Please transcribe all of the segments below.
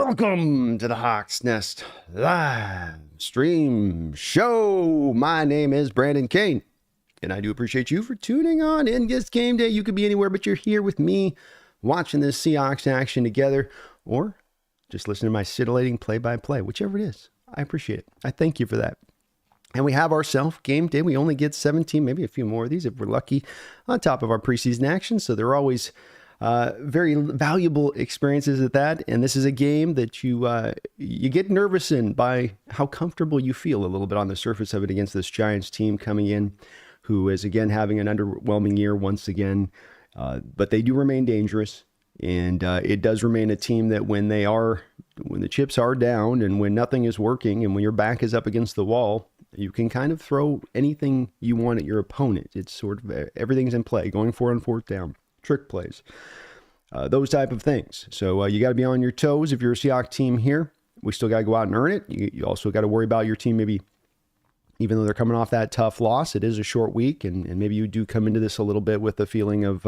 Welcome to the Hawks Nest live stream show. My name is Brandon Kane, and I do appreciate you for tuning on in this game day. You could be anywhere, but you're here with me watching this Seahawks action together, or just listening to my scintillating play-by-play, whichever it is. I appreciate it. I thank you for that. And we have ourselves game day. We only get 17, maybe a few more of these if we're lucky, on top of our preseason action. So they're always very valuable experiences at that. And this is a game that you get nervous in by how comfortable you feel a little bit on the surface of it against this Giants team coming in, who is again having an underwhelming year once again. But they do remain dangerous. And it does remain a team that when the chips are down and when nothing is working and when your back is up against the wall, you can kind of throw anything you want at your opponent. It's sort of everything's in play, going for it on fourth down, trick plays, those type of things. So you got to be on your toes if you're a Seahawks team here. We still got to go out and earn it. You also got to worry about your team maybe, even though they're coming off that tough loss, it is a short week, and maybe you do come into this a little bit with the feeling of,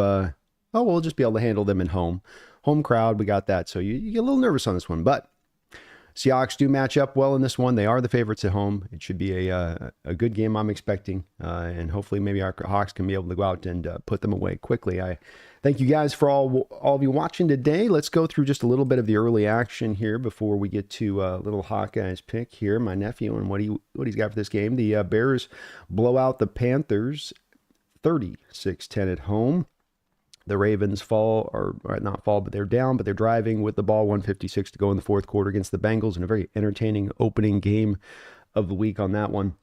we'll just be able to handle them at home. Home crowd, we got that. So you get a little nervous on this one, but Seahawks do match up well in this one. They are the favorites at home. It should be a good game, I'm expecting. And hopefully maybe our Hawks can be able to go out and put them away quickly. I thank you guys for all of you watching today. Let's go through just a little bit of the early action here before we get to little Hawkeyes pick here. My nephew and what he's got for this game. The Bears blow out the Panthers 36-10 at home. The Ravens but they're down, but they're driving with the ball, 1:56 to go in the fourth quarter against the Bengals, in a very entertaining opening game of the week on that one.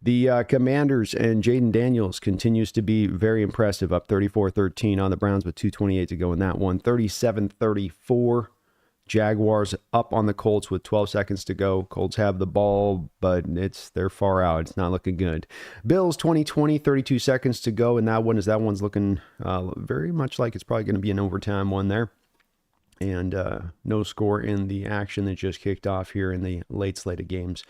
The Commanders and Jaden Daniels continues to be very impressive, up 34-13 on the Browns with 2:28 to go in that one. 37-34. Jaguars up on the Colts with 12 seconds to go. Colts have the ball, but they're far out. It's not looking good. Bills 20-20, 32 seconds to go, and that one's looking very much like it's probably going to be an overtime one there. And no score in the action that just kicked off here in the late slate of games.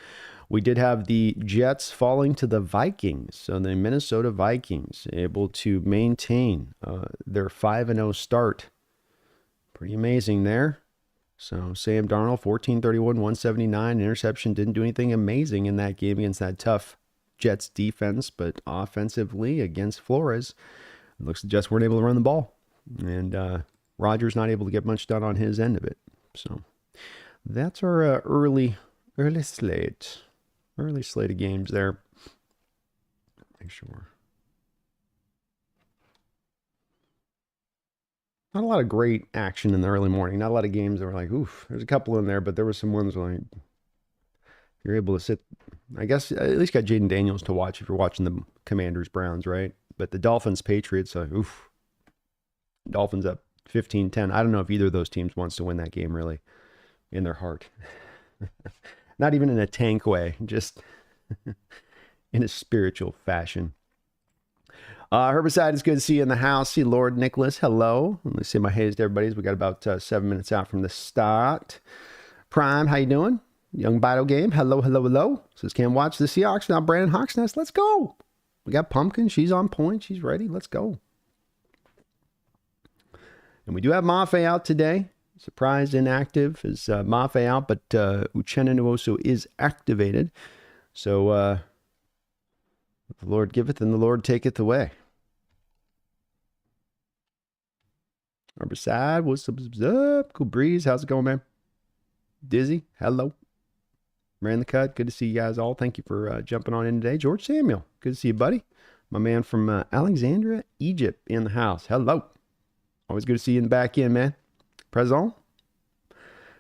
We did have the Jets falling to the Vikings. So the Minnesota Vikings able to maintain their 5-0 start. Pretty amazing there. So Sam Darnold, 14-31, 179, interception. Didn't do anything amazing in that game against that tough Jets defense, but offensively against Flores, it looks like the Jets weren't able to run the ball. And Rodgers not able to get much done on his end of it. So that's our early slate. Early slate of games there. Make sure. Not a lot of great action in the early morning. Not a lot of games that were like, oof. There's a couple in there, but there were some ones like you're able to sit. I guess at least got Jaden Daniels to watch if you're watching the Commanders Browns, right? But the Dolphins Patriots, oof. Dolphins up 15-10. I don't know if either of those teams wants to win that game really in their heart. Not even in a tank way, just in a spiritual fashion. Herbicide, it's good to see you in the house. See Lord Nicholas, hello. Let's say my haze to everybody. We got about 7 minutes out from the start. Prime, how you doing? Young Bido Game, hello. Says can't watch the Seahawks without Brandon Hawks Nest. Let's go. We got Pumpkin. She's on point. She's ready. Let's go. And we do have Mafe out today. Surprised inactive is Mafe out, but Uchenna Nwosu is activated. So the Lord giveth and the Lord taketh away. Herbicide, what's up? Cool breeze, how's it going, man? Dizzy, hello. Ran the cut, good to see you guys all. Thank you for jumping on in today. George Samuel, good to see you, buddy. My man from Alexandria, Egypt, in the house. Hello. Always good to see you in the back end, man. Prezon.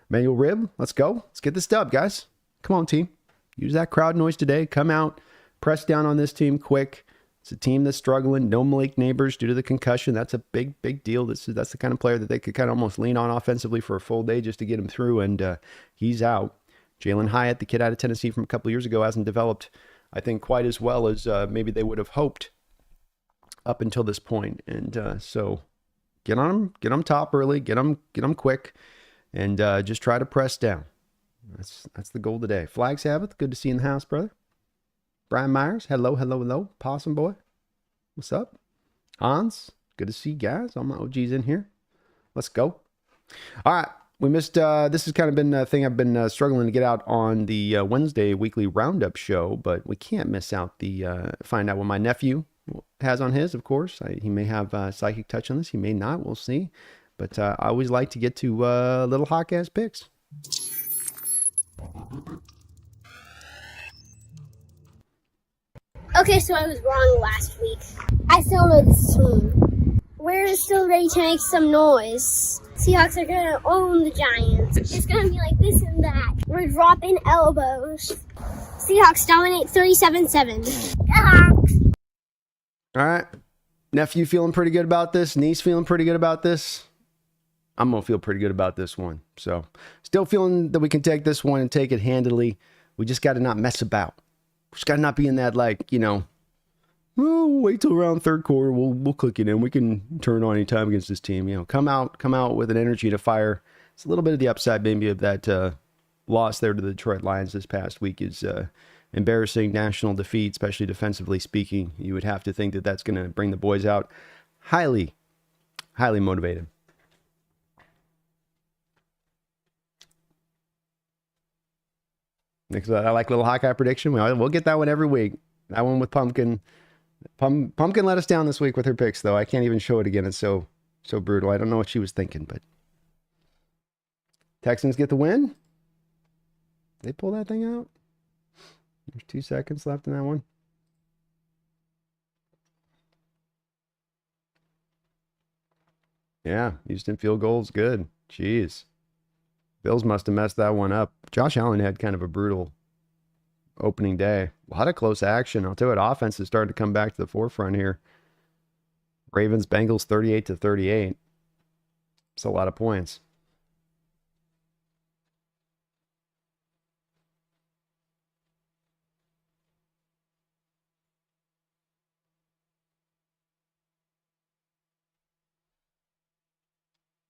Manuel Rib, let's go. Let's get this dub, guys. Come on, team. Use that crowd noise today. Come out. Press down on this team quick. It's a team that's struggling. No Malik Neighbors due to the concussion. That's a big deal. That's the kind of player that they could kind of almost lean on offensively for a full day just to get him through, and he's out. Jalen Hyatt, the kid out of Tennessee from a couple of years ago, hasn't developed, I think, quite as well as maybe they would have hoped up until this point. And so get on them top early, get them quick, and just try to press down. That's the goal today. Flag Sabbath, good to see you in the house, brother. Brian Myers, hello. Possum Boy, what's up? Hans, good to see you guys. All my OGs in here. Let's go. All right, We missed, this has kind of been a thing I've been struggling to get out on the Wednesday weekly roundup show, but we can't miss out the, find out what my nephew has on his, of course. He may have psychic touch on this. He may not. We'll see. But I always like to get to little hawk-ass picks. Okay, so I was wrong last week. I still know this team. We're still ready to make some noise. Seahawks are going to own the Giants. It's going to be like this and that. We're dropping elbows. Seahawks dominate 37-7. Seahawks! All right. Nephew feeling pretty good about this. Niece feeling pretty good about this. I'm going to feel pretty good about this one. So still feeling that we can take this one and take it handily. We just got to not mess about. We just got to not be in that, like, you know, oh, wait till around third quarter. We'll click it in. We can turn on any time against this team. You know, come out with an energy to fire. It's a little bit of the upside maybe of that loss there to the Detroit Lions this past week is embarrassing national defeat, especially defensively speaking. You would have to think that that's going to bring the boys out highly, highly motivated. Next, I like little Hawkeye prediction. We'll get that one every week. That one with Pumpkin. Pumpkin let us down this week with her picks, though. I can't even show it again. It's so brutal. I don't know what she was thinking, but Texans get the win. They pull that thing out. There's 2 seconds left in that one. Yeah, Houston field goal's good. Jeez. Bills must have messed that one up. Josh Allen had kind of a brutal opening day. A lot of close action. I'll tell you what, offense is starting to come back to the forefront here. Ravens, Bengals 38-38. It's a lot of points.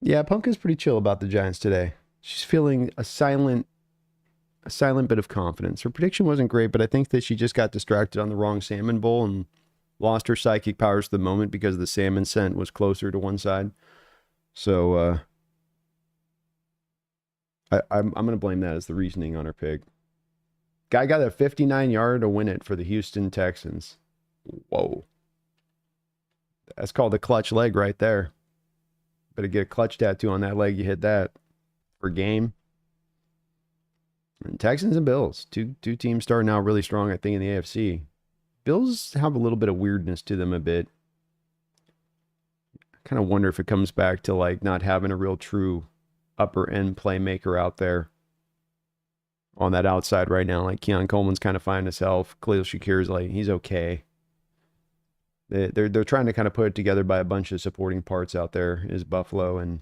Yeah, Pumpkin's pretty chill about the Giants today. She's feeling a silent bit of confidence. Her prediction wasn't great, but I think that she just got distracted on the wrong salmon bowl and lost her psychic powers for the moment because the salmon scent was closer to one side. So I'm going to blame that as the reasoning on her pick. Guy got a 59-yarder to win it for the Houston Texans. Whoa. That's called a clutch leg right there. Better get a clutch tattoo on that leg. You hit that for game. And Texans and Bills. Two teams starting out really strong, I think, in the AFC. Bills have a little bit of weirdness to them a bit. I kind of wonder if it comes back to like not having a real true upper end playmaker out there on that outside right now. Like Keon Coleman's kind of finding himself. Khalil Shakir's like, he's okay. They're trying to kind of put it together by a bunch of supporting parts out there is Buffalo. And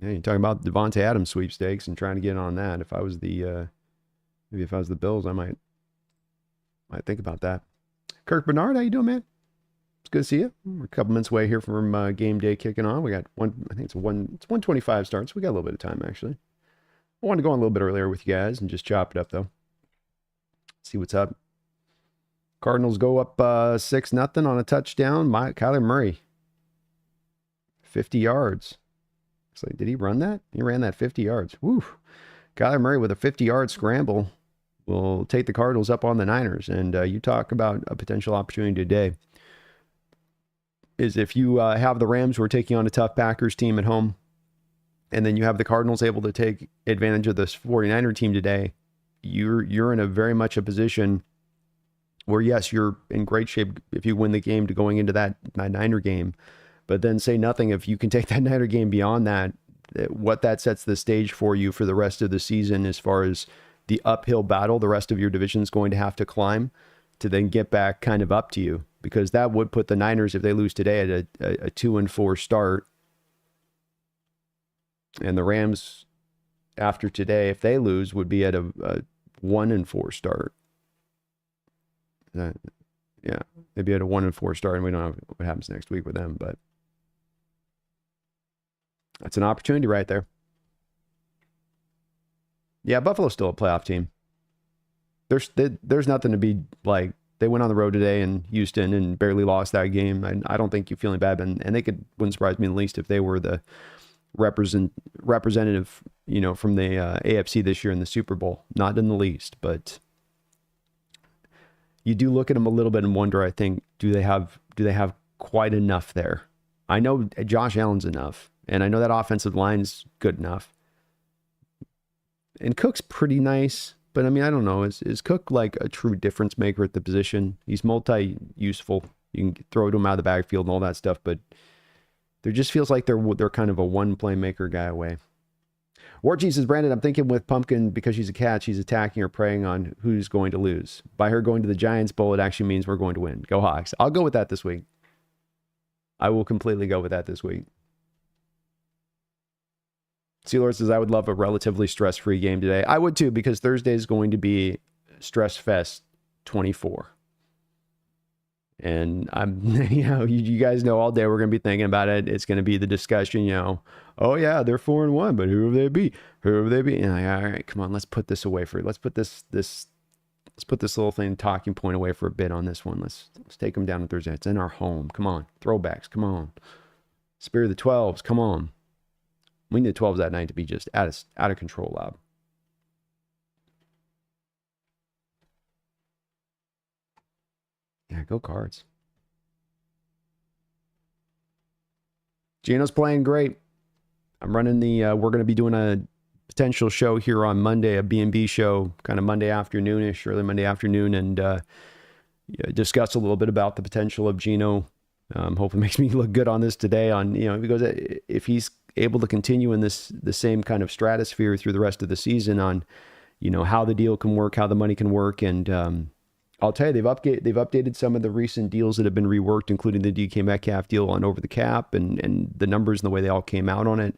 yeah, you're talking about Devontae Adams sweepstakes and trying to get on that. If I was the maybe if I was the Bills, I might think about that. Kirk Bernard, how you doing, man? It's good to see you. We're a couple minutes away here from game day kicking on. We got I think it's 1:25 starts. We got a little bit of time actually. I wanted to go on a little bit earlier with you guys and just chop it up though. See what's up. Cardinals go up 6-0 on a touchdown. Kyler Murray, 50 yards. It's like, did he run that? He ran that 50 yards. Woo. Kyler Murray with a 50-yard scramble will take the Cardinals up on the Niners. And you talk about a potential opportunity today. Is if you have the Rams who are taking on a tough Packers team at home, and then you have the Cardinals able to take advantage of this 49er team today, you're in a very much a position where, yes, you're in great shape if you win the game to going into that Niner game. But then say nothing if you can take that Niner game beyond that, what that sets the stage for you for the rest of the season as far as the uphill battle the rest of your division is going to have to climb to then get back kind of up to you. Because that would put the Niners, if they lose today, at a 2-4 start. And the Rams, after today, if they lose, would be at a 1-4 start. Yeah, they'd be at a 1-4 start, and we don't know what happens next week with them, but that's an opportunity right there. Yeah, Buffalo's still a playoff team. There's nothing to be like. They went on the road today in Houston and barely lost that game. I don't think you're feeling bad, and they wouldn't surprise me in the least if they were the representative, from the AFC this year in the Super Bowl. Not in the least, but you do look at them a little bit and wonder, I think, do they have quite enough there? I know Josh Allen's enough, and I know that offensive line's good enough. And Cook's pretty nice, but I mean, I don't know. Is Cook like a true difference maker at the position? He's multi-useful. You can throw to him out of the backfield and all that stuff, but there just feels like they're kind of a one playmaker guy away. Warcheese says, Brandon, I'm thinking with Pumpkin, because she's a cat, she's attacking or preying on who's going to lose. By her going to the Giants Bowl, it actually means we're going to win. Go Hawks. I'll go with that this week. I will completely go with that this week. Sealor says, I would love a relatively stress-free game today. I would too, because Thursday is going to be Stress Fest 24. And I'm, you guys know all day we're going to be thinking about it. It's going to be the discussion, oh yeah, they're 4-1, but who have they beat? Who have they beat? And all right, come on, let's put this away let's put this little thing, talking point away for a bit on this one. Let's take them down on Thursday. It's in our home. Come on, throwbacks. Come on, Spirit of the 12s. Come on. We need the 12s that night to be just out of control loud. Yeah, go Cards. Gino's playing great. I'm running we're going to be doing a potential show here on Monday, a B&B show, kind of Monday afternoonish, early Monday afternoon, and discuss a little bit about the potential of Gino. Hopefully makes me look good on this today because if he's able to continue in the same kind of stratosphere through the rest of the season on, how the deal can work, how the money can work. And I'll tell you, they've updated some of the recent deals that have been reworked, including the DK Metcalf deal on over the cap and the numbers and the way they all came out on it.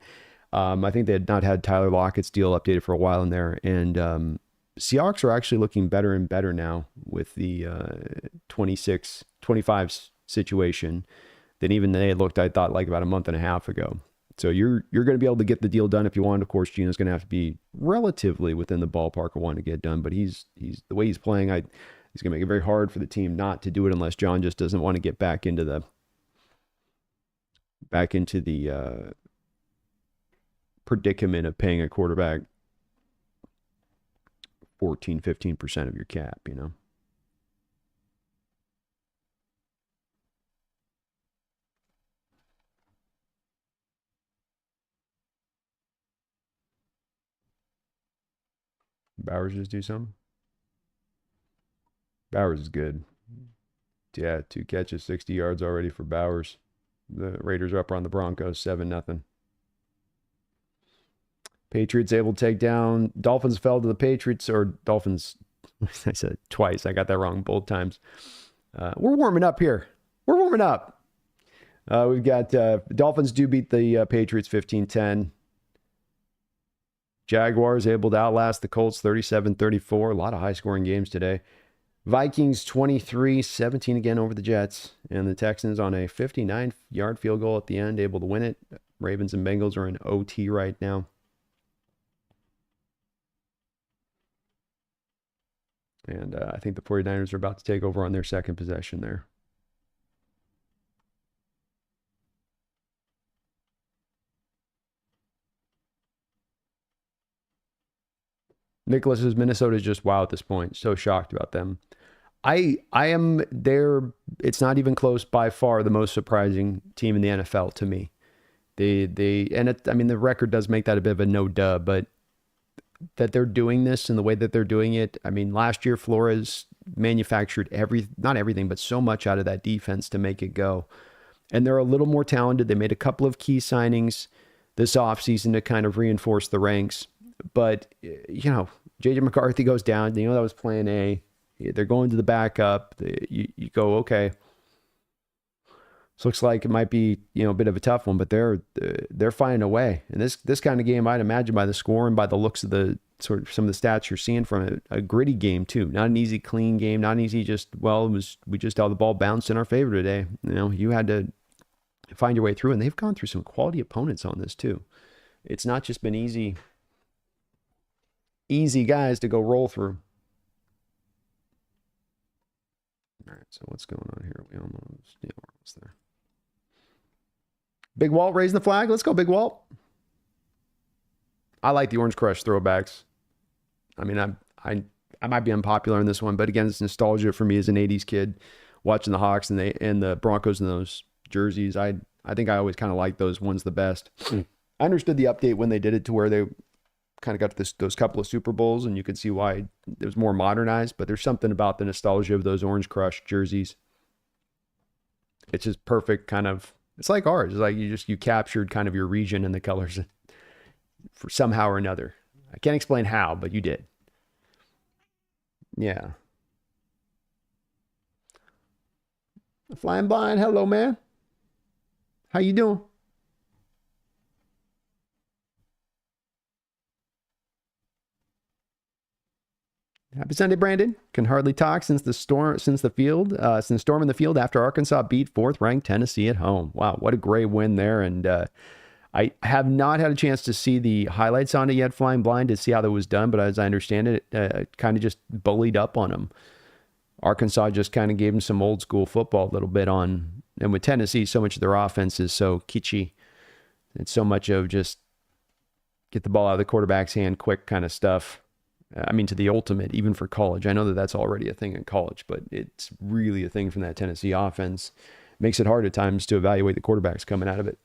I think they had not had Tyler Lockett's deal updated for a while in there. And Seahawks are actually looking better and better now with the 25 situation than even they had looked, I thought, like about a month and a half ago. So you're going to be able to get the deal done if you want. Of course, Gino's going to have to be relatively within the ballpark of wanting to get done, but he's the way he's playing, he's going to make it very hard for the team not to do it unless John just doesn't want to get back into the predicament of paying a quarterback 14-15% of your cap, Bowers just do something? Bowers is good. Yeah, 2 catches, 60 yards already for Bowers. The Raiders are up on the Broncos, 7-0. Patriots able to take down. Dolphins fell to the Patriots, or Dolphins. I said it twice. I got that wrong both times. We're warming up here. We're warming up. We've got Dolphins do beat the Patriots 15-10. Jaguars able to outlast the Colts 37-34. A lot of high-scoring games today. Vikings 23-17 again over the Jets. And the Texans on a 59-yard field goal at the end, able to win it. Ravens and Bengals are in OT right now. And I think the 49ers are about to take over on their second possession there. Nicholas says Minnesota is just wow at this point. So shocked about them. I am there. It's not even close, by far the most surprising team in the NFL to me. The record does make that a bit of a no duh, but that they're doing this in the way that they're doing it. I mean, last year Flores manufactured not everything, but so much out of that defense to make it go. And they're a little more talented. They made a couple of key signings this offseason to kind of reinforce the ranks. But, J.J. McCarthy goes down. That was plan A. They're going to the backup. You go, okay. This looks like it might be, a bit of a tough one, but they're finding a way. And this kind of game, I'd imagine by the score and by the looks of the sort of some of the stats you're seeing from it, a gritty game too. Not an easy, clean game. Not an easy we just held the ball bounced in our favor today. You had to find your way through, and they've gone through some quality opponents on this too. It's not just been easy guys to go roll through. All right, so what's going on here? We're almost there. Big Walt raising the flag. Let's go, Big Walt. I like the Orange Crush throwbacks. I mean, I might be unpopular in this one, but again, it's nostalgia for me as an 80s kid watching the Hawks and the Broncos in those jerseys. I think I always kind of liked those ones the best. I understood the update when they did it to where they kind of got those couple of Super Bowls, and you could see why it was more modernized, but there's something about the nostalgia of those Orange Crush jerseys. It's just perfect kind of, it's like ours. It's like you captured kind of your region and the colors for somehow or another. I can't explain how, but you did. Yeah. Flying Blind, hello, man. How you doing? Happy Sunday, Brandon. Can hardly talk since storm in the field after Arkansas beat fourth-ranked Tennessee at home. Wow, what a great win there. And I have not had a chance to see the highlights on it yet, Flying Blind, to see how that was done. But as I understand it, kind of just bullied up on them. Arkansas just kind of gave them some old school football a little bit on. And with Tennessee, so much of their offense is so kitschy. It's so much of just get the ball out of the quarterback's hand quick kind of stuff. I mean, to the ultimate, even for college. I know that that's already a thing in college, but it's really a thing from that Tennessee offense. Makes it hard at times to evaluate the quarterbacks coming out of it.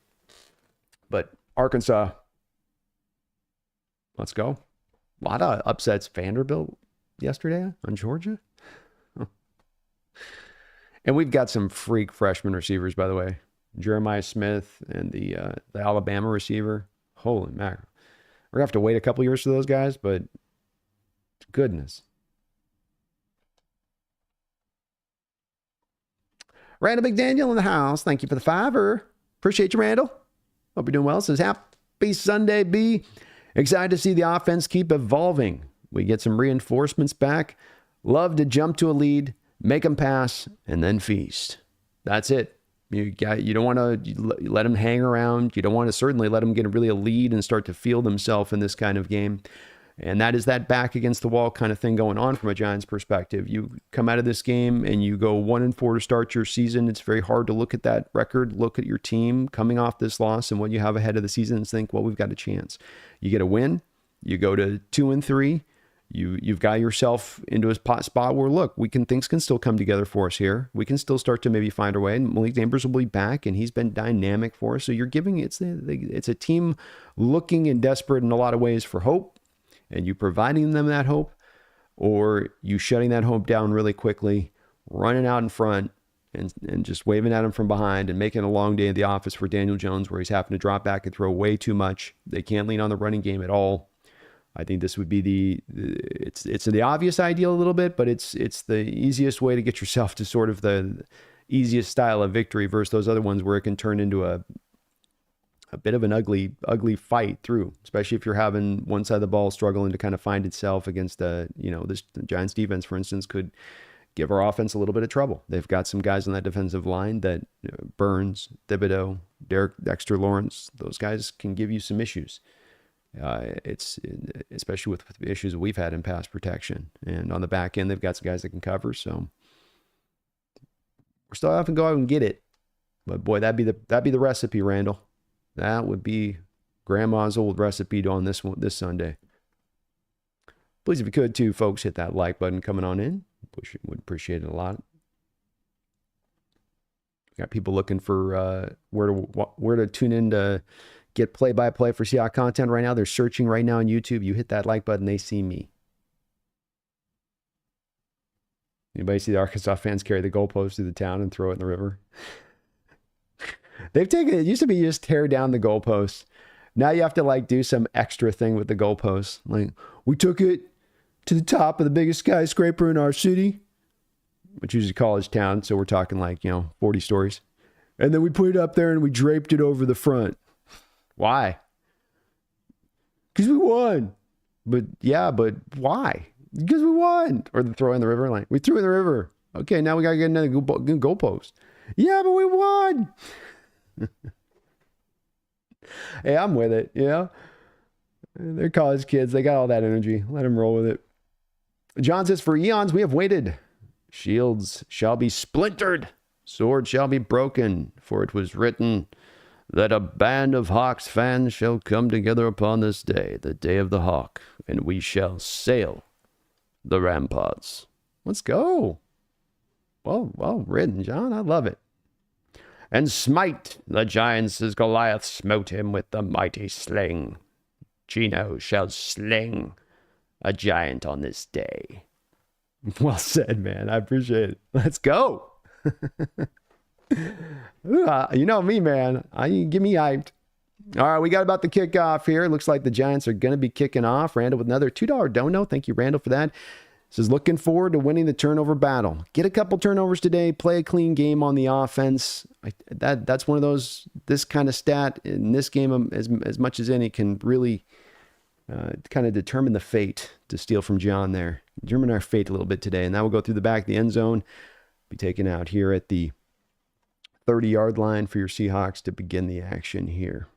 But Arkansas, let's go. A lot of upsets. Vanderbilt yesterday on Georgia. And we've got some freak freshman receivers, by the way. Jeremiah Smith and the Alabama receiver. Holy mackerel. We're going to have to wait a couple years for those guys, but goodness. Randall McDaniel in the house. Thank you for the $5. Appreciate you, Randall. Hope you're doing well. Says happy Sunday, B. Excited to see the offense keep evolving. We get some reinforcements back. Love to jump to a lead, make them pass, and then feast. That's it. You don't want to let them hang around. You don't want to certainly let them get really a lead and start to feel themselves in this kind of game. And that is that back against the wall kind of thing going on from a Giants perspective. You come out of this game and you go 1-4 to start your season. It's very hard to look at that record, look at your team coming off this loss and what you have ahead of the season and think, well, we've got a chance. You get a win. You go to 2-3. You've got yourself into a spot where, look, things can still come together for us here. We can still start to maybe find our way. And Malik Neighbors will be back, and he's been dynamic for us. So you're giving it's a team looking and desperate in a lot of ways for hope, and you providing them that hope, or you shutting that hope down really quickly, running out in front, and just waving at him from behind and making a long day at the office for Daniel Jones, where he's having to drop back and throw way too much. They can't lean on the running game at all. I think this would be it's the obvious ideal a little bit, but it's the easiest way to get yourself to sort of the easiest style of victory versus those other ones where it can turn into a bit of an ugly fight through, especially if you're having one side of the ball struggling to kind of find itself against the Giants defense, for instance, could give our offense a little bit of trouble. They've got some guys on that defensive line that Burns, Thibodeau, Dexter Lawrence, those guys can give you some issues. It's especially with the issues that we've had in pass protection, and on the back end, they've got some guys that can cover. So we're still having to go out and get it, but boy, that'd be the recipe, Randall. That would be Grandma's old recipe on this Sunday. Please, if you could too, folks, hit that like button coming on in. Would appreciate it a lot. Got people looking for where to tune in to get play-by-play for Seahawks content right now. They're searching right now on YouTube. You hit that like button, they see me. Anybody see the Arkansas fans carry the goalpost through the town and throw it in the river? They've taken it. Used to be just tear down the goalposts. Now you have to do some extra thing with the goalposts. Like, we took it to the top of the biggest skyscraper in our city, which is a college town. So we're talking 40 stories. And then we put it up there and we draped it over the front. Why? Because we won. But why? Because we won. Or throw in the river. We threw in the river. Okay, now we got to get another goalpost. Yeah, but we won. Hey, I'm with it, They're college kids. They got all that energy. Let them roll with it. John says, for eons we have waited. Shields shall be splintered. Swords shall be broken. For it was written, that a band of Hawks fans shall come together upon this day, the day of the Hawk, and we shall sail the ramparts. Let's go. Well written, John. I love it. And smite the giants as Goliath smote him with the mighty sling. Gino shall sling a giant on this day. Well said, man. I appreciate it. Let's go. You know me, man. Get me hyped. All right, we got about the kickoff here. Looks like the Giants are going to be kicking off. Randall with another $2 dono. Thank you, Randall, for that. Says, looking forward to winning the turnover battle. Get a couple turnovers today. Play a clean game on the offense. That's one of those, this kind of stat in this game, as much as any, can really kind of determine the fate, to steal from John there. Determine our fate a little bit today. And that will go through the back of the end zone. Be taken out here at the 30-yard line for your Seahawks to begin the action here.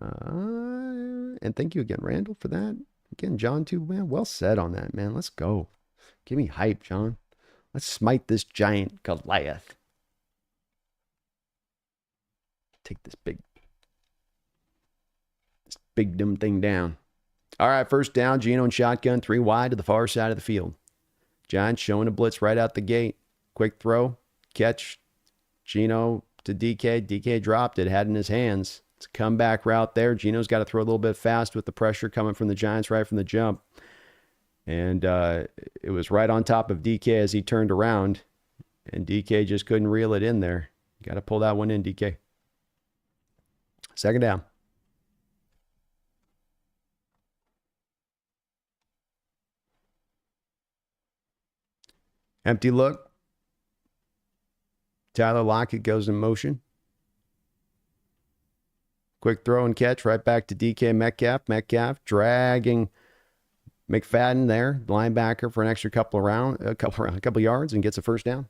And thank you again, Randall, for that. Again, John, too, man. Well said on that, man. Let's go. Give me hype, John. Let's smite this giant Goliath. Take this big dumb thing down. All right, first down, Geno and shotgun, 3 wide to the far side of the field. Giants showing a blitz right out the gate. Quick throw, catch, Geno to DK. DK dropped it, had it in his hands. It's a comeback route there. Geno's got to throw a little bit fast with the pressure coming from the Giants right from the jump. And it was right on top of DK as he turned around. And DK just couldn't reel it in there. Got to pull that one in, DK. Second down. Empty look. Tyler Lockett goes in motion. Quick throw and catch right back to DK Metcalf. Metcalf dragging McFadden there, linebacker, for an extra couple yards, and gets a first down.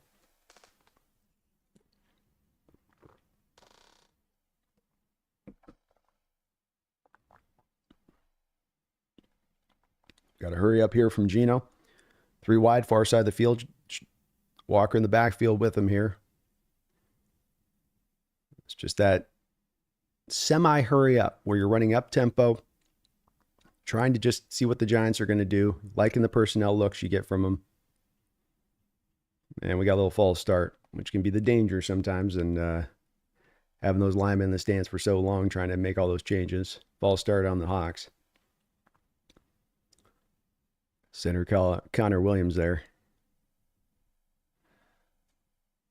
Got to hurry up here from Geno. 3 wide, far side of the field. Walker in the backfield with him here. It's just that semi-hurry up where you're running up tempo, trying to just see what the Giants are going to do, liking the personnel looks you get from them. And we got a little false start, which can be the danger sometimes, and having those linemen in the stands for so long trying to make all those changes. False start on the Hawks. Center Connor Williams there.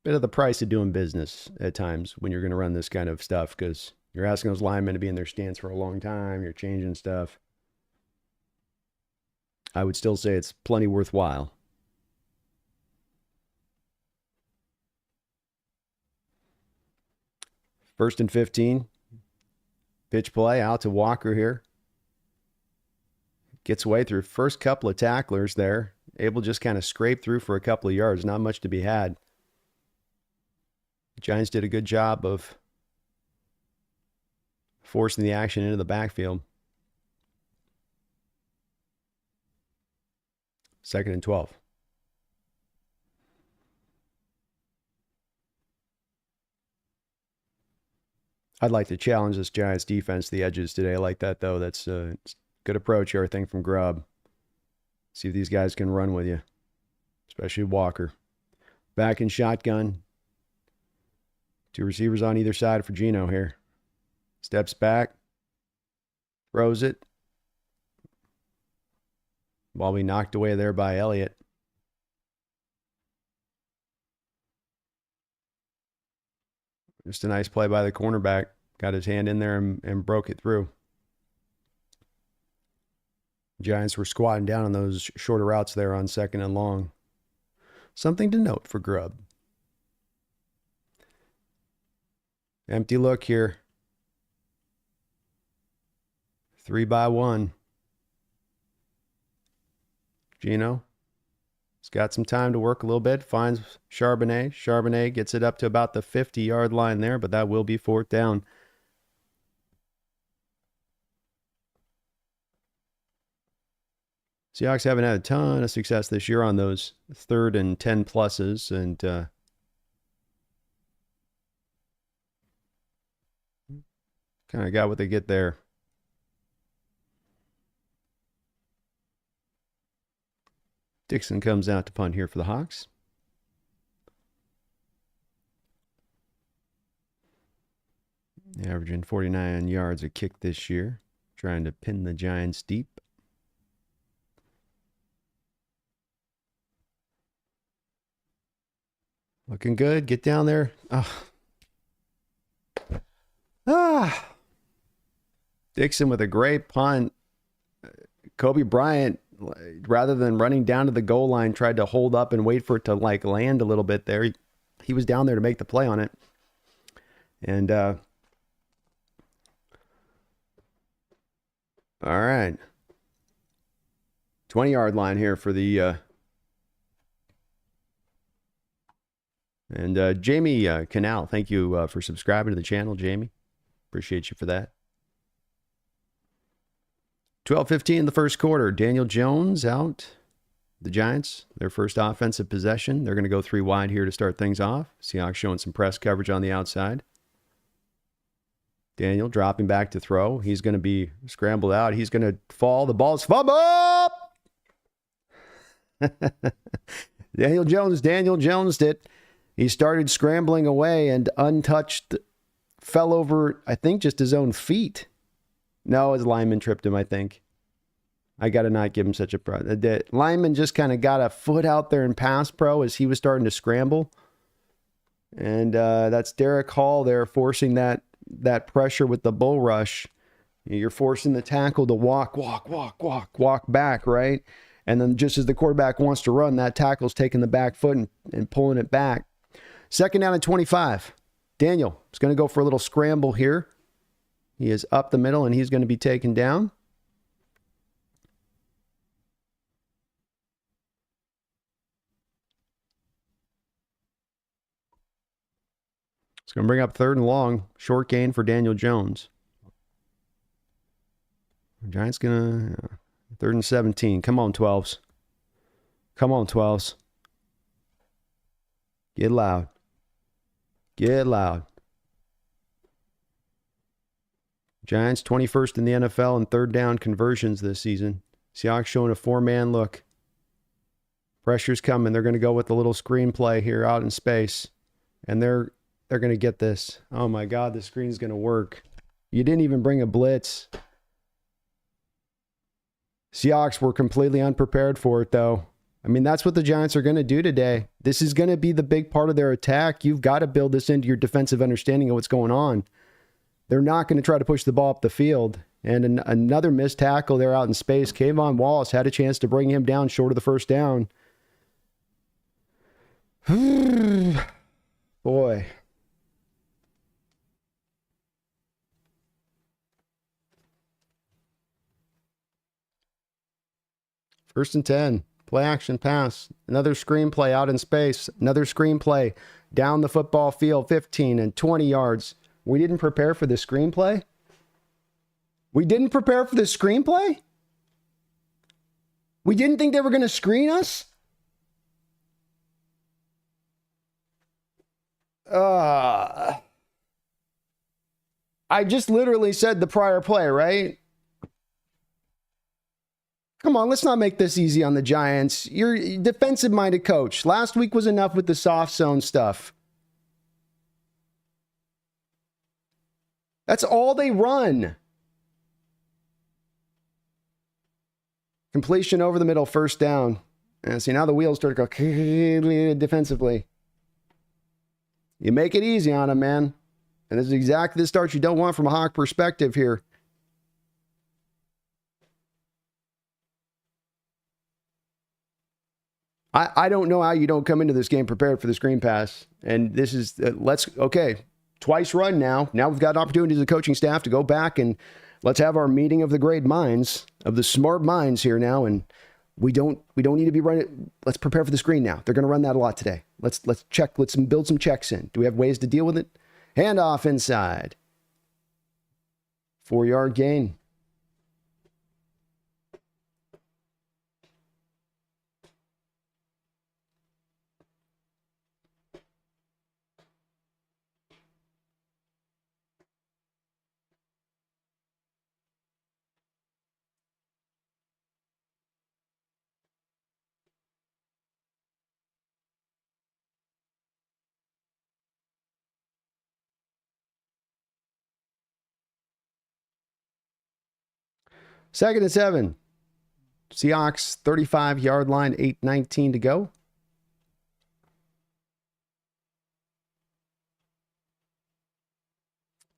Bit of the price of doing business at times when you're going to run this kind of stuff, because you're asking those linemen to be in their stance for a long time. You're changing stuff. I would still say it's plenty worthwhile. First and 15. Pitch play out to Walker here. Gets away through first couple of tacklers there. Able to just kind of scrape through for a couple of yards. Not much to be had. The Giants did a good job of forcing the action into the backfield. Second and 12. I'd like to challenge this Giants defense to the edges today. I like that, though. That's a good approach, everything from Grubb. See if these guys can run with you, especially Walker. Back in shotgun. 2 receivers on either side for Geno here. Steps back. Throws it. Ball be knocked away there by Elliott. Just a nice play by the cornerback. Got his hand in there and broke it through. Giants were squatting down on those shorter routes there on second and long. Something to note for Grubb. Empty look here. 3-by-1. Geno. He's got some time to work a little bit. Finds Charbonnet. Charbonnet gets it up to about the 50-yard line there, but that will be 4th down. Seahawks haven't had a ton of success this year on those 3rd and 10 pluses, and Kind of got what they get there. Dixon comes out to punt here for the Hawks. Averaging 49 yards a kick this year. Trying to pin the Giants deep. Looking good. Get down there. Dixon with a great punt. Kobe Bryant, rather than running down to the goal line, tried to hold up and wait for it to land a little bit there. He was down there to make the play on it. And all right. 20-yard line here for the and Jamie Canal, thank you for subscribing to the channel, Jamie. Appreciate you for that. 12:15 in the first quarter. Daniel Jones out. The Giants, their first offensive possession. They're going to go 3 wide here to start things off. Seahawks showing some press coverage on the outside. Daniel dropping back to throw. He's going to be scrambled out. He's going to fall. The ball's fumble. Daniel Jones did. He started scrambling away and untouched, fell over, I think, just his own feet. No, his lineman tripped him, I think. I got to not give him such a pro. The lineman just kind of got a foot out there in pass pro as he was starting to scramble. And that's Derek Hall there forcing that pressure with the bull rush. You're forcing the tackle to walk back, right? And then just as the quarterback wants to run, that tackle's taking the back foot and pulling it back. 2nd down and 25. Daniel is going to go for a little scramble here. He is up the middle, and he's going to be taken down. It's going to bring up 3rd and long. Short gain for Daniel Jones. The Giants going to... 3rd and 17. Come on, 12s. Come on, 12s. Get loud. Get loud. Giants 21st in the NFL in 3rd down conversions this season. Seahawks showing a 4-man look. Pressure's coming. They're going to go with a little screenplay here out in space. And they're going to get this. Oh my God, the screen's going to work. You didn't even bring a blitz. Seahawks were completely unprepared for it, though. I mean, that's what the Giants are going to do today. This is going to be the big part of their attack. You've got to build this into your defensive understanding of what's going on. They're not going to try to push the ball up the field. And another missed tackle there out in space. Kayvon Wallace had a chance to bring him down short of the 1st down. Boy. First and 10. Play action pass. Another screenplay out in space. Another screenplay down the football field. 15 and 20 yards. We didn't prepare for the screenplay? We didn't prepare for the screenplay? We didn't think they were going to screen us? I just literally said the prior play, right? Come on, let's not make this easy on the Giants. You're a defensive-minded coach. Last week was enough with the soft zone stuff. That's all they run. Completion over the middle, 1st down. And see, now the wheels start to go defensively. You make it easy on them, man. And this is exactly the start you don't want from a Hawk perspective here. I don't know how you don't come into this game prepared for the screen pass. And this is, okay, twice run now. Now we've got an opportunity as a coaching staff to go back and let's have our meeting of the great minds, of the smart minds here now. And we don't need to be running. Let's prepare for the screen now. They're going to run that a lot today. Let's check. Let's build some checks in. Do we have ways to deal with it? Handoff inside. 4-yard gain. 2nd and 7. Seahawks 35-yard line, 8:19 to go.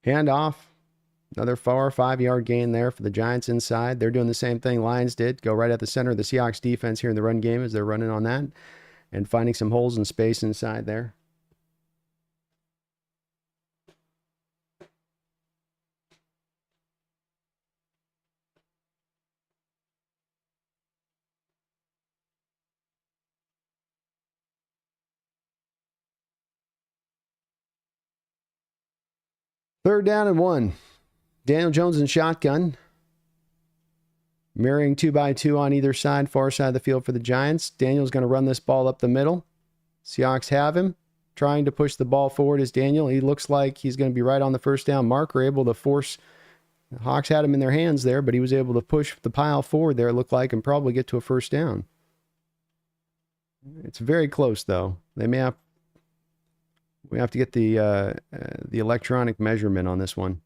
Handoff. Another 4 or 5-yard gain there for the Giants inside. They're doing the same thing Lions did. Go right at the center of the Seahawks defense here in the run game as they're running on that and finding some holes in space inside there. Third down and 1. Daniel Jones in shotgun. Mirroring 2x2 on either side, far side of the field for the Giants. Daniel's going to run this ball up the middle. Seahawks have him. Trying to push the ball forward is Daniel. He looks like he's going to be right on the first down marker, able to force. The Hawks had him in their hands there, but he was able to push the pile forward there, it looked like, and probably get to a first down. It's very close, though. We have to get the electronic measurement on this one.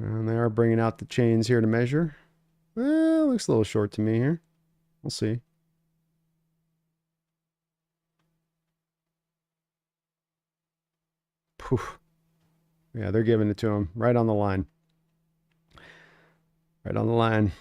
And they are bringing out the chains here to measure. Well, looks a little short to me here. We'll see. Poof. Yeah, they're giving it to him right on the line. Right on the line.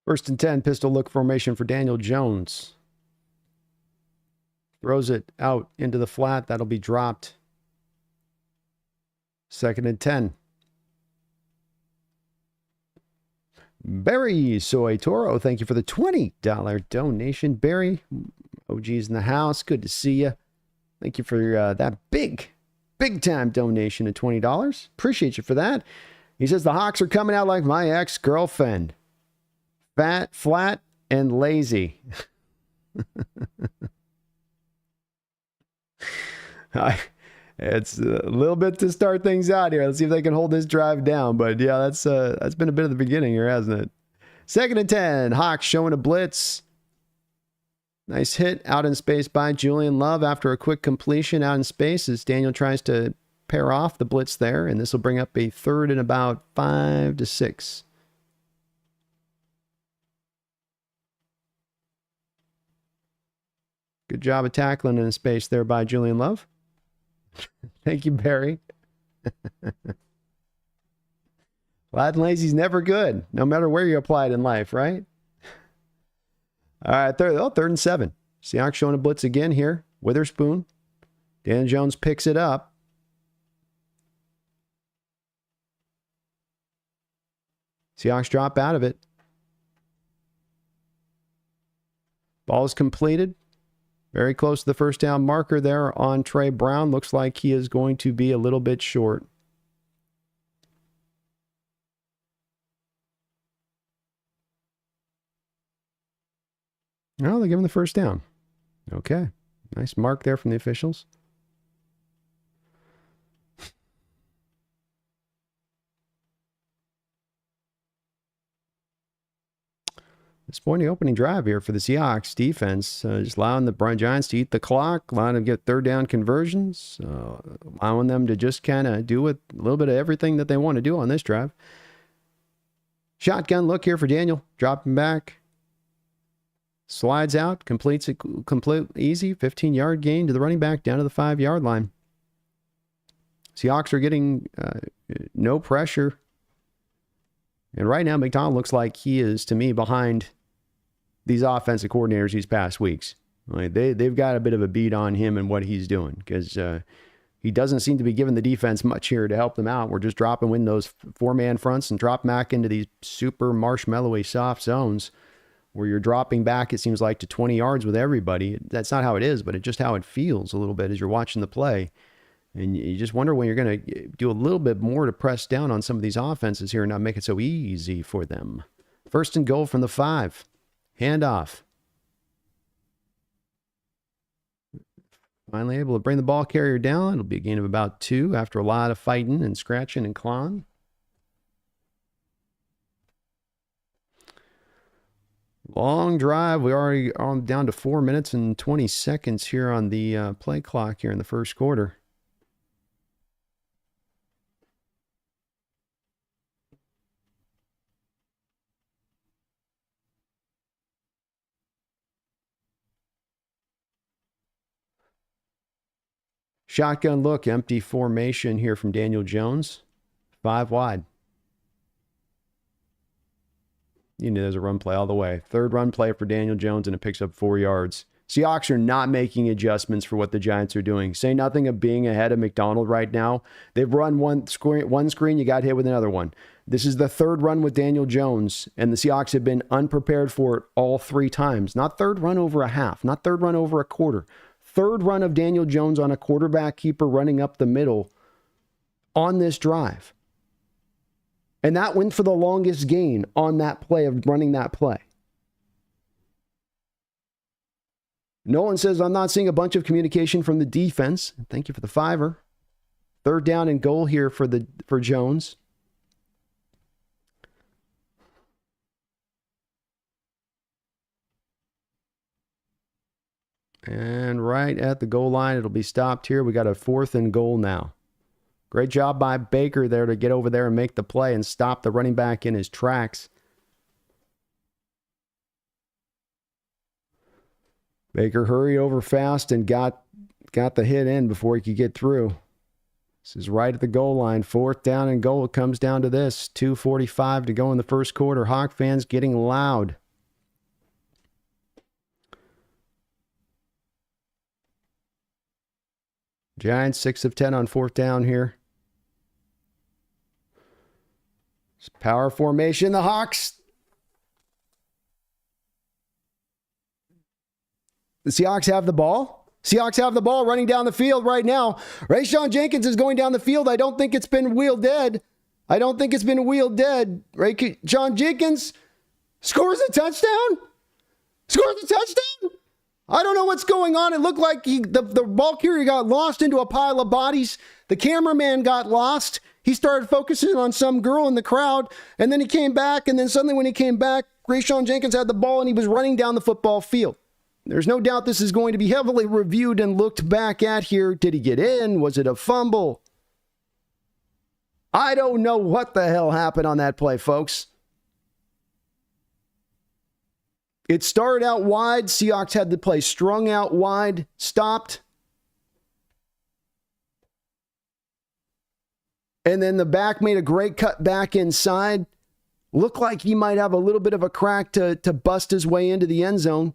First and 10, pistol look formation for Daniel Jones. Throws it out into the flat. That'll be dropped. 2nd and 10. Barry Soy Toro, thank you for the $20 donation. Barry, OG's in the house. Good to see you. Thank you for that big time donation of $20. Appreciate you for that. He says the Hawks are coming out like my ex-girlfriend. Fat, flat, and lazy. It's a little bit to start things out here. Let's see if they can hold this drive down. But yeah, that's been a bit of the beginning here, hasn't it? 2nd and 10. Hawks showing a blitz. Nice hit out in space by Julian Love after a quick completion out in space as Daniel tries to pair off the blitz there. And this will bring up a 3rd and about 5 to 6. Good job of tackling in space there by Julian Love. Thank you, Barry. Flat and lazy's never good, no matter where you apply it in life, right? All right, 3rd and 7. Seahawks showing a blitz again here. Witherspoon. Dan Jones picks it up. Seahawks drop out of it. Ball is completed. Very close to the first down marker there on Trey Brown. Looks like he is going to be a little bit short. Oh, they give him the first down. Okay. Nice mark there from the officials. Disappointing opening drive here for the Seahawks defense. Just allowing the Giants to eat the clock, allowing them to get 3rd down conversions, allowing them to just kind of do a little bit of everything that they want to do on this drive. Shotgun look here for Daniel. Dropping back. Slides out. Completes it complete easy. 15-yard gain to the running back down to the 5-yard line. Seahawks are getting no pressure. And right now, McDonald looks like he is, to me, behind these offensive coordinators these past weeks. Like they've got a bit of a beat on him and what he's doing because He doesn't seem to be giving the defense much here to help them out. We're just dropping in those 4-man fronts and drop back into these super marshmallowy soft zones where you're dropping back, it seems like, to 20 yards with everybody. That's not how it is, but it's just how it feels a little bit as you're watching the play. And you just wonder when you're going to do a little bit more to press down on some of these offenses here and not make it so easy for them. 1st and goal from the 5. Handoff. Finally able to bring the ball carrier down. It'll be a gain of about 2 after a lot of fighting and scratching and clawing. Long drive. We already are down to 4 minutes and 20 seconds here on the play clock here in the first quarter. Shotgun look, empty formation here from Daniel Jones. 5 wide. You know there's a run play all the way. 3rd run play for Daniel Jones, and it picks up 4 yards. Seahawks are not making adjustments for what the Giants are doing. Say nothing of being ahead of McDonald right now. They've run one screen, you got hit with another one. This is the 3rd run with Daniel Jones, and the Seahawks have been unprepared for it all 3 times. Not 3rd run over a half, not 3rd run over a quarter. 3rd run of Daniel Jones on a quarterback keeper running up the middle on this drive. And that went for the longest gain on that play of running that play. Nolan says, I'm not seeing a bunch of communication from the defense. Thank you for the 5er. 3rd down and goal here for Jones. And right at the goal line, it'll be stopped here. We got a 4th and goal now. Great job by Baker there to get over there and make the play and stop the running back in his tracks. Baker hurried over fast and got the hit in before he could get through. This is right at the goal line. 4th down and goal. It comes down to this. 2:45 to go in the first quarter. Hawk fans getting loud. Giants 6 of 10 on 4th down here. It's power formation. The Hawks. The Seahawks have the ball. Seahawks have the ball running down the field right now. Rayshawn Jenkins is going down the field. I don't think it's been wheel dead. Rayshawn Jenkins scores a touchdown. I don't know what's going on. It looked like the ball carrier got lost into a pile of bodies. The cameraman got lost. He started focusing on some girl in the crowd, and then he came back, and then suddenly when he came back, Rayshawn Jenkins had the ball, and he was running down the football field. There's no doubt this is going to be heavily reviewed and looked back at here. Did he get in? Was it a fumble? I don't know what the hell happened on that play, folks. It started out wide. Seahawks had the play strung out wide, stopped. And then the back made a great cut back inside. Looked like he might have a little bit of a crack to bust his way into the end zone.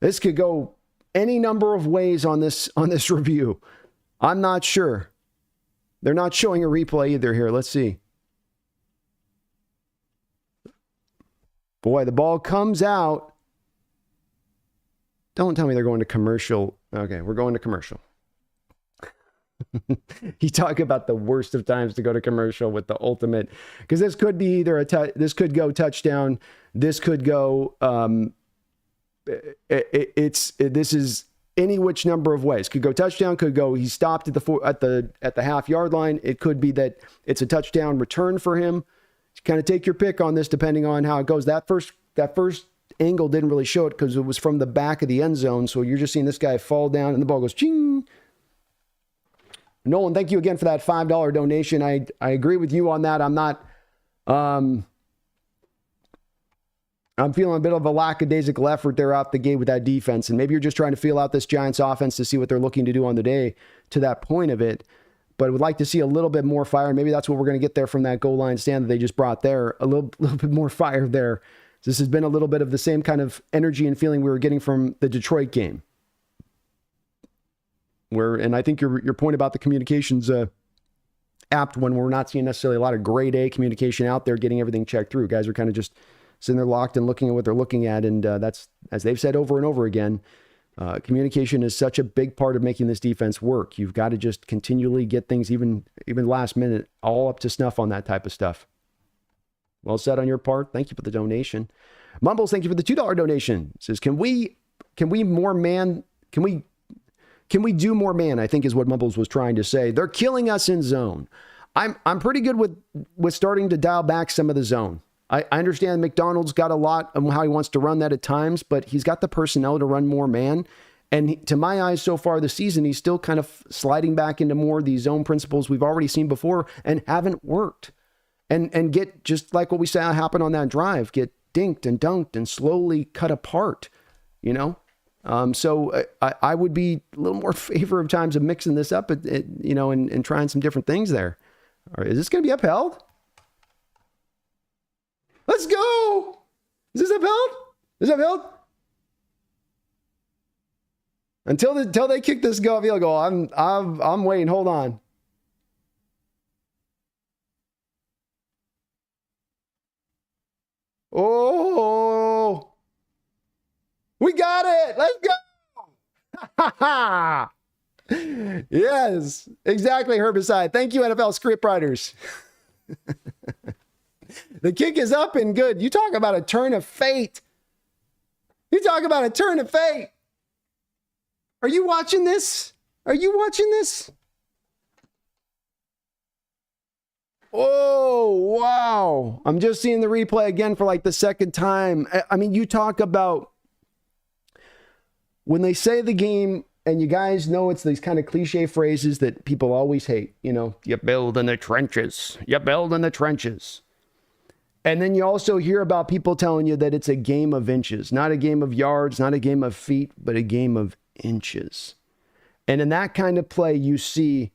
This could go any number of ways on this review. I'm not sure. They're not showing a replay either here. Let's see. Boy, the ball comes out. Don't tell me they're going to commercial. Okay, we're going to commercial. You talk about the worst of times to go to commercial with the ultimate, because this could be either this could go touchdown, this could go. This is any which number of ways. Could go touchdown, could go he stopped at the half yard line. It could be that it's a touchdown return for him. Kind of take your pick on this depending on how it goes. That first angle didn't really show it because it was from the back of the end zone. So you're just seeing this guy fall down and the ball goes ching. Nolan, thank you again for that $5 donation. I agree with you on that. I'm not. I'm feeling a bit of a lackadaisical effort there out the gate with that defense. And maybe you're just trying to feel out this Giants offense to see what they're looking to do on the day to that point of it. But I would like to see a little bit more fire. Maybe that's what we're going to get there from that goal line stand that they just brought there. A little bit more fire there. This has been a little bit of the same kind of energy and feeling we were getting from the Detroit game. And I think your point about the communications apt when we're not seeing necessarily a lot of grade A communication out there, getting everything checked through. Guys are kind of just sitting there locked and looking at what they're looking at. And that's, as they've said over and over again, communication is such a big part of making this defense work. You've got to just continually get things, even last minute, all up to snuff on that type of stuff. Well said on your part. Thank you for the donation. Mumbles, thank you for the $2 donation. It says, can we do more man? I think is what Mumbles was trying to say. They're killing us in zone. I'm pretty good with starting to dial back some of the zone. I understand McDonald's got a lot of how he wants to run that at times, but he's got the personnel to run more man. And to my eyes, so far this season, he's still kind of sliding back into more of these zone principles we've already seen before and haven't worked. And get, just like what we saw happen on that drive, get dinked and dunked and slowly cut apart, you know? So I would be a little more favor of times of mixing this up, and trying some different things there. All right, is this going to be upheld? Let's go. Is this upheld? Is it upheld? Until they kick this field goal, I'm waiting. Hold on. Oh, we got it. Let's go. Yes, exactly, Herbicide. Thank you, NFL scriptwriters. The kick is up and good. You talk about a turn of fate. You talk about a turn of fate. Are you watching this? Are you watching this? Oh, wow. I'm just seeing the replay again for like the second time. I mean, you talk about when they say the game, and you guys know it's these kind of cliche phrases that people always hate. You know, you build in the trenches. You build in the trenches. And then you also hear about people telling you that it's a game of inches, not a game of yards, not a game of feet, but a game of inches. And in that kind of play, you see,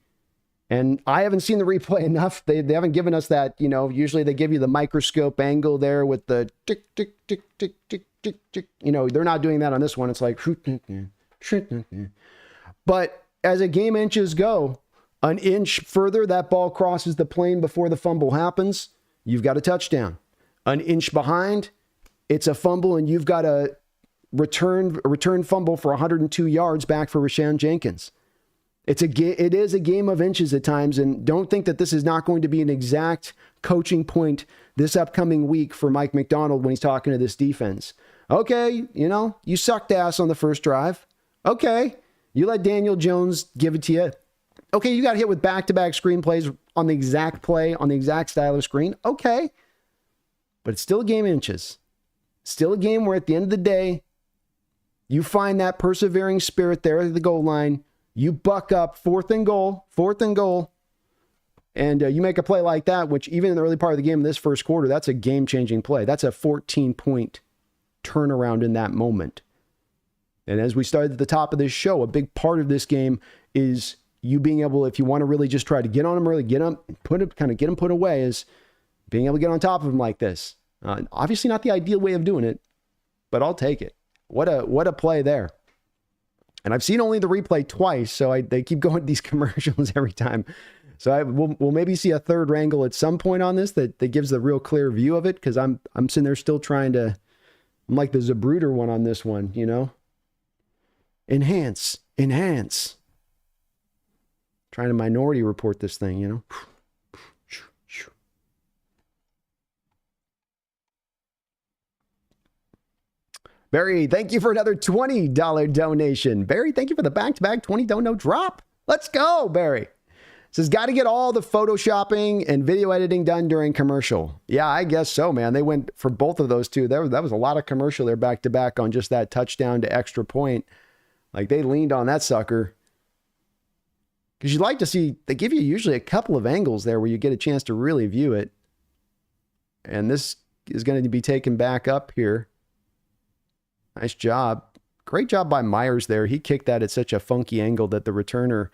and I haven't seen the replay enough. They haven't given us that, usually they give you the microscope angle there with the tick, tick, tick, tick, tick, tick, tick. They're not doing that on this one. It's like, but as a game inches go, an inch further, that ball crosses the plane before the fumble happens. You've got a touchdown. An inch behind, it's a fumble, and you've got a return fumble for 102 yards back for Rashaan Jenkins. It is a game of inches at times, and don't think that this is not going to be an exact coaching point this upcoming week for Mike Macdonald when he's talking to this defense. Okay, you sucked ass on the first drive. Okay, you let Daniel Jones give it to you. Okay, you got hit with back-to-back screenplays on the exact play, on the exact style of screen. Okay. But it's still a game inches. Still a game where at the end of the day, you find that persevering spirit there at the goal line. You buck up, fourth and goal, and you make a play like that, which even in the early part of the game in this first quarter, that's a game-changing play. That's a 14-point turnaround in that moment. And as we started at the top of this show, a big part of this game is you being able, if you want to really just try to get on them early, get them put away, is being able to get on top of them like this. Obviously not the ideal way of doing it, but I'll take it. What a play there. And I've seen only the replay twice, so they keep going to these commercials every time. So we'll maybe see a third wrangle at some point on this that gives the real clear view of it, because I'm sitting there still trying to, I'm like the Zabruder one on this one, Enhance. Trying to minority report this thing, Barry, thank you for another $20 donation. Barry, thank you for the back-to-back 20 dono drop. Let's go, Barry. Says, got to get all the photoshopping and video editing done during commercial. Yeah, I guess so, man. They went for both of those two. That was a lot of commercial there back-to-back on just that touchdown to extra point. Like, they leaned on that sucker. Because you'd like to see, they give you usually a couple of angles there where you get a chance to really view it. And this is going to be taken back up here. Nice job. Great job by Myers there. He kicked that at such a funky angle that the returner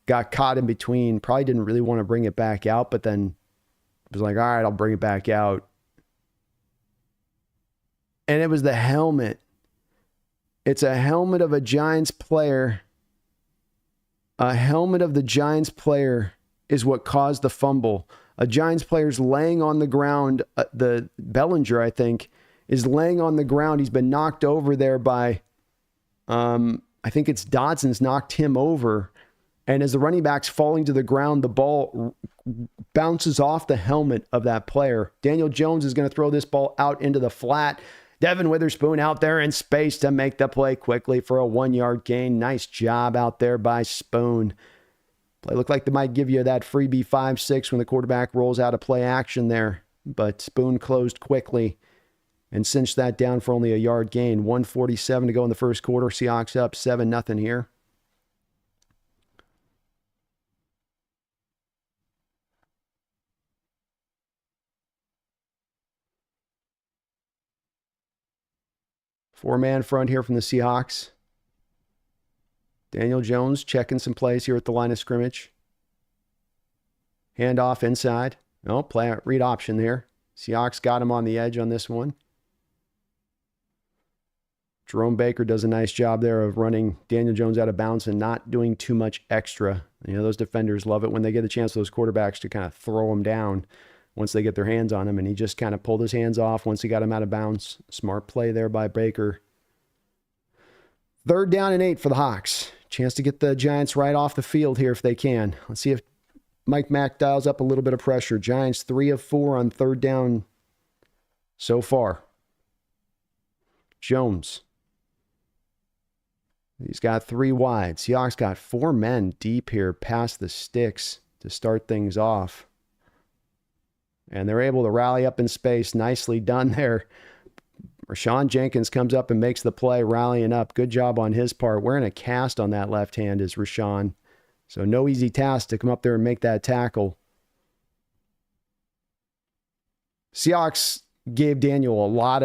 got caught in between. Probably didn't really want to bring it back out, but then was like, all right, I'll bring it back out. And it was the helmet. It's a helmet of a Giants player. a helmet of the Giants player is what caused the fumble. A Giants player's laying on the ground. The Bellinger, I think, is laying on the ground. He's been knocked over there by, I think it's Dodson's knocked him over. And as the running back's falling to the ground, the ball bounces off the helmet of that player. Daniel Jones is going to throw this ball out into the flat. Devin Witherspoon out there in space to make the play quickly for a 1-yard gain. Nice job out there by Spoon. Play looked like they might give you that freebie 5-6 when the quarterback rolls out of play action there. But Spoon closed quickly and cinched that down for only a yard gain. 1:47 to go in the first quarter. Seahawks up 7-0 here. Four-man front here from the Seahawks. Daniel Jones checking some plays here at the line of scrimmage. Handoff inside. No, read option there. Seahawks got him on the edge on this one. Jerome Baker does a nice job there of running Daniel Jones out of bounds and not doing too much extra. You know, those defenders love it when they get a chance, those quarterbacks, to kind of throw him down once they get their hands on him, and he just kind of pulled his hands off once he got him out of bounds. Smart play there by Baker. 3rd down and 8 for the Hawks. Chance to get the Giants right off the field here if they can. Let's see if Mike Mack dials up a little bit of pressure. Giants 3 of 4 on 3rd down so far. Jones. He's got 3 wide. Seahawks got 4 men deep here past the sticks to start things off. And they're able to rally up in space. Nicely done there. Rashawn Jenkins comes up and makes the play, rallying up. Good job on his part. Wearing a cast on that left hand is Rashawn. So no easy task to come up there and make that tackle. Seahawks gave Daniel a lot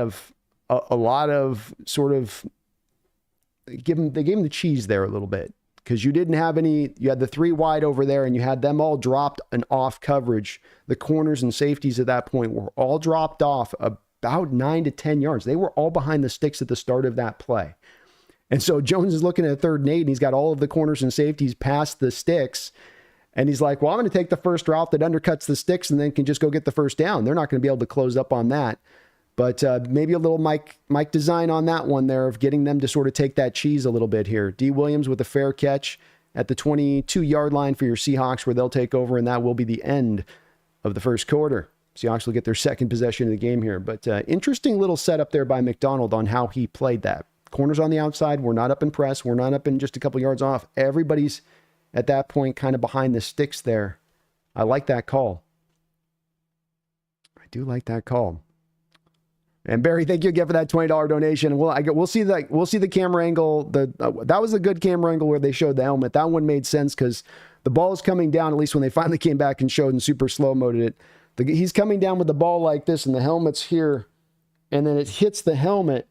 of sort of, they gave him the cheese there a little bit. Because you didn't have any, you had the 3 wide over there and you had them all dropped and off coverage. The corners and safeties at that point were all dropped off about 9 to 10 yards. They were all behind the sticks at the start of that play. And so Jones is looking at 3rd and 8 and he's got all of the corners and safeties past the sticks. And he's like, well, I'm going to take the first route that undercuts the sticks and then can just go get the first down. They're not going to be able to close up on that. But maybe a little Mike design on that one there of getting them to sort of take that cheese a little bit here. D. Williams with a fair catch at the 22-yard line for your Seahawks where they'll take over, and that will be the end of the first quarter. Seahawks will get their second possession of the game here. But interesting little setup there by McDonald on how he played that. Corners on the outside. We're not up in press. We're not up in just a couple yards off. Everybody's at that point kind of behind the sticks there. I like that call. I do like that call. And Barry, thank you again for that $20 donation. We'll see the camera angle. That was a good camera angle where they showed the helmet. That one made sense because the ball is coming down. At least when they finally came back and showed and super slow moded it, he's coming down with the ball like this, and the helmet's here, and then it hits the helmet.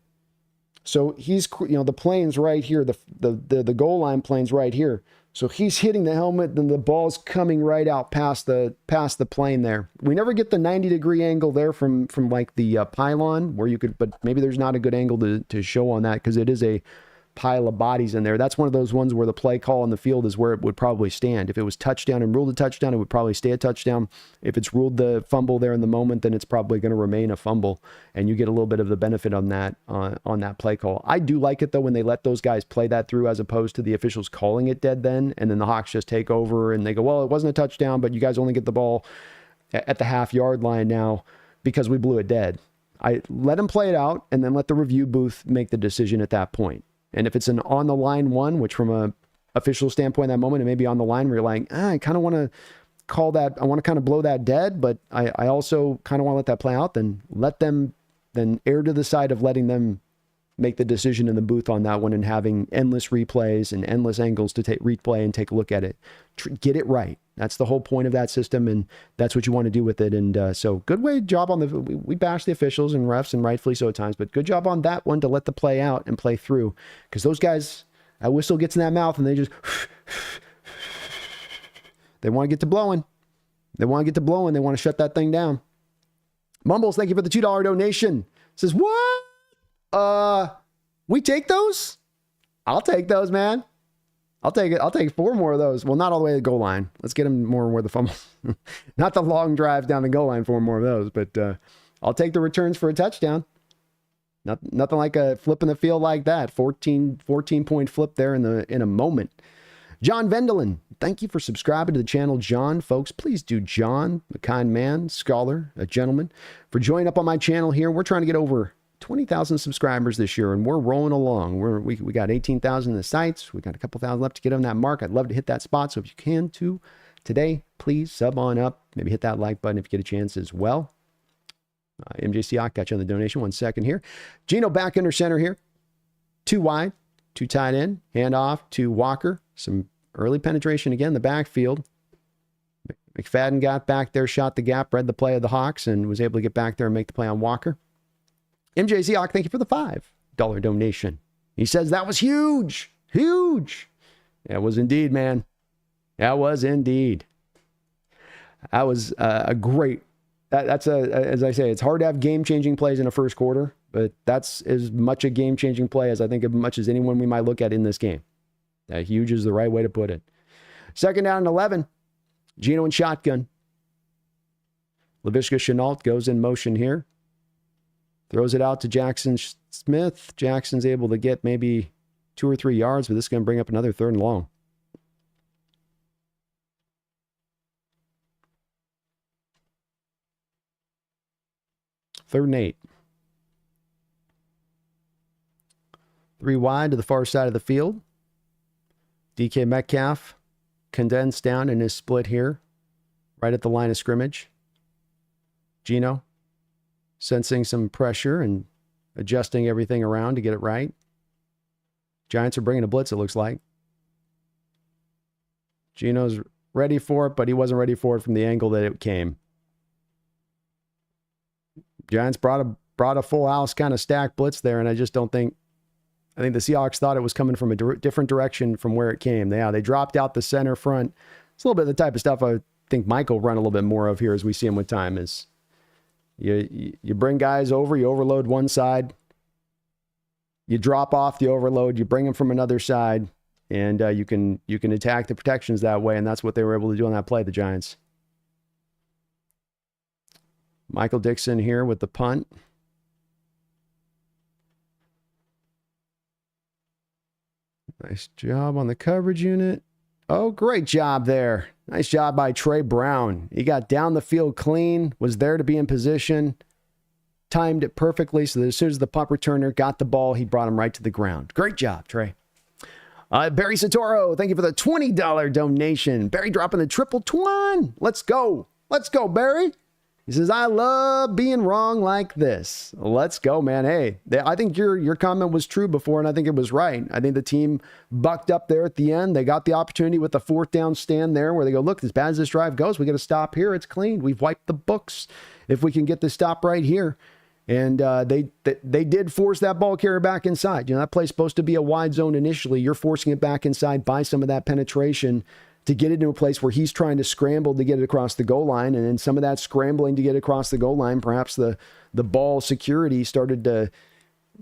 So he's, the plane's right here. The goal line plane's right here. So he's hitting the helmet, then the ball's coming right out past the plane there. We never get the 90-degree angle there from like the pylon where you could, but maybe there's not a good angle to show on that because it is a pile of bodies in there. That's one of those ones where the play call on the field is where it would probably stand. If it was touchdown and ruled a touchdown, it would probably stay a touchdown. If it's ruled the fumble there in the moment, then it's probably going to remain a fumble, and you get a little bit of the benefit on that play call. I do like it though when they let those guys play that through as opposed to the officials calling it dead then, and then the Hawks just take over and they go, well, it wasn't a touchdown, but you guys only get the ball at the half-yard line now because we blew it dead. I let them play it out and then let the review booth make the decision at that point. And if it's an on the line one, which from a official standpoint at that moment, it may be on the line where you're like, I kind of want to call that, I want to kind of blow that dead, but I also kind of want to let that play out, then let them then err to the side of letting them make the decision in the booth on that one and having endless replays and endless angles to replay and take a look at it. Get it right. That's the whole point of that system, and that's what you want to do with it. And so good job on we bash the officials and refs, and rightfully so at times, but good job on that one to let the play out and play through, because those guys, that whistle gets in that mouth and they just, they want to get to blowing. They want to shut that thing down. Mumbles, thank you for the $2 donation. Says, what? We take those? I'll take those, man. I'll take it. I'll take 4 more of those. Well, not all the way to the goal line. Let's get them more where the fumble. Not the long drives down the goal line, 4 more of those. But I'll take the returns for a touchdown. Nothing like a flip in the field like that. 14-point flip there in a moment. John Vendelin, thank you for subscribing to the channel, John. Folks, please do John, a kind man, scholar, a gentleman, for joining up on my channel here. We're trying to get over 20,000 subscribers this year, and we're rolling along. We got 18,000 in the sites. We got a couple thousand left to get on that mark. I'd love to hit that spot, so if you can too today, please sub on up. Maybe hit that like button if you get a chance as well. MJ Seahawks got you on the donation. 1 second here. Gino back under center here. 2 wide, 2 tight end. Hand off to Walker. Some early penetration again in the backfield. McFadden got back there, shot the gap, read the play of the Hawks, and was able to get back there and make the play on Walker. MJ Seahawks, thank you for the $5 donation. He says, that was huge. Huge. That was indeed, man. That was indeed. That was a great... That's as I say, it's hard to have game-changing plays in a first quarter, but that's as much a game-changing play as I think as much as anyone we might look at in this game. Huge is the right way to put it. 2nd down and 11. Gino in shotgun. Laviska Shenault goes in motion here. Throws it out to Jackson Smith. Jackson's able to get maybe 2 or 3 yards, but this is going to bring up another 3rd and long. Third and 8. 3 wide to the far side of the field. DK Metcalf condensed down in his split here, right at the line of scrimmage. Gino sensing some pressure and adjusting everything around to get it right. Giants are bringing a blitz, it looks like. Gino's ready for it, but he wasn't ready for it from the angle that it came. Giants brought a full house kind of stacked blitz there, and I just don't think... I think the Seahawks thought it was coming from a different direction from where it came. They dropped out the center front. It's a little bit of the type of stuff I think Mike will run a little bit more of here as we see him with time. Is you bring guys over, you overload one side, you drop off the overload, you bring them from another side, and you can attack the protections that way, and that's what they were able to do on that play, the Giants. Michael Dixon here with the punt. Nice job on the coverage unit. Oh, great job there. Nice job by Trey Brown. He got down the field clean, was there to be in position, timed it perfectly so that as soon as the punt returner got the ball, he brought him right to the ground. Great job, Trey. Barry Satoro, thank you for the $20 donation. Barry dropping the triple twan. Let's go. Let's go, Barry. He says, I love being wrong like this. Let's go, man. Hey, I think your comment was true before, and I think it was right. I think the team bucked up there at the end. They got the opportunity with the 4th down stand there where they go, look, as bad as this drive goes, we got to stop here. It's clean. We've wiped the books if we can get the stop right here. And they did force that ball carrier back inside. You know, that play's supposed to be a wide zone initially. You're forcing it back inside by some of that penetration to get it into a place where he's trying to scramble to get it across the goal line. And then some of that scrambling to get across the goal line, perhaps the ball security started to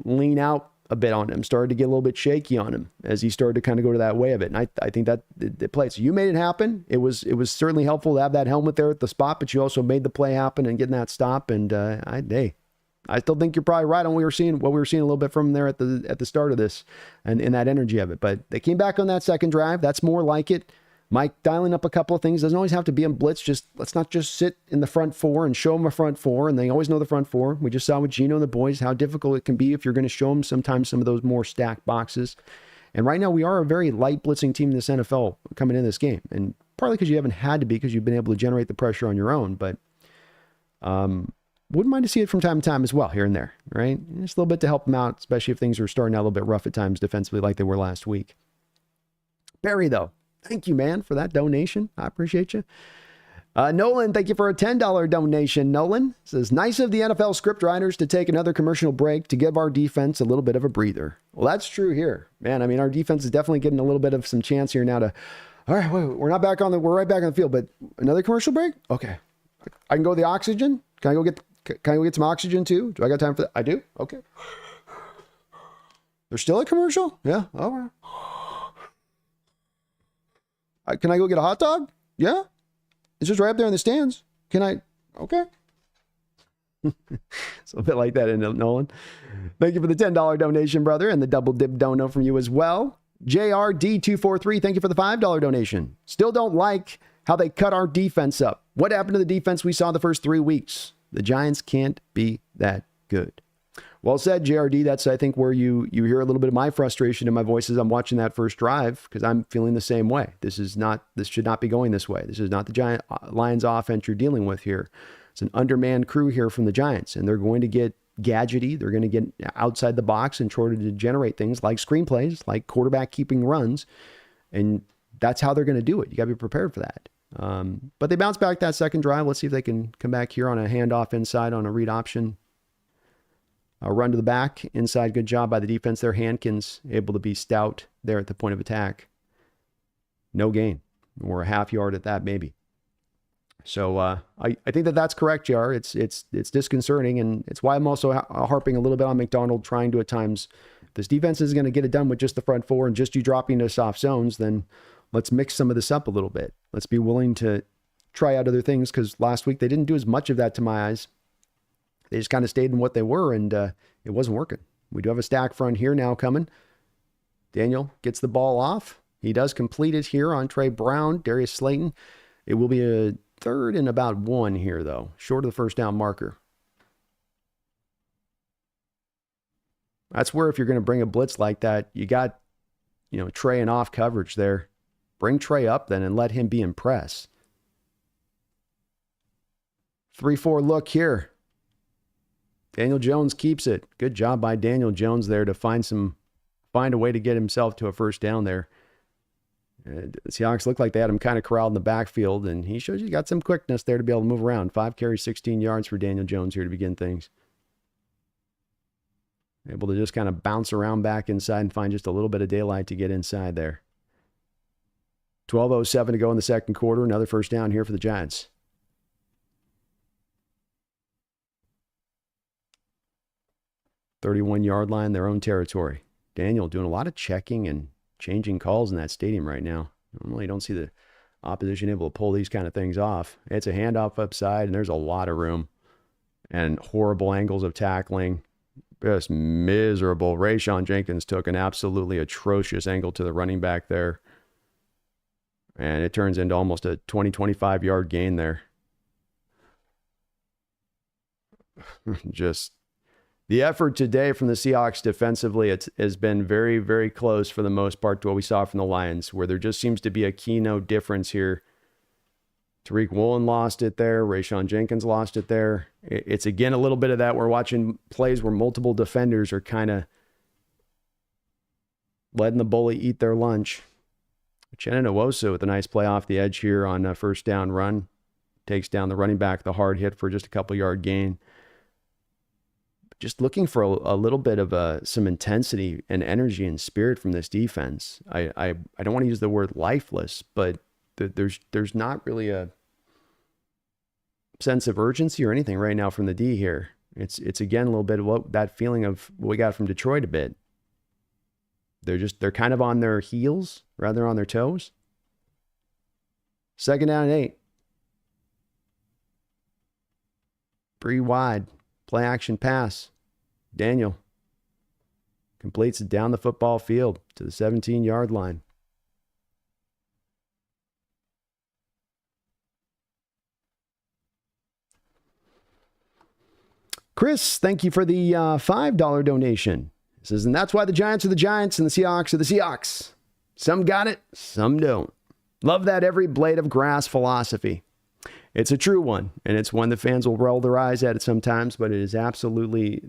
lean out a bit on him, started to get a little bit shaky on him as he started to kind of go to that way of it. And I think that it played. So you made it happen. It was certainly helpful to have that helmet there at the spot, but you also made the play happen and getting that stop. And I still think you're probably right on what we were seeing a little bit from there at the start of this and in that energy of it. But they came back on that second drive. That's more like it. Mike dialing up a couple of things. Doesn't always have to be in blitz. Let's not just sit in the front 4 and show them a front 4. And they always know the front 4. We just saw with Gino and the boys how difficult it can be if you're going to show them sometimes some of those more stacked boxes. And right now we are a very light blitzing team in this NFL coming in this game. And partly because you haven't had to be, because you've been able to generate the pressure on your own. But wouldn't mind to see it from time to time as well, here and there, right? Just a little bit to help them out, especially if things are starting out a little bit rough at times defensively like they were last week. Barry, though. Thank you, man, for that donation. I appreciate you. Nolan, thank you for a $10 donation. Nolan says, nice of the NFL script writers to take another commercial break to give our defense a little bit of a breather. Well, that's true here, man. I mean, our defense is definitely getting a little bit of some chance here now to, all right, wait, we're right back on the field, but another commercial break? Okay. I can go to the oxygen. Can I go get some oxygen too? Do I got time for that? I do? Okay. There's still a commercial? Yeah. All right. Can I go get a hot dog? Yeah. It's just right up there in the stands. Can I? Okay. It's a bit like that, isn't it, Nolan? Thank you for the $10 donation, brother, and the double dip dono from you as well. JRD243, thank you for the $5 donation. Still don't like how they cut our defense up. What happened to the defense we saw the first 3 weeks? The Giants can't be that good. Well said, JRD. That's, I think, where you hear a little bit of my frustration in my voice as I'm watching that first drive, because I'm feeling the same way. This should not be going this way. This is not the Lions offense you're dealing with here. It's an undermanned crew here from the Giants, and they're going to get gadgety. They're going to get outside the box in order to generate things like screenplays, like quarterback keeping runs, and that's how they're going to do it. You got to be prepared for that. But they bounce back that second drive. Let's see if they can come back here on a handoff inside on a read option. A run to the back inside. Good job by the defense there. Hankins able to be stout there at the point of attack. No gain. We're a half yard at that, maybe. So I think that's correct, JR. It's disconcerting, and it's why I'm also harping a little bit on McDonald trying to at times. If this defense is going to get it done with just the front four and just you dropping to soft zones, then let's mix some of this up a little bit. Let's be willing to try out other things, because last week they didn't do as much of that to my eyes. They just kind of stayed in what they were, and it wasn't working. We do have a stack front here now coming. Daniel gets the ball off. He does complete it here on Trey Brown, Darius Slayton. It will be a 3rd and about 1 here, though, short of the first down marker. That's where if you're going to bring a blitz like that, you got, Trey and off coverage there. Bring Trey up then and let him be in press. 3-4 look here. Daniel Jones keeps it. Good job by Daniel Jones there to find a way to get himself to a first down there. And the Seahawks look like they had him kind of corralled in the backfield, and he shows you got some quickness there to be able to move around. 5 carries, 16 yards for Daniel Jones here to begin things. Able to just kind of bounce around back inside and find just a little bit of daylight to get inside there. 12:07 to go in the second quarter. Another first down here for the Giants. "31-yard line, their own territory." Daniel doing a lot of checking and changing calls in that stadium right now. Normally you don't see the opposition able to pull these kind of things off. It's a handoff upside, and there's a lot of room and horrible angles of tackling. Just miserable. Rayshon Jenkins took an absolutely atrocious angle to the running back there, and it turns into almost a 20-25 yard gain there. Just the effort today from the Seahawks defensively has been very, very close for the most part to what we saw from the Lions, where there just seems to be a keynote difference here. Tariq Woolen lost it there. Rayshon Jenkins lost it there. It's again a little bit of that. We're watching plays where multiple defenders are kind of letting the bully eat their lunch. Uchenna Nwosu with a nice play off the edge here on a first down run. Takes down the running back, the hard hit for just a couple yard gain. Just looking for a little bit of some intensity and energy and spirit from this defense. I don't want to use the word lifeless, but there's not really a sense of urgency or anything right now from the D here. It's again a little bit of that feeling of what we got from Detroit a bit. They're kind of on their heels rather than on their toes. 2nd down and 8. Bree wide. Play action pass. Daniel completes it down the football field to the 17-yard line. Chris, thank you for the $5 donation. He says, and that's why the Giants are the Giants and the Seahawks are the Seahawks. Some got it, some don't. Love that every blade of grass philosophy. It's a true one, and it's one that fans will roll their eyes at it sometimes, but it is absolutely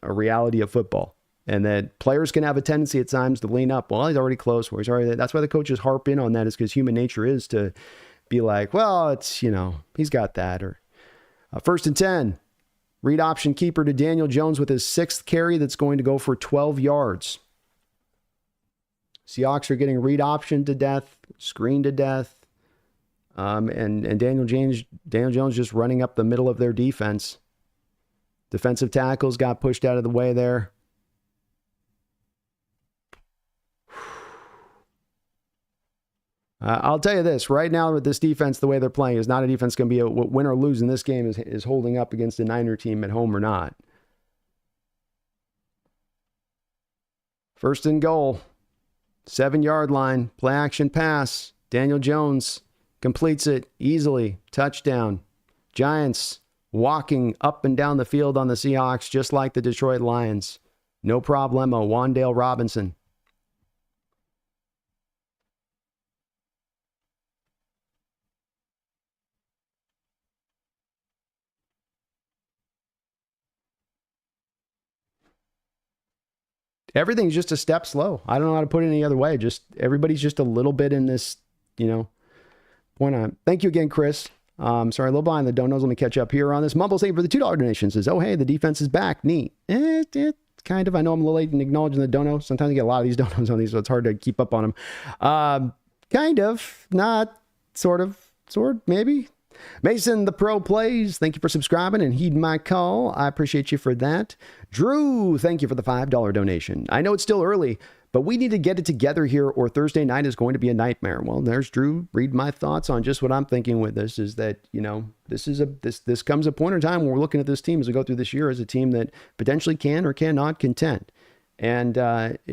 a reality of football. And that players can have a tendency at times to lean up. Well, he's already close. Well, he's already. That's why the coaches harp in on that, is because human nature is to be like, well, it's, he's got that. Or 1st and 10. Read option keeper to Daniel Jones with his 6th carry that's going to go for 12 yards. Seahawks are getting read option to death, screen to death. And Daniel Jones just running up the middle of their defense. Defensive tackles got pushed out of the way there. I'll tell you this, right now with this defense, the way they're playing is not a defense going to be a win or lose in this game is holding up against a Niner team at home or not. First and goal, 7-yard line, play action pass. Daniel Jones completes it easily, touchdown. Giants walking up and down the field on the Seahawks just like the Detroit Lions. No problemo, Wan'Dale Robinson. Everything's just a step slow. I don't know how to put it any other way. Just everybody's just a little bit in this, point on. Thank you again, Chris. Sorry, a little behind the donos. Let me catch up here on this. Mumble saying for the $2 donation says, oh, hey, the defense is back. Neat. Kind of. I know I'm a little late in acknowledging the dono. Sometimes I get a lot of these donos on these, so it's hard to keep up on them. Kind of. Not. Sort of. Maybe. Mason, the pro plays. Thank you for subscribing and heeding my call. I appreciate you for that. Drew, thank you for the $5 donation. I know it's still early, but we need to get it together here or Thursday night is going to be a nightmare. Well, there's Drew. Read my thoughts on just what I'm thinking with this is that, this comes a point in time when we're looking at this team as we go through this year as a team that potentially can or cannot contend. And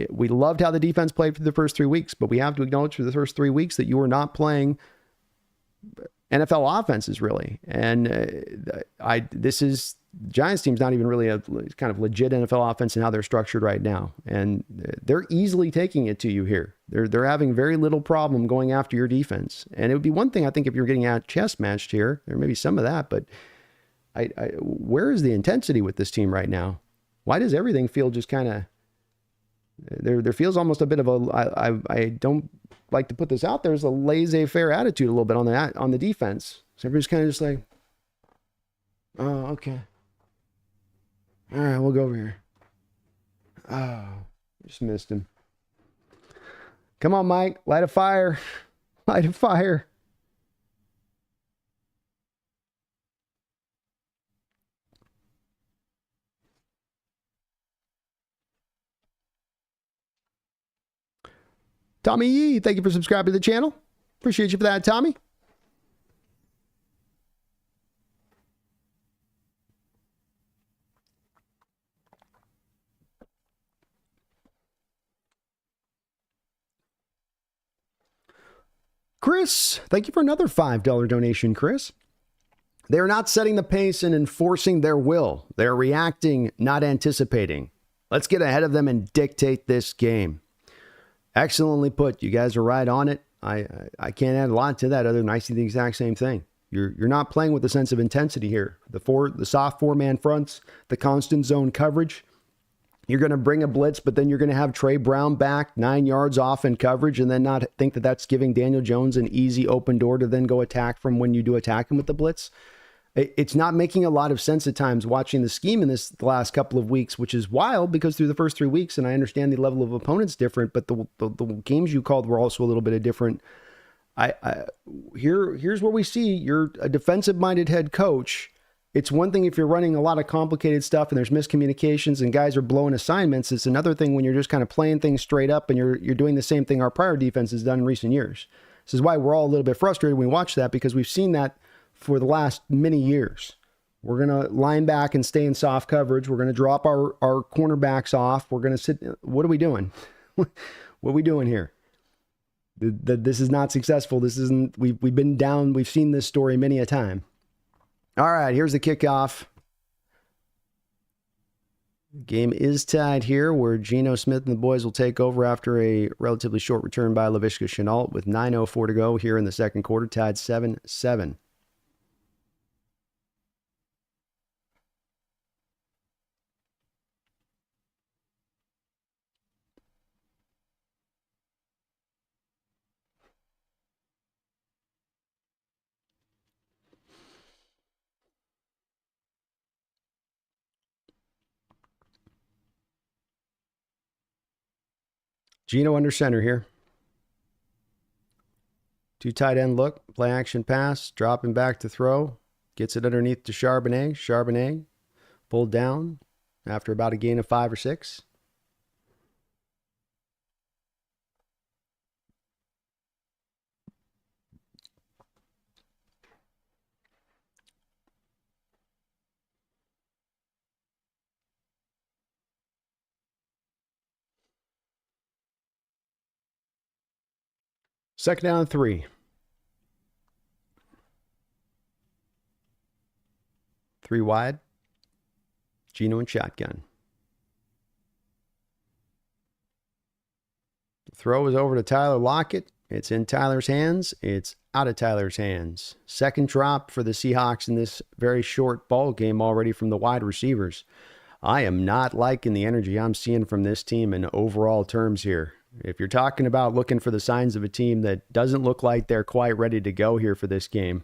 we loved how the defense played for the first 3 weeks, but we have to acknowledge for the first 3 weeks that you were not playing NFL offenses really. And this Giants team's not even really a kind of legit NFL offense in how they're structured right now. And they're easily taking it to you here. They're having very little problem going after your defense. And it would be one thing, I think, if you're getting out chest matched here, there may be some of that, but where is the intensity with this team right now? Why does everything feel just kind of, there feels almost a bit of I don't like to put this out there, there's a laissez-faire attitude a little bit on the defense. So everybody's kind of just like, oh, okay. All right, we'll go over here. Oh, just missed him. Come on, Mike. Light a fire. Light a fire. Tommy Yee, thank you for subscribing to the channel. Appreciate you for that, Tommy. Chris, thank you for another $5 donation, Chris. They're not setting the pace and enforcing their will. They're reacting, not anticipating. Let's get ahead of them and dictate this game. Excellently put. You guys are right on it. I can't add a lot to that other than I see the exact same thing. You're not playing with a sense of intensity here. The soft 4-man fronts, the constant zone coverage. You're going to bring a blitz, but then you're going to have Trey Brown back 9 yards off in coverage and then not think that that's giving Daniel Jones an easy open door to then go attack from when you do attack him with the blitz. It's not making a lot of sense at times watching the scheme in the last couple of weeks, which is wild because through the first 3 weeks, and I understand the level of opponent's different, but the games you called were also a little bit different. Here's where we see you're a defensive-minded head coach. It's one thing if you're running a lot of complicated stuff and there's miscommunications and guys are blowing assignments. It's another thing when you're just kind of playing things straight up and you're doing the same thing our prior defense has done in recent years. This is why we're all a little bit frustrated when we watch that because we've seen that for the last many years. We're going to line back and stay in soft coverage. We're going to drop our cornerbacks off. We're going to sit. What are we doing? What are we doing here? This is not successful. This isn't, we've been down. We've seen this story many a time. All right, here's the kickoff. Game is tied here where Geno Smith and the boys will take over after a relatively short return by Laviska Shenault with 9:04 to go here in the second quarter, tied 7-7. Gino under center here. 2 tight end look, play action pass, dropping back to throw. Gets it underneath to Charbonnet. Charbonnet pulled down after about a gain of 5 or 6. Second down and 3. 3 wide. Gino in shotgun. The throw is over to Tyler Lockett. It's in Tyler's hands. It's out of Tyler's hands. Second drop for the Seahawks in this very short ball game already from the wide receivers. I am not liking the energy I'm seeing from this team in overall terms here. If you're talking about looking for the signs of a team that doesn't look like they're quite ready to go here for this game,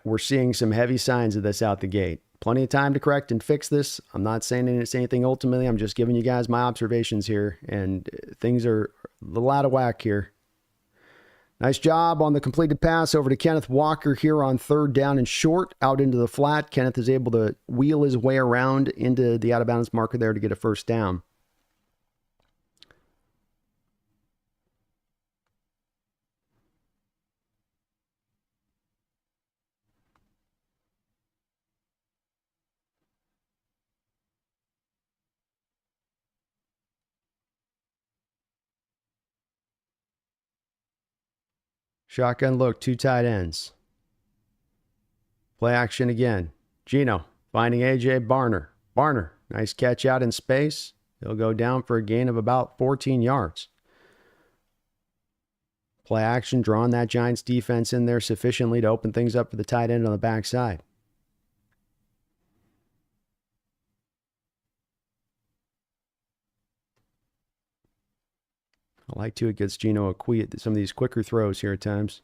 we're seeing some heavy signs of this out the gate. Plenty of time to correct and fix this. I'm not saying it's anything ultimately. I'm just giving you guys my observations here, and things are a little out of whack here. Nice job on the completed pass over to Kenneth Walker here on third down and short, out into the flat. Kenneth is able to wheel his way around into the out-of-bounds marker there to get a first down. Shotgun look, 2 tight ends. Play action again. Gino finding A.J. Barner. Barner, nice catch out in space. He'll go down for a gain of about 14 yards. Play action, drawing that Giants defense in there sufficiently to open things up for the tight end on the backside. I like to. It gets Gino some of these quicker throws here at times.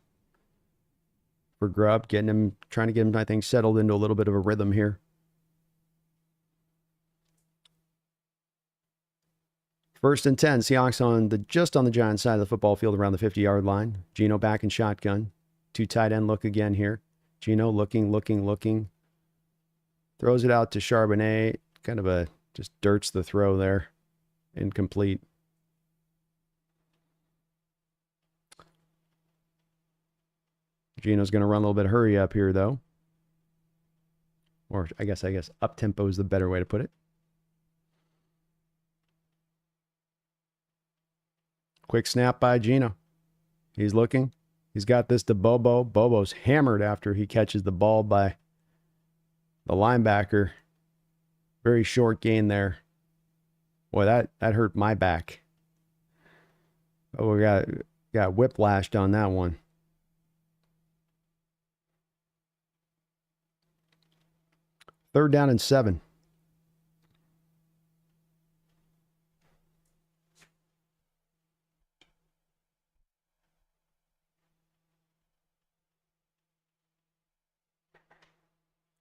For Grubb, trying to get him, I think, settled into a little bit of a rhythm here. First and 10, Seahawks just on the Giants side of the football field around the 50-yard line. Gino back in shotgun. 2 tight end look again here. Gino looking. Throws it out to Charbonnet. Kind of just dirts the throw there. Incomplete. Gino's going to run a little bit of hurry up here, though. Or I guess up-tempo is the better way to put it. Quick snap by Gino. He's looking. He's got this to Bobo. Bobo's hammered after he catches the ball by the linebacker. Very short gain there. Boy, that hurt my back. Oh, we got whiplashed on that one. Third down and 7.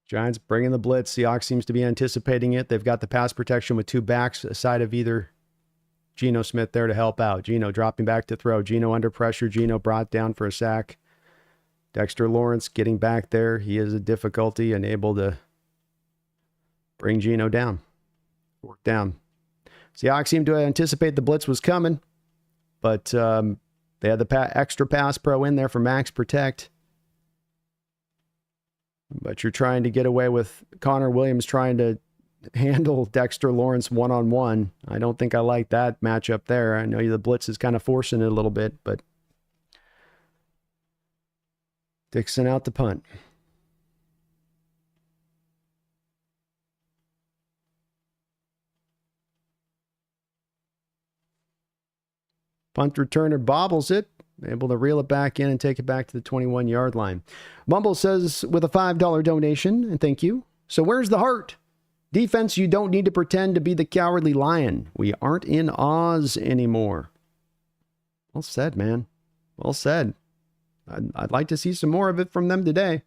Giants bringing the blitz. Seahawks seems to be anticipating it. They've got the pass protection with 2 backs aside of either Geno Smith there to help out. Geno dropping back to throw. Geno under pressure. Geno brought down for a sack. Dexter Lawrence getting back there. He is a difficulty and able to bring Geno down. Work down. Seahawks seemed to anticipate the blitz was coming, but they had the extra pass pro in there for max protect. But you're trying to get away with Connor Williams trying to handle Dexter Lawrence one-on-one. I don't think I like that matchup there. I know the blitz is kind of forcing it a little bit, but Dixon out the punt. Punt returner bobbles it. Able to reel it back in and take it back to the 21-yard line. Mumble says with a $5 donation, and thank you. So where's the heart? Defense, you don't need to pretend to be the cowardly lion. We aren't in Oz anymore. Well said, man. Well said. I'd like to see some more of it from them today.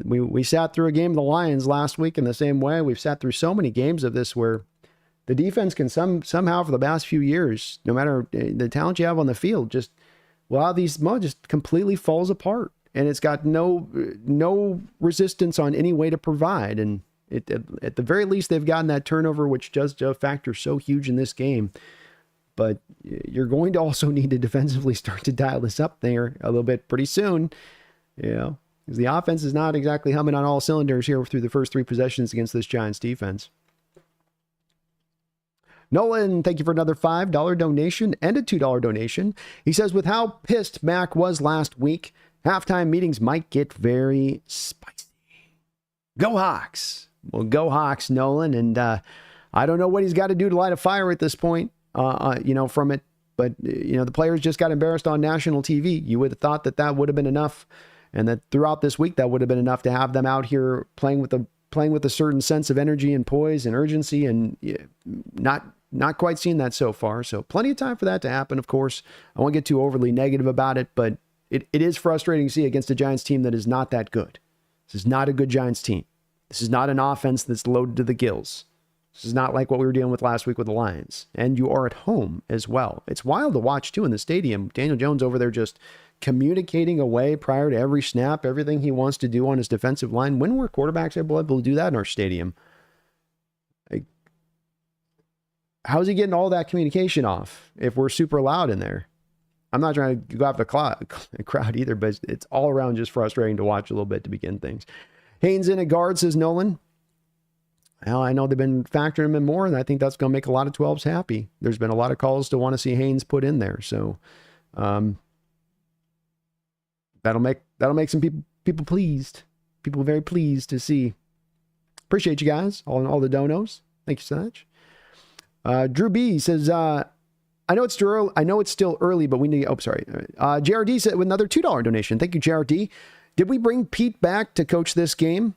We sat through a game of the Lions last week in the same way. We've sat through so many games of this where the defense can somehow for the past few years, no matter the talent you have on the field, just completely falls apart. And it's got no resistance on any way to provide. And at the very least, they've gotten that turnover, which does factor so huge in this game. But you're going to also need to defensively start to dial this up there a little bit pretty soon. Because the offense is not exactly humming on all cylinders here through the first 3 possessions against this Giants defense. Nolan, thank you for another $5 donation and a $2 donation. He says, with how pissed Mac was last week, halftime meetings might get very spicy. Go Hawks. Well, go Hawks, Nolan. And I don't know what he's got to do to light a fire at this point, from it. But, the players just got embarrassed on national TV. You would have thought that would have been enough. And that throughout this week, that would have been enough to have them out here playing with a certain sense of energy and poise and urgency, and not quite seen that so far. So plenty of time for that to happen, of course. I won't get too overly negative about it, but it is frustrating to see against a Giants team that is not that good. This is not a good Giants team. This is not an offense that's loaded to the gills. This is not like what we were dealing with last week with the Lions. And you are at home as well. It's wild to watch, too, in the stadium. Daniel Jones over there just communicating away prior to every snap, everything he wants to do on his defensive line. When were quarterbacks able to do that in our stadium? How's he getting all that communication off if we're super loud in there? I'm not trying to go after the crowd either, but it's all around just frustrating to watch a little bit to begin things. Haynes in at guard, says Nolan. Well, I know they've been factoring him in more, and I think that's going to make a lot of 12s happy. There's been a lot of calls to want to see Haynes put in there, so that'll make some people pleased. People very pleased to see. Appreciate you guys, all the donos. Thank you so much. Drew B says, I know it's too early. I know it's still early, but we need. Oh, sorry. JRD said with another $2 donation. Thank you, JRD. Did we bring Pete back to coach this game?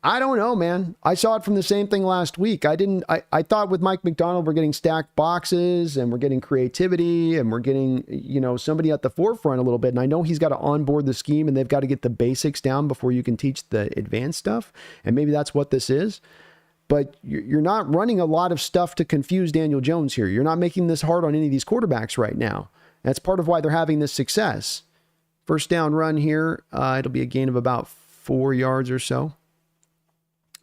I don't know, man. I saw it from the same thing last week. I thought with Mike McDonald, we're getting stacked boxes and we're getting creativity and we're getting, somebody at the forefront a little bit. And I know he's got to onboard the scheme and they've got to get the basics down before you can teach the advanced stuff. And maybe that's what this is. But you're not running a lot of stuff to confuse Daniel Jones here. You're not making this hard on any of these quarterbacks right now. That's part of why they're having this success. First down run here. It'll be a gain of about 4 yards or so.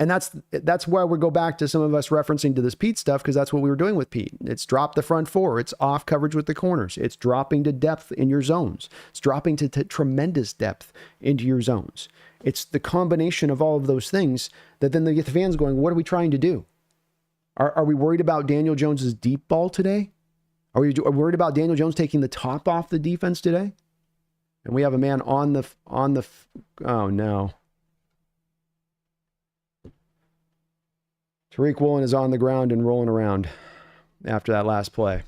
And that's why we go back to some of us referencing to this Pete stuff, because that's what we were doing with Pete. It's drop the front four. It's off coverage with the corners. It's dropping to depth in your zones. It's dropping to tremendous depth into your zones. It's the combination of all of those things that then they get the fans going, what are we trying to do? Are we worried about Daniel Jones's deep ball today? Are we worried about Daniel Jones taking the top off the defense today? And we have a man on the oh no. Tariq Woolen is on the ground and rolling around after that last play.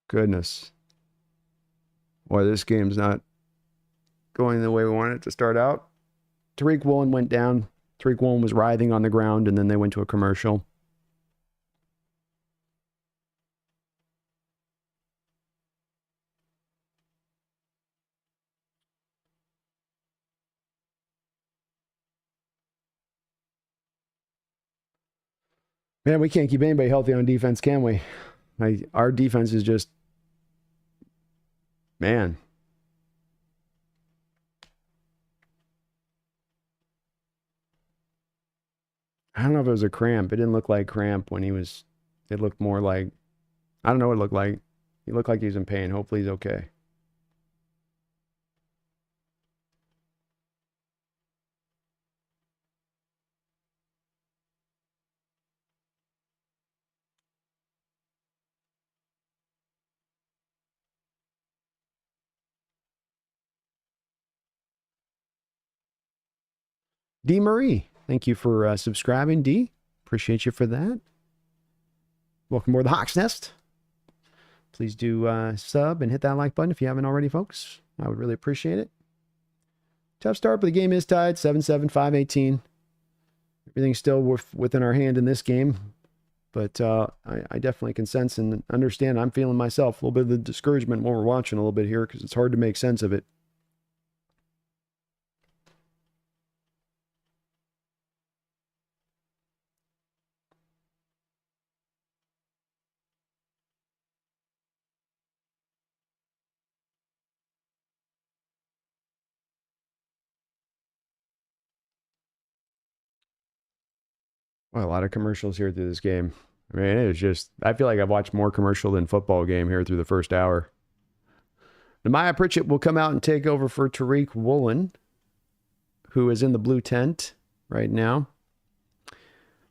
Goodness. Boy, this game's not going the way we wanted it to start out. Tariq Woolen went down. Tariq Woolen was writhing on the ground, and then they went to a commercial. Man, we can't keep anybody healthy on defense, can we? Our defense is just, man. I don't know if it was a cramp. It didn't look like cramp when it looked more like, I don't know what it looked like. He looked like he was in pain. Hopefully he's okay. D. Marie, thank you for subscribing, D. Appreciate you for that. Welcome aboard the Hawks Nest. Please do sub and hit that like button if you haven't already, folks. I would really appreciate it. Tough start, but the game is tied. 7-7, 5-18. Everything's still within our hand in this game. But I definitely can sense and understand. I'm feeling myself a little bit of the discouragement while we're watching a little bit here because it's hard to make sense of it. Well, a lot of commercials here through this game. I mean, it was just, I feel like I've watched more commercial than football game here through the first hour. Nehemiah Pritchett will come out and take over for Tariq Woolen, who is in the blue tent right now.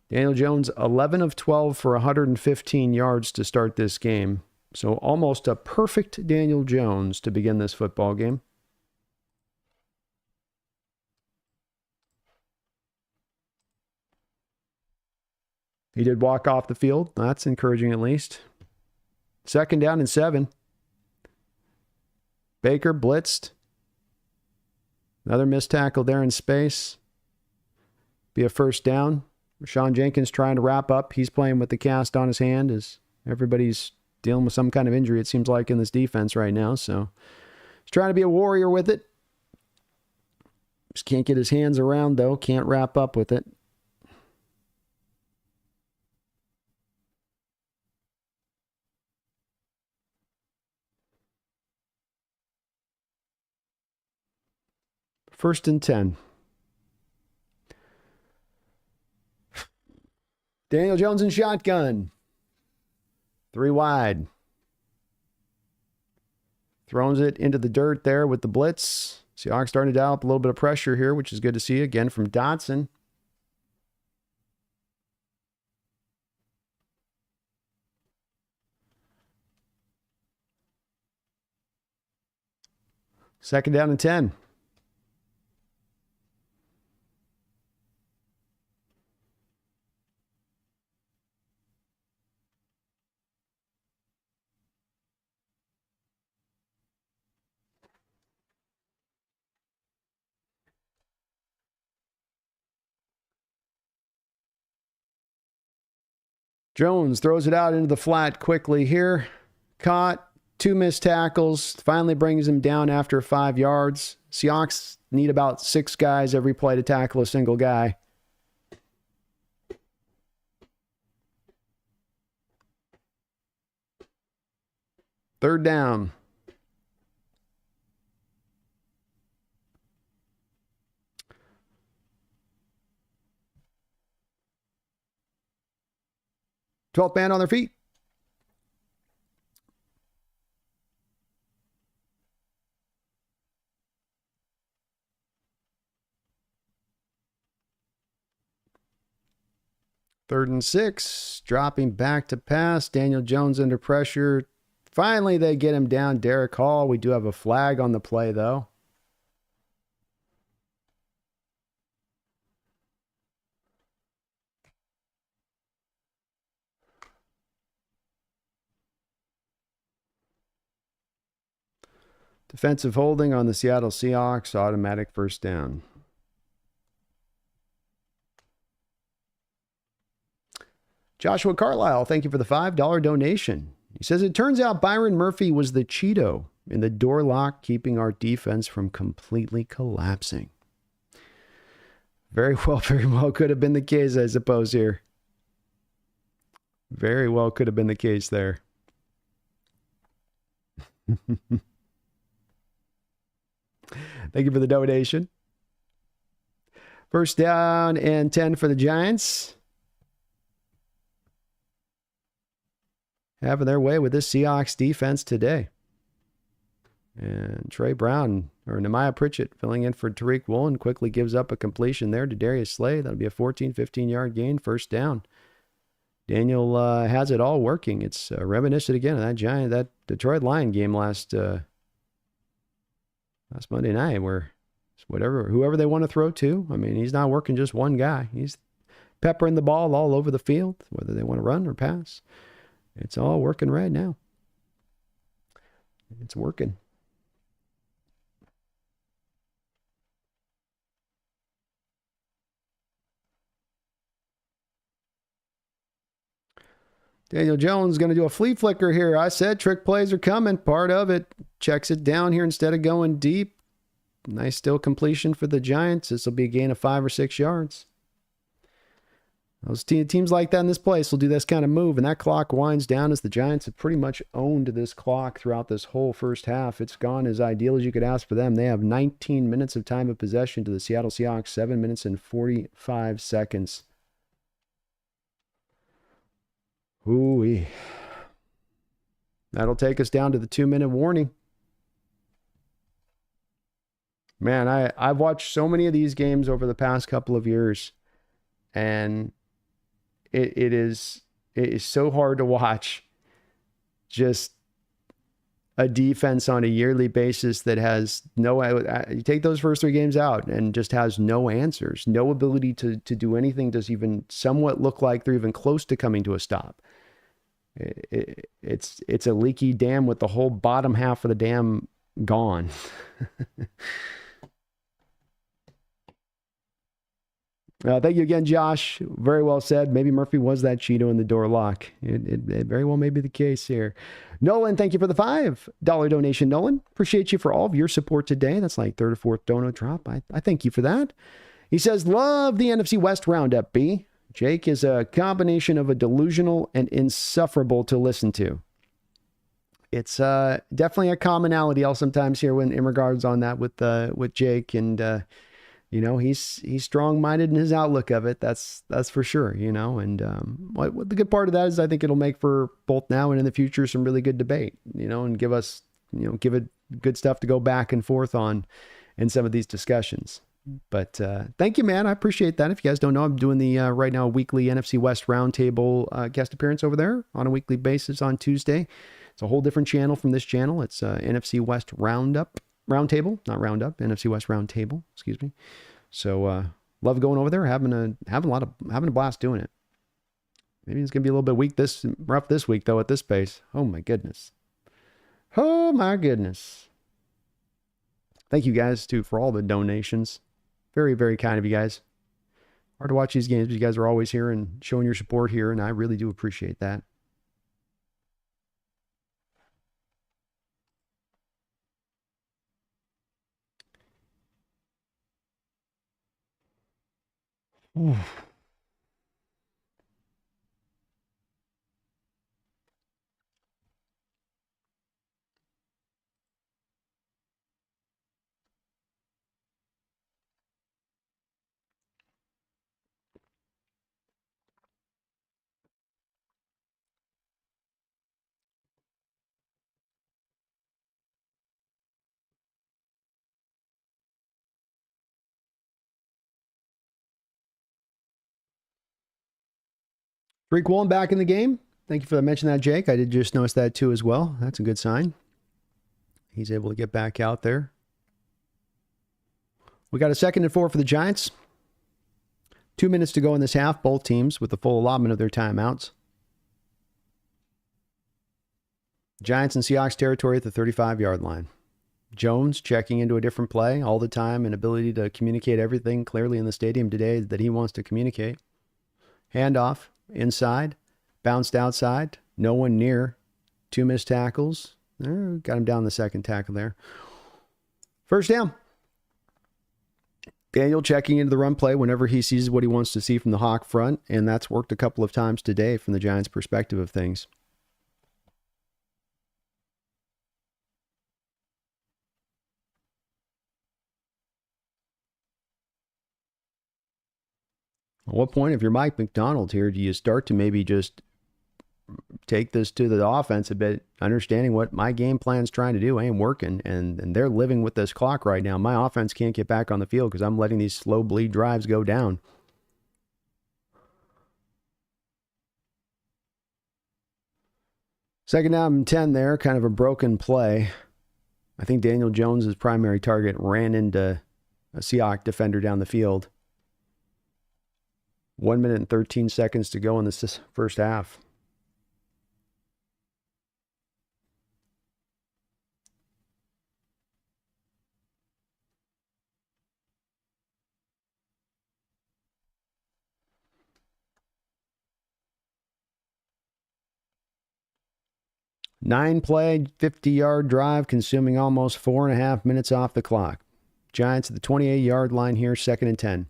Daniel Jones, 11 of 12 for 115 yards to start this game. So almost a perfect Daniel Jones to begin this football game. He did walk off the field. That's encouraging at least. 2nd down and 7. Baker blitzed. Another missed tackle there in space. Be a 1st down. Rashawn Jenkins trying to wrap up. He's playing with the cast on his hand as everybody's dealing with some kind of injury, it seems like, in this defense right now. So he's trying to be a warrior with it. Just can't get his hands around, though. Can't wrap up with it. First and 10. Daniel Jones in shotgun. 3 wide. Throws it into the dirt there with the blitz. Seahawks starting to dial up a little bit of pressure here, which is good to see again from Dotson. Second down and 10. Jones throws it out into the flat quickly here. Caught. 2 missed tackles. Finally brings him down after 5 yards. Seahawks need about 6 guys every play to tackle a single guy. Third down. Twelfth man on their feet. Third and 6. Dropping back to pass. Daniel Jones under pressure. Finally, they get him down. Derek Hall. We do have a flag on the play, though. Defensive holding on the Seattle Seahawks. Automatic 1st down. Joshua Carlisle, thank you for the $5 donation. He says, it turns out Byron Murphy was the Cheeto in the door lock, keeping our defense from completely collapsing. Very well could have been the case, I suppose, here. Very well could have been the case there. Thank you for the donation. 1st down and 10 for the Giants. Having their way with this Seahawks defense today. And Trey Brown, or Nehemiah Pritchett, filling in for Tariq Woolen, quickly gives up a completion there to Darius Slay. That'll be a 14, 15-yard gain, 1st down. Daniel has it all working. It's reminiscent again of that Detroit Lion game last Monday night, where whoever they want to throw to, I mean, he's not working just one guy. He's peppering the ball all over the field, whether they want to run or pass. It's all working right now. It's working. Daniel Jones going to do a flea flicker here. I said trick plays are coming. Part of it. Checks it down here instead of going deep. Nice still completion for the Giants. This will be a gain of 5 or 6 yards. Those teams like that in this place will do this kind of move, and that clock winds down as the Giants have pretty much owned this clock throughout this whole first half. It's gone as ideal as you could ask for them. They have 19 minutes of time of possession to the Seattle Seahawks, 7 minutes and 45 seconds. Ooh-wee. That'll take us down to the 2-minute warning. Man, I've watched so many of these games over the past couple of years, and it is so hard to watch just a defense on a yearly basis that has no, you take those first 3 games out and just has no answers, no ability to do anything does even somewhat look like they're even close to coming to a stop. It's a leaky dam with the whole bottom half of the dam gone. Thank you again, Josh. Very well said. Maybe Murphy was that Gino in the door lock. It very well may be the case here. Nolan, thank you for the $5 donation, Nolan. Appreciate you for all of your support today. That's like third or fourth dono drop. I thank you for that. He says, love the NFC West roundup, B. Jake is a combination of a delusional and insufferable to listen to. It's definitely a commonality I'll sometimes hear when in regards on that with Jake, and you know, he's strong-minded in his outlook of it. That's for sure, you know. And what the good part of that is I think it'll make for both now and in the future some really good debate, you know, and give us, you know, give it good stuff to go back and forth on in some of these discussions. But thank you, man. I appreciate that. If you guys don't know, I'm doing the right now weekly NFC West Roundtable guest appearance over there on a weekly basis on Tuesday. It's a whole different channel from this channel. It's NFC West Roundtable, not Roundup, NFC West Roundtable, excuse me. So love going over there, having a blast doing it. Maybe it's gonna be a little bit rough this week though at this pace. Oh my goodness. Oh my goodness. Thank you guys too for all the donations. Very, very kind of you guys. Hard to watch these games, but you guys are always here and showing your support here, and I really do appreciate that. Ooh. Freak Woolen back in the game. Thank you for mentioning that, Jake. I did just notice that too as well. That's a good sign. He's able to get back out there. We got a 2nd and 4 for the Giants. 2 minutes to go in this half, both teams with the full allotment of their timeouts. Giants and Seahawks territory at the 35-yard line. Jones checking into a different play all the time and ability to communicate everything clearly in the stadium today that he wants to communicate. Handoff inside, bounced outside, no one near. 2 missed tackles. Got him down the second tackle there. First down. Daniel checking into the run play whenever he sees what he wants to see from the Hawk front, and that's worked a couple of times today from the Giants' perspective of things. At what point, if you're Mike McDonald here, do you start to maybe just take this to the offense a bit, understanding what my game plan's trying to do ain't working, and they're living with this clock right now. My offense can't get back on the field because I'm letting these slow bleed drives go down. Second down and 10 there, kind of a broken play. I think Daniel Jones' primary target ran into a Seahawks defender down the field. 1 minute and 13 seconds to go in this first half. Nine play, 50-yard drive, consuming almost 4.5 minutes off the clock. Giants at the 28-yard line here, 2nd and 10.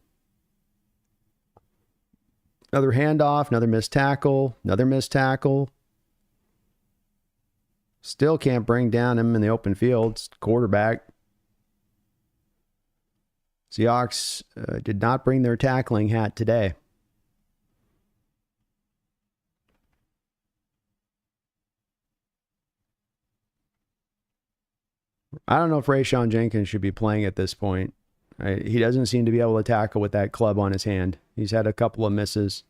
Another handoff, another missed tackle, another missed tackle. Still can't bring down him in the open field. It's quarterback. Seahawks did not bring their tackling hat today. I don't know if Rayshawn Jenkins should be playing at this point. He doesn't seem to be able to tackle with that club on his hand. He's had a couple of misses.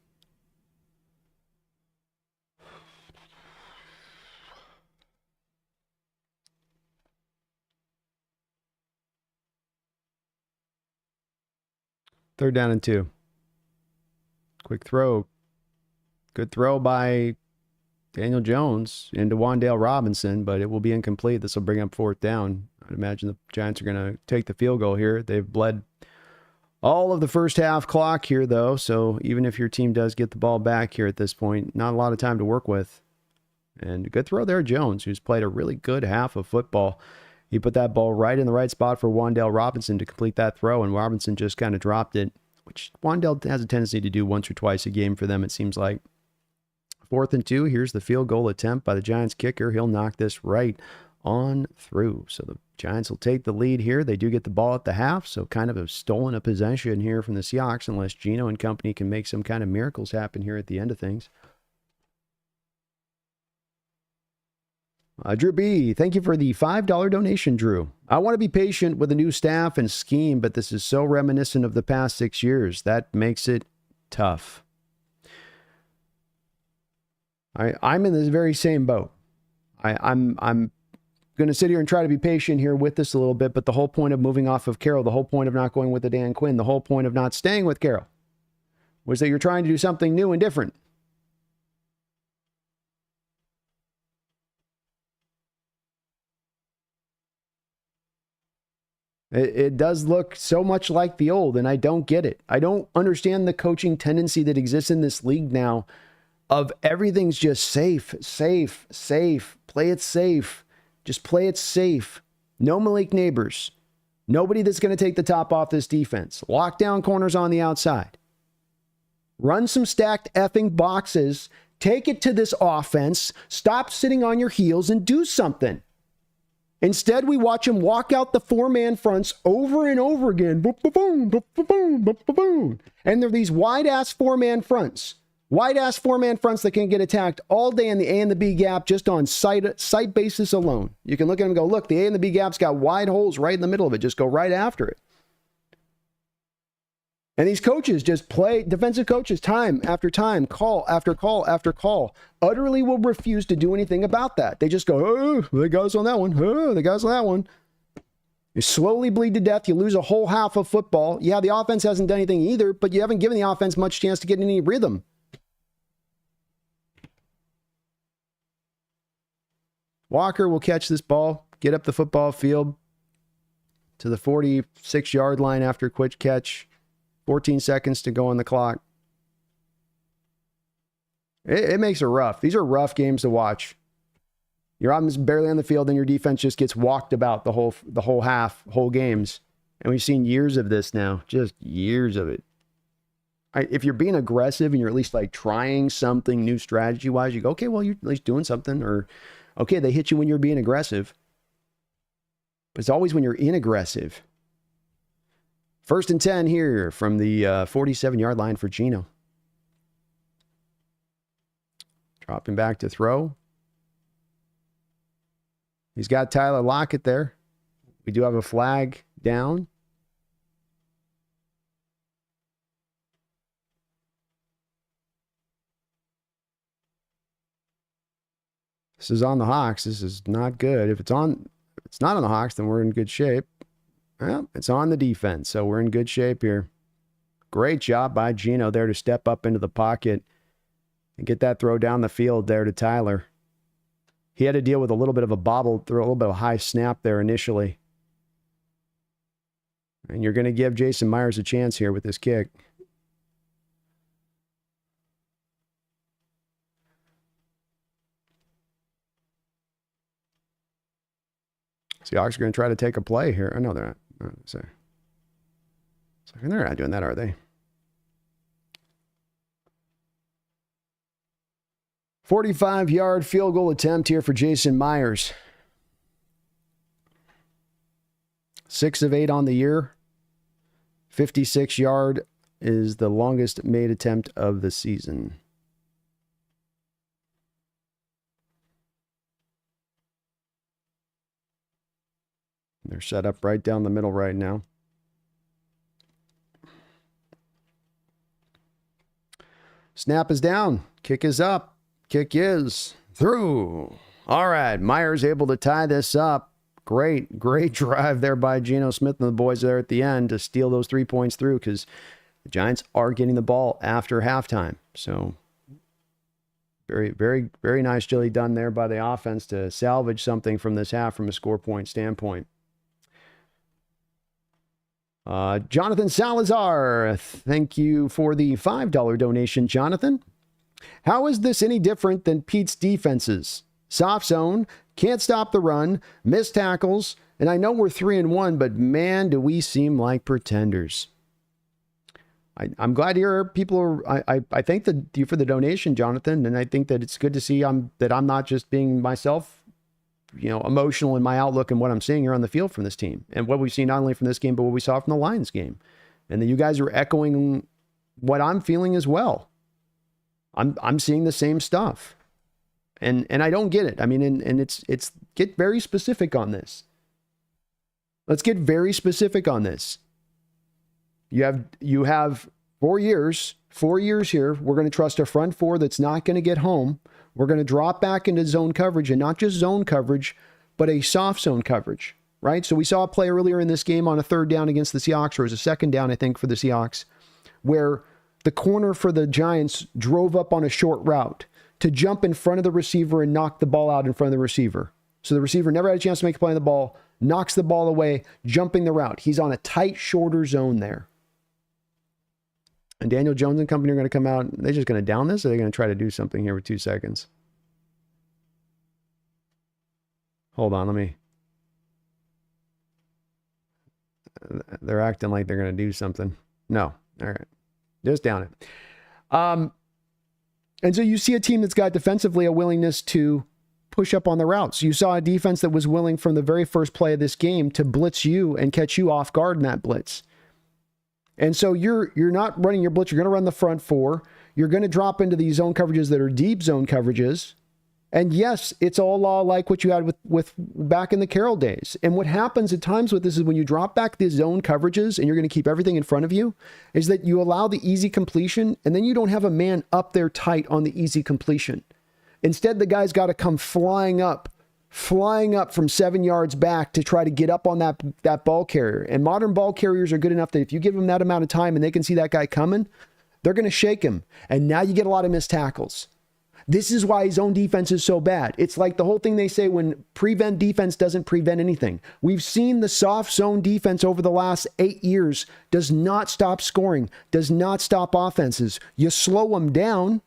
Third down and 2. Quick throw. Good throw by Daniel Jones into Wan'Dale Robinson, but it will be incomplete. This will bring up 4th down. I'd imagine the Giants are going to take the field goal here. They've bled all of the first half clock here, though, so even if your team does get the ball back here at this point, not a lot of time to work with. And a good throw there, Jones, who's played a really good half of football. He put that ball right in the right spot for Wan'Dale Robinson to complete that throw, and Robinson just kind of dropped it, which Wan'Dale has a tendency to do once or twice a game for them, it seems like. 4th and 2, here's the field goal attempt by the Giants kicker. He'll knock this right on through. So the Giants will take the lead here. They do get the ball at the half, so kind of have stolen a possession here from the Seahawks unless Gino and company can make some kind of miracles happen here at the end of things. Drew B., thank you for the $5 donation, Drew. I want to be patient with the new staff and scheme, but this is so reminiscent of the past 6 years. That makes it tough. I'm in this very same boat. I'm going to sit here and try to be patient here with this a little bit, but the whole point of moving off of Carroll, the whole point of not going with the Dan Quinn, the whole point of not staying with Carroll was that you're trying to do something new and different. It does look so much like the old, and I don't get it. I don't understand the coaching tendency that exists in this league now of everything's just safe. Play it safe. Just play it safe. No Malik Neighbors. Nobody that's going to take the top off this defense. Lock down corners on the outside. Run some stacked effing boxes. Take it to this offense. Stop sitting on your heels and do something. Instead, we watch him walk out the 4-man fronts over and over again. And they're these wide-ass 4-man fronts. Wide-ass 4-man fronts that can get attacked all day in the A and the B gap just on sight basis alone. You can look at them and go, look, the A and the B gap's got wide holes right in the middle of it. Just go right after it. And these coaches just play, defensive coaches, time after time, call after call after call, utterly will refuse to do anything about that. They just go, oh, the guys on that one. Oh, the guys on that one. You slowly bleed to death. You lose a whole half of football. Yeah, the offense hasn't done anything either, but you haven't given the offense much chance to get any rhythm. Walker will catch this ball, get up the football field to the 46-yard line after a quick catch. 14 seconds to go on the clock. It makes it rough. These are rough games to watch. Your offense barely on the field, and your defense just gets walked about the whole half, whole games. And we've seen years of this now, just years of it. If you're being aggressive and you're at least like trying something new strategy-wise, you go, okay, well, you're at least doing something. Or, okay, they hit you when you're being aggressive. But it's always when you're inaggressive. 1st and 10 here from the 47-yard line for Gino. Dropping back to throw. He's got Tyler Lockett there. We do have a flag down. This is on the Hawks. This is not good. If it's not on the Hawks, then we're in good shape. Well, it's on the defense, so we're in good shape here. Great job by Gino there to step up into the pocket and get that throw down the field there to Tyler. He had to deal with a little bit of a bobble, throw a little bit of a high snap there initially. And you're going to give Jason Myers a chance here with this kick. Seahawks are going to try to take a play here. I know they're not. They're not doing that, are they? 45-yard field goal attempt here for Jason Myers. 6 of 8 on the year. 56-yard is the longest made attempt of the season. They're set up right down the middle right now. Snap is down. Kick is up. Kick is through. All right. Myers able to tie this up. Great drive there by Geno Smith and the boys there at the end to steal those 3 points through, because the Giants are getting the ball after halftime. So very nicely done there by the offense to salvage something from this half from a score point standpoint. Jonathan Salazar, thank you for the $5 donation, Jonathan. How is this any different than Pete's defenses? Soft zone, can't stop the run, missed tackles, and I know we're 3-1, but man, do we seem like pretenders. I'm glad to hear people are, I thank you for the donation, Jonathan, and I think that it's good to see that I'm not just being myself, emotional in my outlook and what I'm seeing here on the field from this team, and what we've seen not only from this game, but what we saw from the Lions game. And that you guys are echoing what I'm feeling as well. I'm seeing the same stuff. And I don't get it. I mean, and it's get very specific on this. Let's get very specific on this. You have 4 years here. We're going to trust a front four that's not going to get home. We're going to drop back into zone coverage, and not just zone coverage, but a soft zone coverage, right? So we saw a play earlier in this game on a 3rd down against the Seahawks, or it was a 2nd down, I think, for the Seahawks, where the corner for the Giants drove up on a short route to jump in front of the receiver and knock the ball out in front of the receiver. So the receiver never had a chance to make a play on the ball, knocks the ball away, jumping the route. He's on a tight, shorter zone there. And Daniel Jones and company are going to come out. They're just going to down this, or they're going to try to do something here with 2 seconds. Hold on, they're acting like they're going to do something. No. All right. Just down it. And so you see a team that's got defensively a willingness to push up on the routes. You saw a defense that was willing from the very first play of this game to blitz you and catch you off guard in that blitz. And so you're not running your blitz. You're going to run the front four. You're going to drop into these zone coverages that are deep zone coverages. And yes, it's all like what you had with back in the Carroll days. And what happens at times with this is when you drop back the zone coverages and you're going to keep everything in front of you, is that you allow the easy completion, and then you don't have a man up there tight on the easy completion. Instead, the guy's got to come flying up from 7 yards back to try to get up on that ball carrier. And modern ball carriers are good enough that if you give them that amount of time and they can see that guy coming, they're going to shake him. And now you get a lot of missed tackles. This is why zone defense is so bad. It's like the whole thing they say when prevent defense doesn't prevent anything. We've seen the soft zone defense over the last 8 years does not stop scoring, does not stop offenses. You slow them down.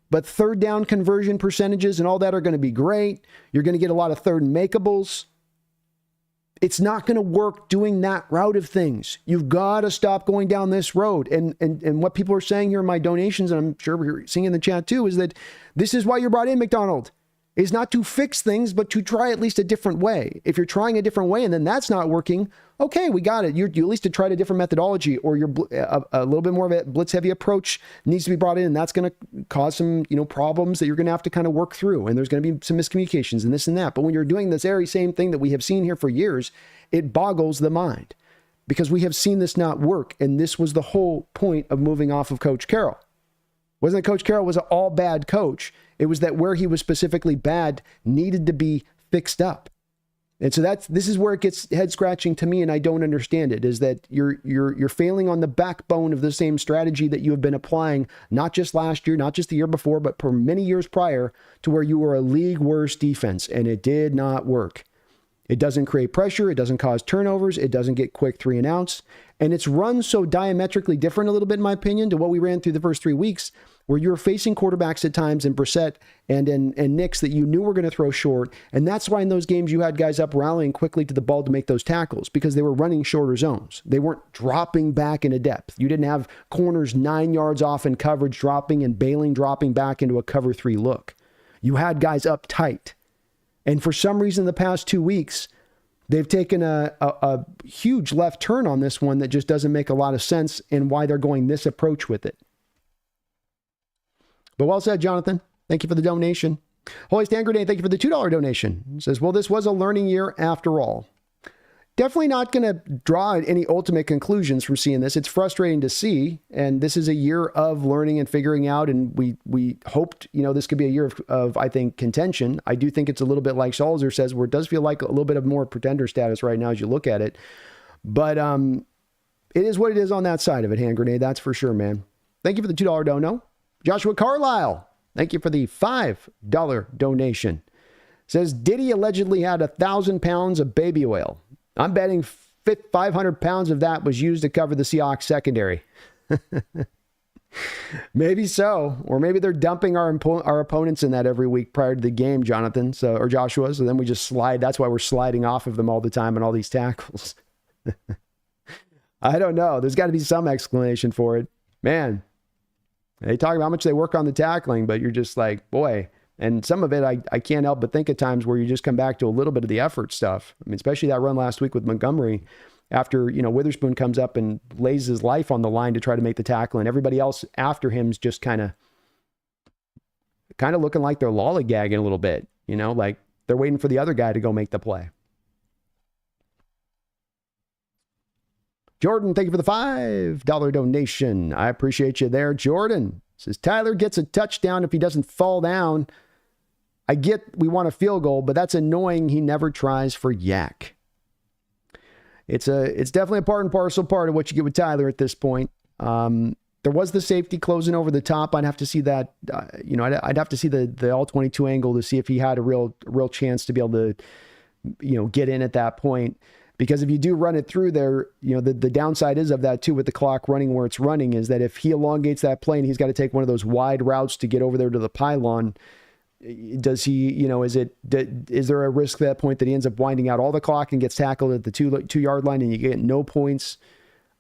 But 3rd down conversion percentages and all that are going to be great. You're going to get a lot of 3rd and makeables. It's not going to work doing that route of things. You've got to stop going down this road. And what people are saying here in my donations, and I'm sure we're seeing in the chat too, is that this is why you're brought in, McDonald, is not to fix things, but to try at least a different way. If you're trying a different way and then that's not working, okay, we got it. You at least to try a different methodology, or you're a little bit more of a blitz heavy approach needs to be brought in. And that's going to cause some, problems that you're going to have to kind of work through. And there's going to be some miscommunications and this and that. But when you're doing this very same thing that we have seen here for years, it boggles the mind, because we have seen this not work. And this was the whole point of moving off of Coach Carroll. Wasn't that Coach Carroll was an all bad coach. It was that where he was specifically bad needed to be fixed up. And so this is where it gets head scratching to me, and I don't understand it, is that you're failing on the backbone of the same strategy that you have been applying, not just last year, not just the year before, but for many years prior, to where you were a league worst defense, and it did not work. It doesn't create pressure. It doesn't cause turnovers. It doesn't get quick 3 and outs. And it's run so diametrically different, a little bit, in my opinion, to what we ran through the first 3 weeks, where you were facing quarterbacks at times in Brissett and Nix that you knew were going to throw short. And that's why in those games you had guys up rallying quickly to the ball to make those tackles, because they were running shorter zones. They weren't dropping back into depth. You didn't have corners 9 yards off in coverage dropping and bailing, dropping back into a cover 3 look. You had guys up tight. And for some reason, the past 2 weeks, they've taken a huge left turn on this one that just doesn't make a lot of sense, and why they're going this approach with it. But well said, Jonathan. Thank you for the donation. Holy Stand Grenade, thank you for the $2 donation. It says, well, this was a learning year after all. Definitely not going to draw any ultimate conclusions from seeing this. It's frustrating to see, and this is a year of learning and figuring out, and we hoped, this could be a year of I think, contention. I do think it's a little bit like Salzer says, where it does feel like a little bit of more pretender status right now as you look at it. But it is what it is on that side of it, Hand Grenade, that's for sure, man. Thank you for the $2 dono. Joshua Carlisle, thank you for the $5 donation. Says, Diddy allegedly had 1,000 pounds of baby oil. I'm betting 500 pounds of that was used to cover the Seahawks secondary. Maybe so. Or maybe they're dumping our opponents in that every week prior to the game, Jonathan, or Joshua. So then we just slide. That's why we're sliding off of them all the time on all these tackles. I don't know. There's got to be some explanation for it. Man, they talk about how much they work on the tackling, but you're just like, boy. And some of it, I can't help but think at times where you just come back to a little bit of the effort stuff. I mean, especially that run last week with Montgomery after, Witherspoon comes up and lays his life on the line to try to make the tackle. And everybody else after him's just kind of looking like they're lollygagging a little bit, like they're waiting for the other guy to go make the play. Jordan, thank you for the $5 donation. I appreciate you there. Jordan says, Tyler gets a touchdown if he doesn't fall down. I get we want a field goal, but that's annoying. He never tries for yak. It's definitely a part and parcel part of what you get with Tyler at this point. There was the safety closing over the top. I'd have to see that, I'd have to see the all 22 angle to see if he had a real chance to be able to, get in at that point. Because if you do run it through there, the downside is of that too, with the clock running where it's running, is that if he elongates that play and he's got to take one of those wide routes to get over there to the pylon, does he, is there a risk at that point that he ends up winding out all the clock and gets tackled at the 2-yard line and you get no points?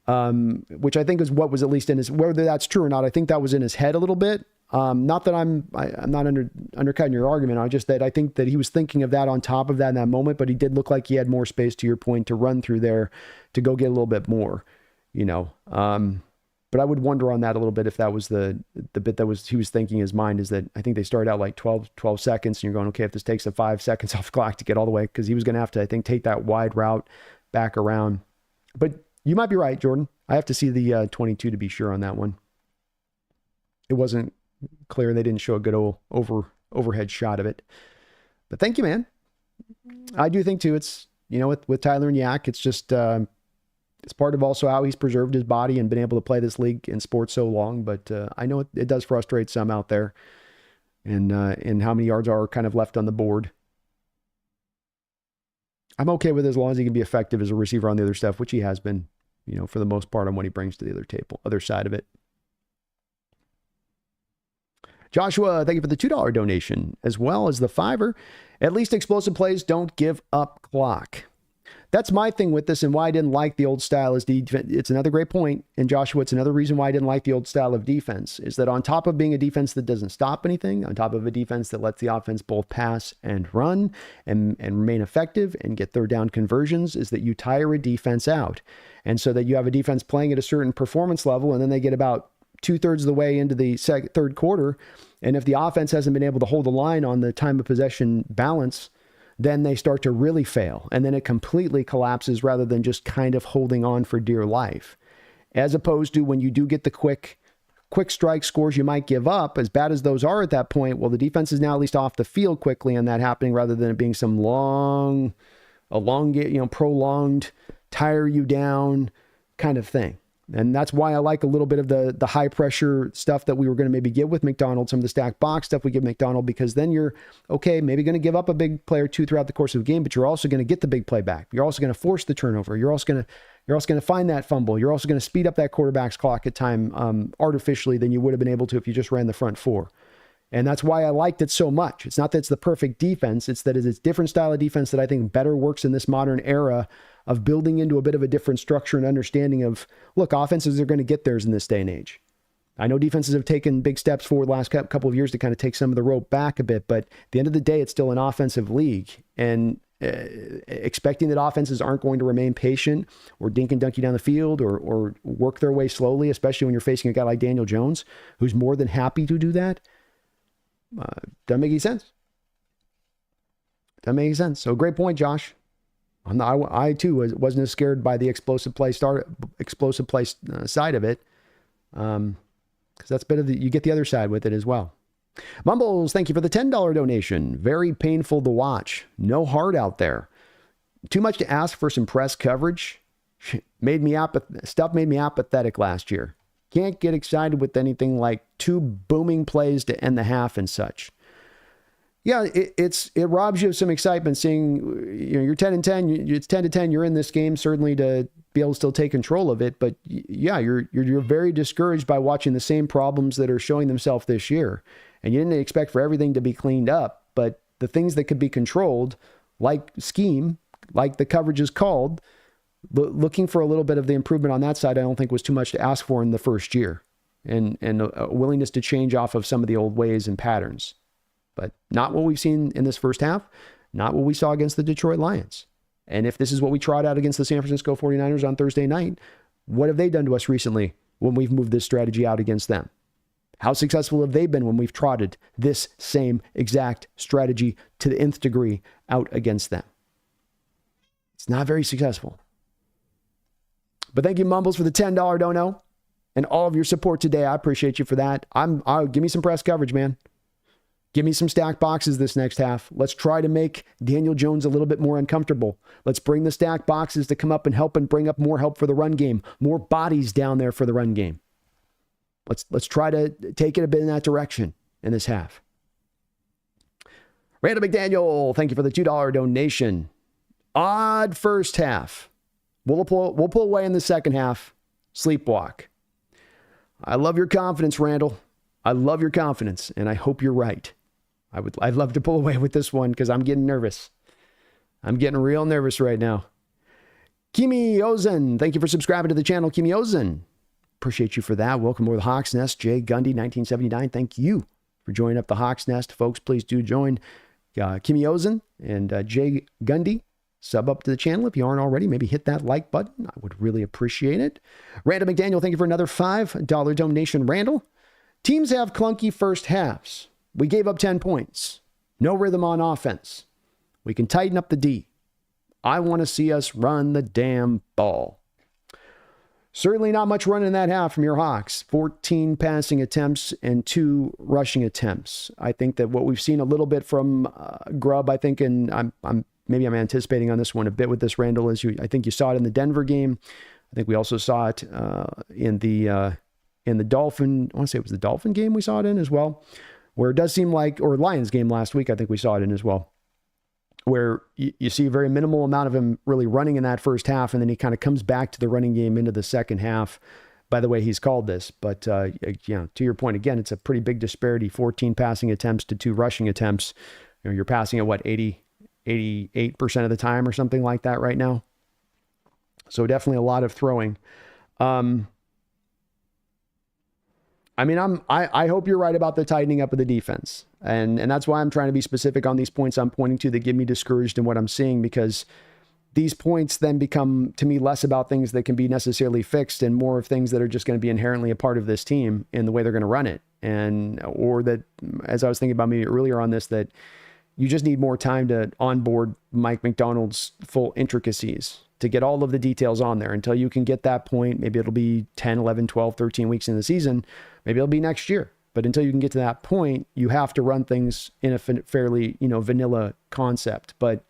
Which I think is what was at least in his, whether that's true or not, I think that was in his head a little bit. Not that I'm not undercutting your argument. I just that I think that he was thinking of that on top of that in that moment, but he did look like he had more space, to your point, to run through there to go get a little bit more, but I would wonder on that a little bit if that was the bit that he was thinking in his mind, is that I think they started out like 12 seconds and you're going, okay, if this takes 5 seconds off the clock to get all the way, because he was going to have to, I think, take that wide route back around. But you might be right, Jordan. I have to see the 22 to be sure on that one. It wasn't clear. They didn't show a good old overhead shot of it. But thank you, man. I do think too, it's, with Tyler and Yak, it's just, it's part of also how he's preserved his body and been able to play this league in sports so long. But I know it does frustrate some out there, and how many yards are kind of left on the board. I'm okay with it as long as he can be effective as a receiver on the other stuff, which he has been, for the most part on what he brings to the other side of it. Joshua, thank you for the $2 donation, as well as the $5. At least explosive plays don't give up clock. That's my thing with this, and why I didn't like the old style is it's another great point. And Joshua, it's another reason why I didn't like the old style of defense, is that on top of being a defense that doesn't stop anything, on top of a defense that lets the offense both pass and run and remain effective and get third down conversions, is that you tire a defense out. And so that you have a defense playing at a certain performance level, and then they get about 2/3 of the way into the third quarter. And if the offense hasn't been able to hold the line on the time of possession balance, then they start to really fail. And then it completely collapses rather than just kind of holding on for dear life. As opposed to when you do get the quick strike scores you might give up, as bad as those are at that point, well, the defense is now at least off the field quickly and that happening rather than it being some prolonged, tire you down kind of thing. And that's why I like a little bit of the high pressure stuff that we were going to maybe give with McDonald, some of the stacked box stuff we give McDonald, because then you're, okay, maybe going to give up a big play or two throughout the course of the game, but you're also going to get the big play back. You're also going to force the turnover. You're also going to find that fumble. You're also going to speed up that quarterback's clock at time artificially than you would have been able to if you just ran the front four. And that's why I liked it so much. It's not that it's the perfect defense. It's that it's a different style of defense that I think better works in this modern era of building into a bit of a different structure and understanding of, look, offenses are going to get theirs in this day and age. I know defenses have taken big steps forward the last couple of years to kind of take some of the rope back a bit, but at the end of the day, it's still an offensive league. And expecting that offenses aren't going to remain patient or dink and dunk you down the field or work their way slowly, especially when you're facing a guy like Daniel Jones, who's more than happy to do that, doesn't make any sense. That makes sense. So great point, Josh. I too wasn't as scared by the explosive play side of it, because that's better. You get the other side with it as well. Mumbles, thank you for the $10 donation. Very painful to watch. No heart out there. Too much to ask for some press coverage. Made me apathetic last year. Can't get excited with anything like 2 booming plays to end the half and such. Yeah, it robs you of some excitement seeing, you're 10-10, it's 10-10, you're in this game, certainly to be able to still take control of it. But yeah, you're very discouraged by watching the same problems that are showing themselves this year. And you didn't expect for everything to be cleaned up, but the things that could be controlled, like scheme, like the coverage is called, looking for a little bit of the improvement on that side, I don't think was too much to ask for in the first year, and a willingness to change off of some of the old ways and patterns. But not what we've seen in this first half, not what we saw against the Detroit Lions. And if this is what we trot out against the San Francisco 49ers on Thursday night, what have they done to us recently when we've moved this strategy out against them? How successful have they been when we've trotted this same exact strategy to the nth degree out against them? It's not very successful. But thank you, Mumbles, for the $10 dono and all of your support today. I appreciate you for that. Give me some press coverage, man. Give me some stack boxes this next half. Let's try to make Daniel Jones a little bit more uncomfortable. Let's bring the stack boxes to come up and help and bring up more help for the run game. More bodies down there for the run game. Let's try to take it a bit in that direction in this half. Randall McDaniel, thank you for the $2 donation. Odd first half. We'll pull away in the second half. Sleepwalk. I love your confidence, Randall. I love your confidence, and I hope you're right. I'd love to pull away with this one because I'm getting nervous. I'm getting real nervous right now. Kimi Ozen, thank you for subscribing to the channel, Kimi Ozen. Appreciate you for that. Welcome to the Hawks Nest. Jay Gundy, 1979, thank you for joining up the Hawks Nest. Folks, please do join Kimi Ozen and Jay Gundy. Sub up to the channel if you aren't already. Maybe hit that like button. I would really appreciate it. Randall McDaniel, thank you for another $5 donation. Randall, teams have clunky first halves. We gave up 10 points. No rhythm on offense. We can tighten up the D. I want to see us run the damn ball. Certainly not much running in that half from your Hawks. 14 passing attempts and 2 rushing attempts. I think that what we've seen a little bit from Grubb, I think, and I'm anticipating on this one a bit with this, Randall, I think you saw it in the Denver game. I think we also saw it in the Dolphin, I want to say it was the Dolphin game we saw it in as well, where it does seem like, or Lions game last week, I think we saw it in as well, where you see a very minimal amount of him really running in that first half, and then he kind of comes back to the running game into the second half, by the way he's called this. But, to your point, again, it's a pretty big disparity, 14 passing attempts to 2 rushing attempts. You're passing at, 88% of the time or something like that right now. So definitely a lot of throwing. I hope you're right about the tightening up of the defense. And that's why I'm trying to be specific on these points I'm pointing to that get me discouraged in what I'm seeing, because these points then become, to me, less about things that can be necessarily fixed and more of things that are just going to be inherently a part of this team in the way they're going to run it. Or that, as I was thinking about maybe earlier on this, that you just need more time to onboard Mike McDonald's full intricacies to get all of the details on there. Until you can get that point, maybe it'll be 10, 11, 12, 13 weeks in the season. Maybe it'll be next year. But until you can get to that point, you have to run things in a fairly, vanilla concept. But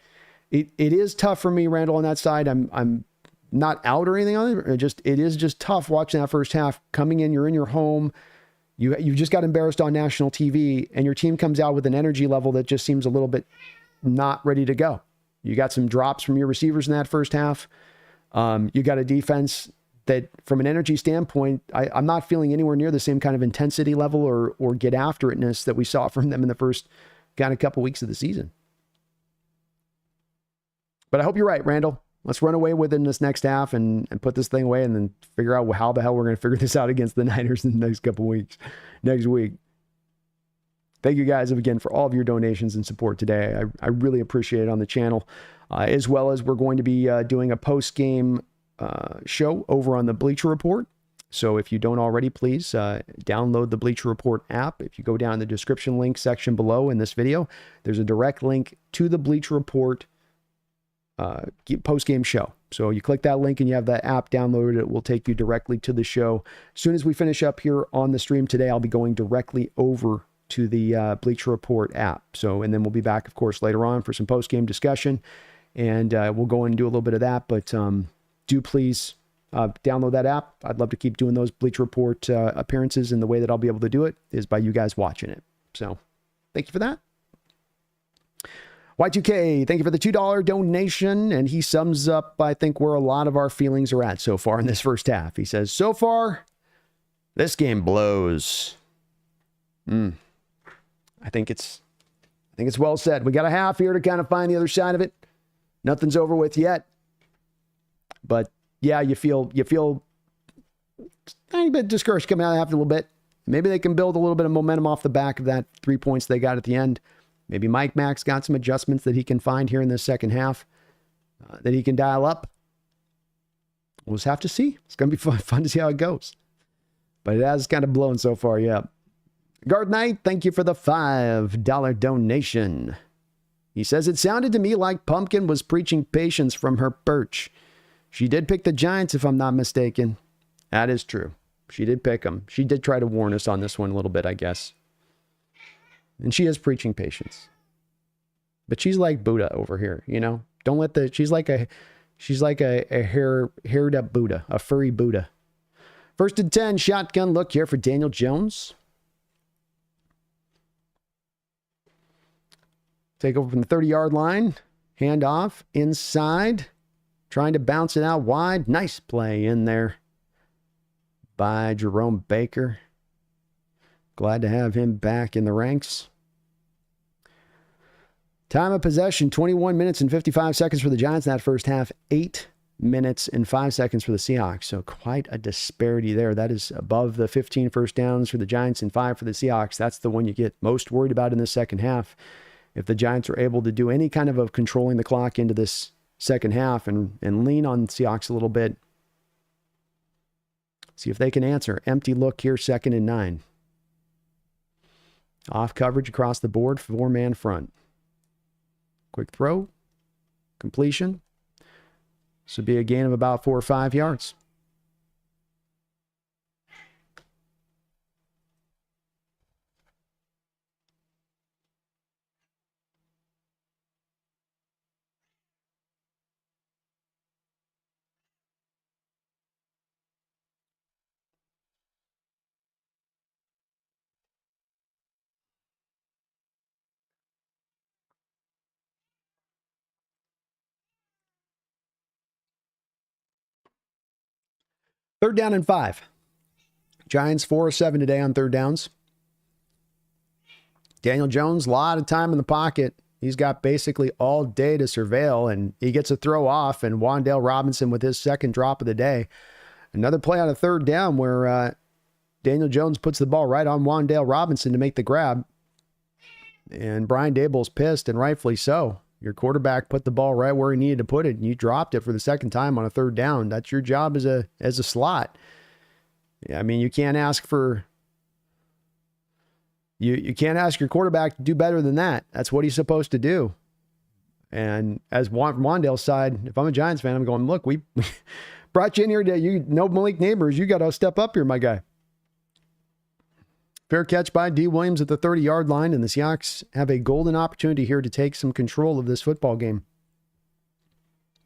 it is tough for me, Randall, on that side. I'm not out or anything on it. It is just tough watching that first half. Coming in, you're in your home. You just got embarrassed on national TV, and your team comes out with an energy level that just seems a little bit not ready to go. You got some drops from your receivers in that first half. You got a defense that, from an energy standpoint, I'm not feeling anywhere near the same kind of intensity level or get after itness that we saw from them in the first kind of couple weeks of the season. But I hope you're right, Randall. Let's run away with it in this next half and put this thing away and then figure out how the hell we're going to figure this out against the Niners in the next couple weeks, next week. Thank you guys again for all of your donations and support today. I really appreciate it on the channel, as well as we're going to be doing a post-game show over on the Bleacher Report So if you don't already, please download the Bleacher Report app. If you go down in the description link section below in this video, there's a direct link to the Bleacher Report post-game show. So you click that link and you have that app downloaded. It will take you directly to the show. As soon as we finish up here on the stream today, I'll be going directly over to the Bleacher Report app. So, and then we'll be back, of course, later on for some post-game discussion. And we'll go in and do a little bit of that. But do please download that app. I'd love to keep doing those Bleacher Report appearances, and the way that I'll be able to do it is by you guys watching it. So thank you for that. Y2K, thank you for the $2 donation. And he sums up, I think, where a lot of our feelings are at so far in this first half. He says, so far, this game blows. I think it's well said. We got a half here to kind of find the other side of it. Nothing's over with yet. But yeah, you feel a tiny bit discouraged coming out of the half a little bit. Maybe they can build a little bit of momentum off the back of that 3 points they got at the end. Maybe Mike Mack's got some adjustments that he can find here in the second half that he can dial up. We'll just have to see. It's going to be fun to see how it goes. But it has kind of blown so far, yeah. Guard Knight, thank you for the $5 donation. He says, it sounded to me like Pumpkin was preaching patience from her perch. She did pick the Giants, if I'm not mistaken. That is true. She did pick them. She did try to warn us on this one a little bit, I guess. And she is preaching patience. But she's like Buddha over here, you know? Don't let the, she's like a haired up Buddha, a furry Buddha. 1st and 10, shotgun look here for Daniel Jones. Take over from the 30-yard line. Hand off inside. Trying to bounce it out wide. Nice play in there by Jerome Baker. Glad to have him back in the ranks. Time of possession, 21 minutes and 55 seconds for the Giants in that first half. 8 minutes and 5 seconds for the Seahawks. So quite a disparity there. That is above the 15 first downs for the Giants and 5 for the Seahawks. That's the one you get most worried about in the second half. If the Giants are able to do any kind of controlling the clock into this second half and lean on the Seahawks a little bit, see if they can answer. Empty look here, 2nd and 9. Off coverage across the board, 4-man front. Quick throw, completion. This would be a gain of about 4 or 5 yards. Third down and 5. Giants 4 of 7 today on third downs. Daniel Jones, a lot of time in the pocket. He's got basically all day to surveil, and he gets a throw off, and Wan'Dale Robinson with his second drop of the day. Another play on a third down where Daniel Jones puts the ball right on Wan'Dale Robinson to make the grab. And Brian Daboll's pissed, and rightfully so. Your quarterback put the ball right where he needed to put it, and you dropped it for the second time on a third down. That's your job as a slot. I mean, you can't ask for you can't ask your quarterback to do better than that. That's what he's supposed to do. And as Wan'Dale's side, if I'm a Giants fan, I'm going, look, we brought you in here to you know Malik Neighbors. You got to step up here, my guy. Fair catch by D. Williams at the 30-yard line, and the Seahawks have a golden opportunity here to take some control of this football game.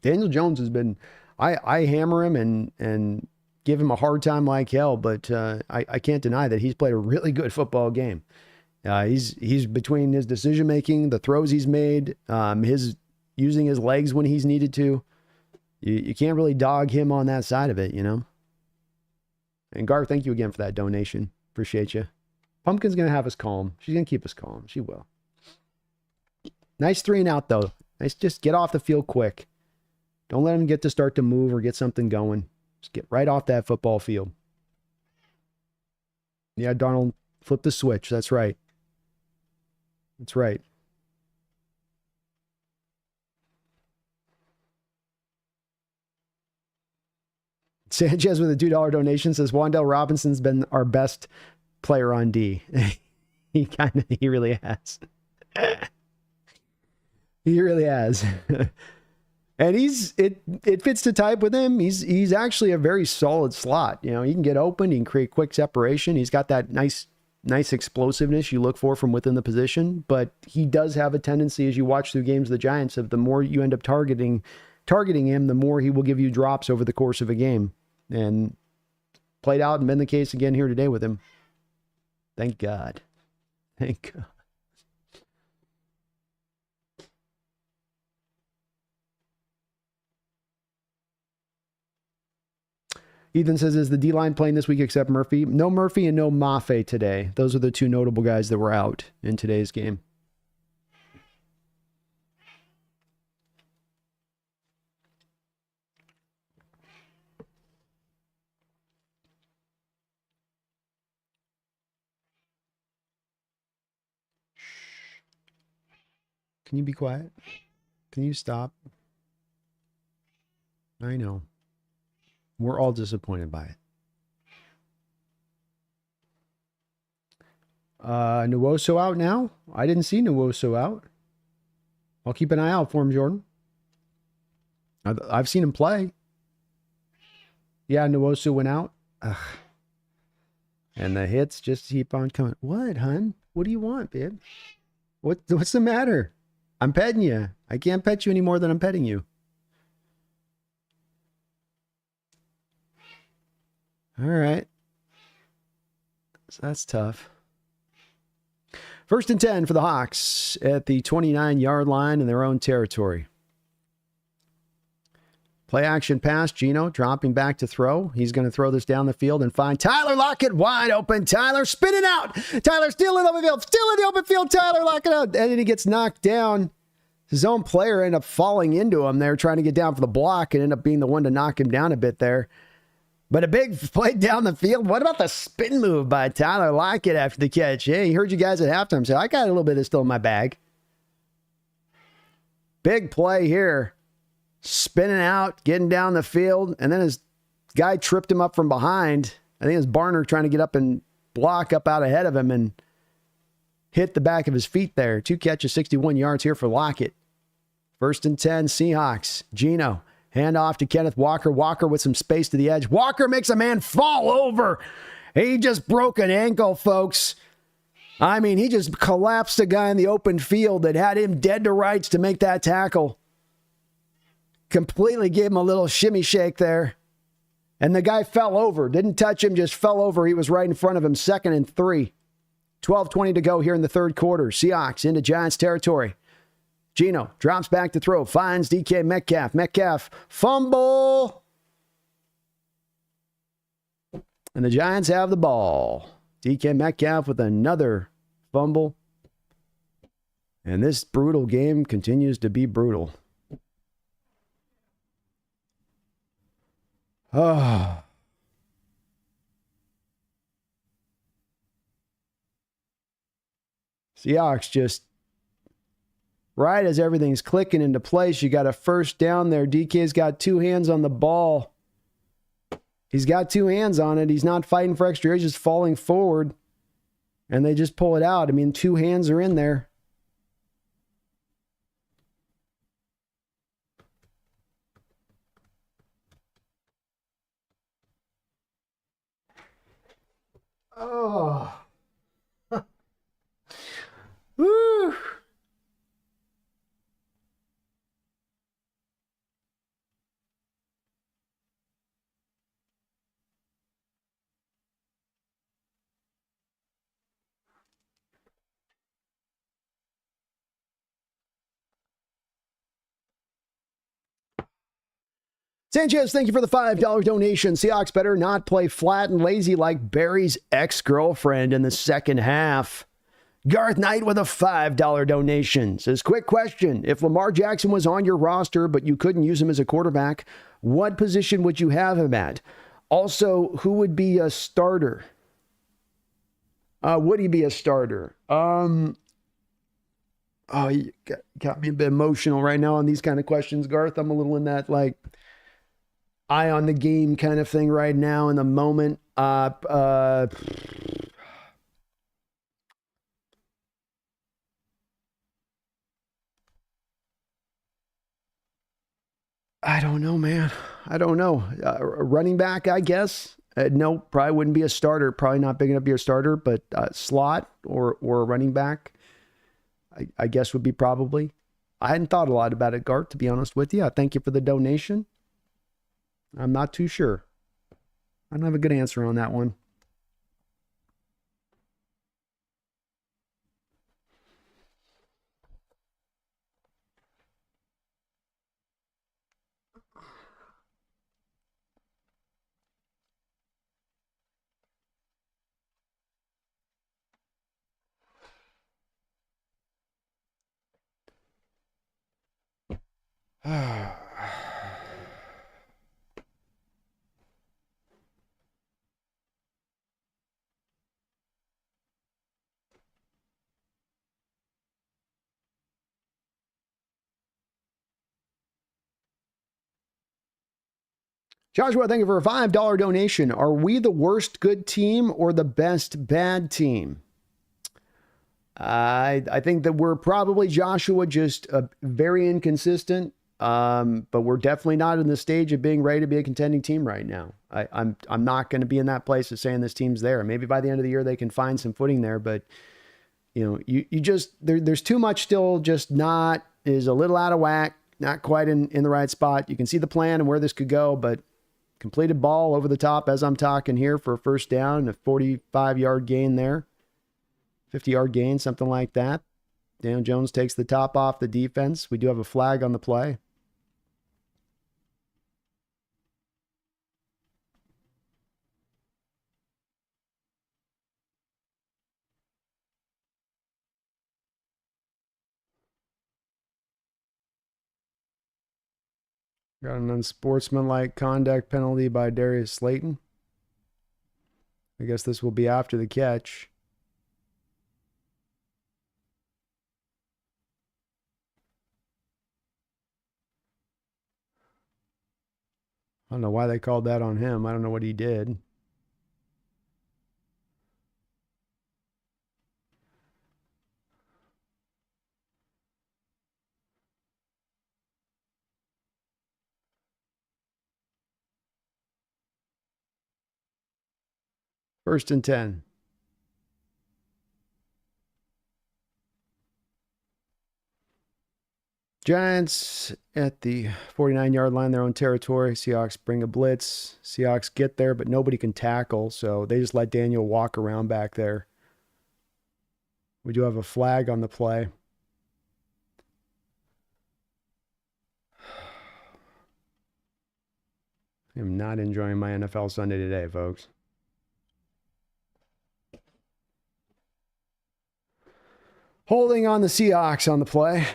Daniel Jones has been, I hammer him and give him a hard time like hell, but I can't deny that he's played a really good football game. He's between his decision-making, the throws he's made, his using his legs when he's needed to. You can't really dog him on that side of it, you know? And Gar, thank you again for that donation. Appreciate you. Pumpkin's going to have us calm. She's going to keep us calm. She will. Nice 3 and out, though. Nice, just get off the field quick. Don't let him get to start to move or get something going. Just get right off that football field. Yeah, Darnold, flip the switch. That's right. That's right. Sanchez with a $2 donation says Wan'Dale Robinson's been our best player on D. He really has. He really has. And it fits the type with him. He's actually a very solid slot. You know, he can get open, he can create quick separation. He's got that nice explosiveness you look for from within the position, but he does have a tendency, as you watch through games of the Giants, of the more you end up targeting him, the more he will give you drops over the course of a game. And played out and been the case again here today with him. Thank God. Thank God. Ethan says, is the D-line playing this week except Murphy? No Murphy and no Mafe today. Those are the two notable guys that were out in today's game. Can you be quiet? Can you stop? I know. We're all disappointed by it. Nwosu out now? I didn't see Nwosu out. I'll keep an eye out for him, Jordan. I've seen him play. Yeah, Nwosu went out. Ugh. And the hits just keep on coming. What, hun? What do you want, babe? What's the matter? I'm petting you. I can't pet you any more than I'm petting you. All right. So that's tough. 1st and 10 for the Hawks at the 29-yard line in their own territory. Play action pass. Gino dropping back to throw. He's going to throw this down the field and find Tyler Lockett wide open. Tyler spinning out. Tyler still in the open field. Still in the open field. Tyler Lockett out. And then he gets knocked down. His own player ended up falling into him there, trying to get down for the block and ended up being the one to knock him down a bit there. But a big play down the field. What about the spin move by Tyler Lockett after the catch? Hey, he heard you guys at halftime say, I got a little bit of still in my bag. Big play here. Spinning out, getting down the field, and then his guy tripped him up from behind. I think it was Barner trying to get up and block up out ahead of him and hit the back of his feet there. 2 catches, 61 yards here for Lockett. 1st and 10, Seahawks. Gino, hand off to Kenneth Walker. Walker with some space to the edge. Walker makes a man fall over. He just broke an ankle, folks. I mean, he just collapsed a guy in the open field that had him dead to rights to make that tackle. Completely gave him a little shimmy shake there. And the guy fell over. Didn't touch him, just fell over. He was right in front of him. 2nd and 3. 12:20 to go here in the third quarter. Seahawks into Giants territory. Gino drops back to throw. Finds DK Metcalf. Metcalf fumble. And the Giants have the ball. DK Metcalf with another fumble. And this brutal game continues to be brutal. Oh. Seahawks just, right as everything's clicking into place, you got a first down there. DK's got 2 hands on the ball. He's got 2 hands on it. He's not fighting for extra. He's just falling forward. And they just pull it out. I mean, 2 hands are in there. Oh. Woo. Sanchez, thank you for the $5 donation. Seahawks better not play flat and lazy like Barry's ex-girlfriend in the second half. Garth Knight with a $5 donation says, quick question. If Lamar Jackson was on your roster, but you couldn't use him as a quarterback, what position would you have him at? Also, who would be a starter? Would he be a starter? Oh, you got me a bit emotional right now on these kind of questions, Garth. I'm a little in that, like, eye on the game kind of thing right now in the moment. I don't know, man. I don't know. Running back, I guess. No, probably wouldn't be a starter. Probably not big enough to be a starter, but slot or a running back, I guess would be probably. I hadn't thought a lot about it, Gart, to be honest with you. I thank you for the donation. I'm not too sure. I don't have a good answer on that one. Joshua, thank you for a $5 donation. Are we the worst good team or the best bad team? I think that we're probably, Joshua, just very inconsistent, but we're definitely not in the stage of being ready to be a contending team right now. I'm not going to be in that place of saying this team's there. Maybe by the end of the year they can find some footing there, but you just there's too much still just not is a little out of whack, not quite in the right spot. You can see the plan and where this could go, but completed ball over the top as I'm talking here for a first down, a 45-yard gain there. 50-yard gain, something like that. Daniel Jones takes the top off the defense. We do have a flag on the play. Got an unsportsmanlike conduct penalty by Darius Slayton. I guess this will be after the catch. I don't know why they called that on him. I don't know what he did. First and 10. Giants at the 49-yard line, their own territory. Seahawks bring a blitz. Seahawks get there, but nobody can tackle, so they just let Daniel walk around back there. We do have a flag on the play. I'm not enjoying my NFL Sunday today, folks. Holding on the Seahawks on the play.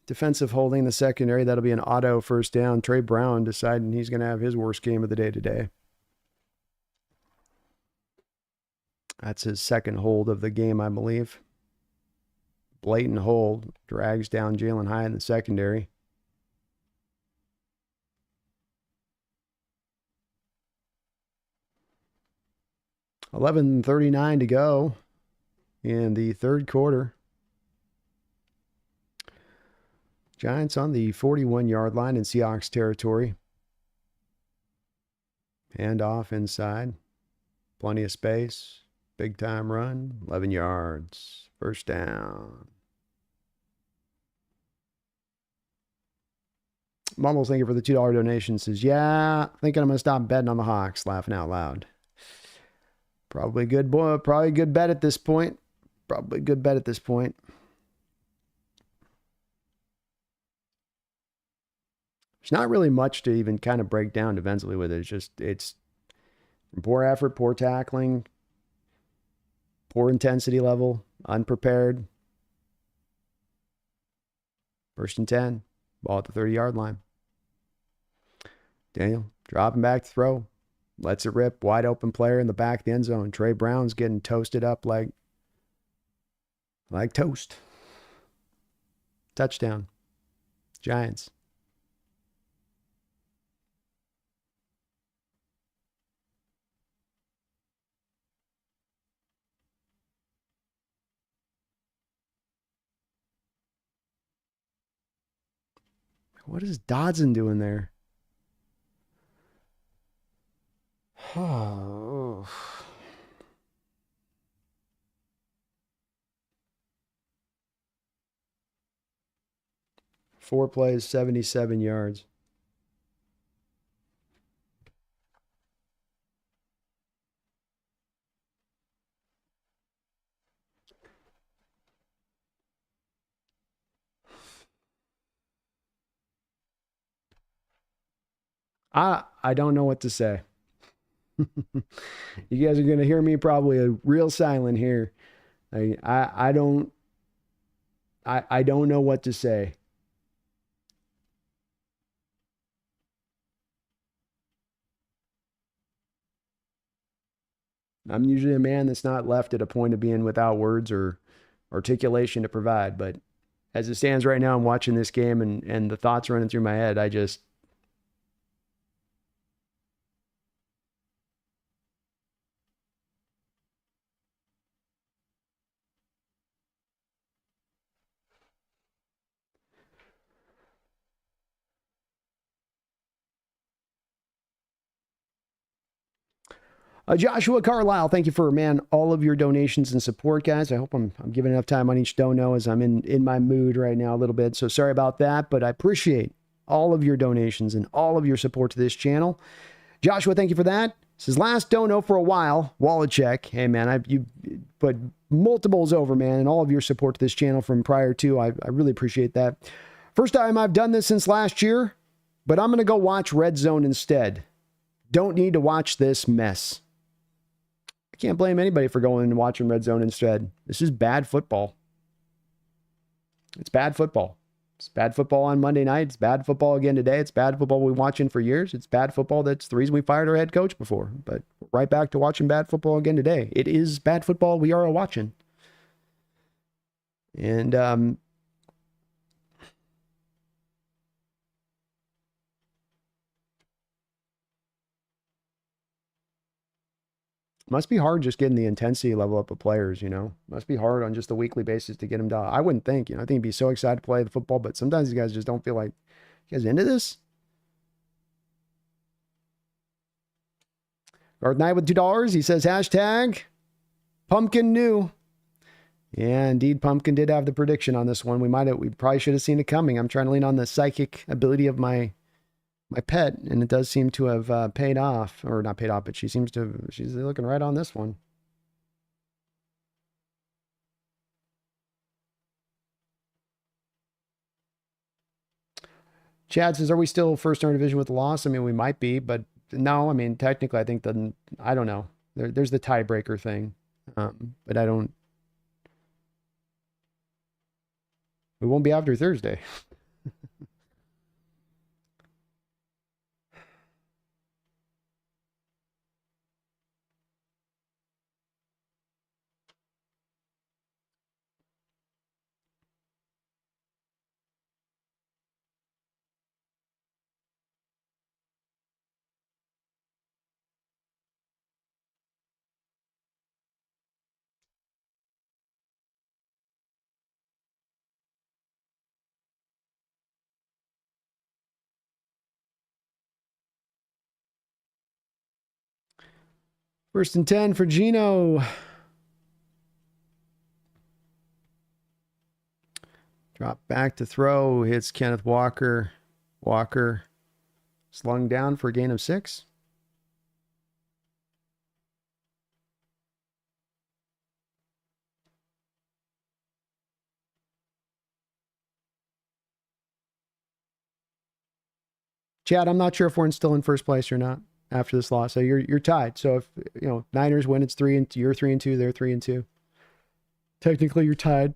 Defensive holding the secondary. That'll be an auto first down. Trey Brown deciding he's going to have his worst game of the day today. That's his second hold of the game, I believe. Blatant hold. Drags down Jalen Hyatt in the secondary. $11:39 to go in the third quarter. Giants on the 41-yard line in Seahawks territory. Hand off inside. Plenty of space. Big time run. 11 yards. First down. Mumbles, thank you for the $2 donation. Says, yeah, thinking I'm going to stop betting on the Hawks. Laughing out loud. Probably good boy. Probably good bet at this point. Probably good bet at this point. There's not really much to even kind of break down defensively with it. It's poor effort, poor tackling, poor intensity level, unprepared. First and 10, ball at the 30-yard line. Daniel dropping back to throw, lets it rip, wide open player in the back of the end zone. Trey Brown's getting toasted up like toast. Touchdown. Giants. What is Dodson doing there? Oh. 4 plays, 77 yards. I don't know what to say. You guys are going to hear me probably real silent here. I don't know what to say. I'm usually a man that's not left at a point of being without words or articulation to provide, but as it stands right now, I'm watching this game and the thoughts running through my head. Joshua Carlisle, thank you for, man, all of your donations and support, guys. I hope I'm giving enough time on each dono as I'm in my mood right now a little bit. So sorry about that, but I appreciate all of your donations and all of your support to this channel. Joshua, thank you for that. This is last dono for a while. Wallet check. Hey, man, you put multiples over, man, and all of your support to this channel from prior to. I really appreciate that. First time I've done this since last year, but I'm going to go watch Red Zone instead. Don't need to watch this mess. Can't blame anybody for going and watching Red Zone instead. This is bad football. It's bad football. It's bad football on Monday night. It's bad football again today. It's bad football we've been watching for years. It's bad football. That's the reason we fired our head coach before. But right back to watching bad football again today. It is bad football we are watching. And must be hard just getting the intensity level up of players, you know. Must be hard on just a weekly basis to get them down. I wouldn't think, you know, I think he'd be so excited to play the football, but sometimes these guys just don't feel like, you guys into this? Garth Knight with $2. He says, hashtag Pumpkin knew. Yeah, indeed, Pumpkin did have the prediction on this one. We probably should have seen it coming. I'm trying to lean on the psychic ability of my pet, and it does seem to have paid off, or not paid off, but she's looking right on this one. Chad says, are we still first in our division with a loss? I mean, we might be, but no, I mean, technically, I think I don't know. There's the tiebreaker thing, but we won't be after Thursday. First and 10 for Gino. Drop back to throw. Hits Kenneth Walker. Walker slung down for a gain of 6. Chad, I'm not sure if we're still in first place or not after this loss. So you're tied. So if Niners win, it's 3-2. You're 3-2. They're 3-2. Technically, you're tied.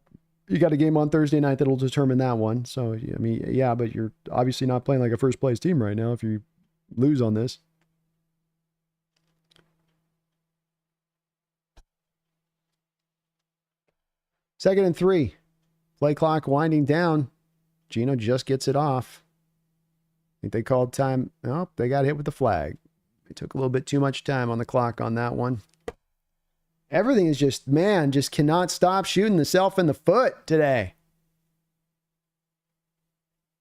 You got a game on Thursday night that'll determine that one. So I mean, yeah, but you're obviously not playing like a first place team right now if you lose on this. Second and 3. Play clock winding down. Gino just gets it off. I think they called time. Oh, they got hit with the flag. They took a little bit too much time on the clock on that one. Everything is just cannot stop shooting the self in the foot today.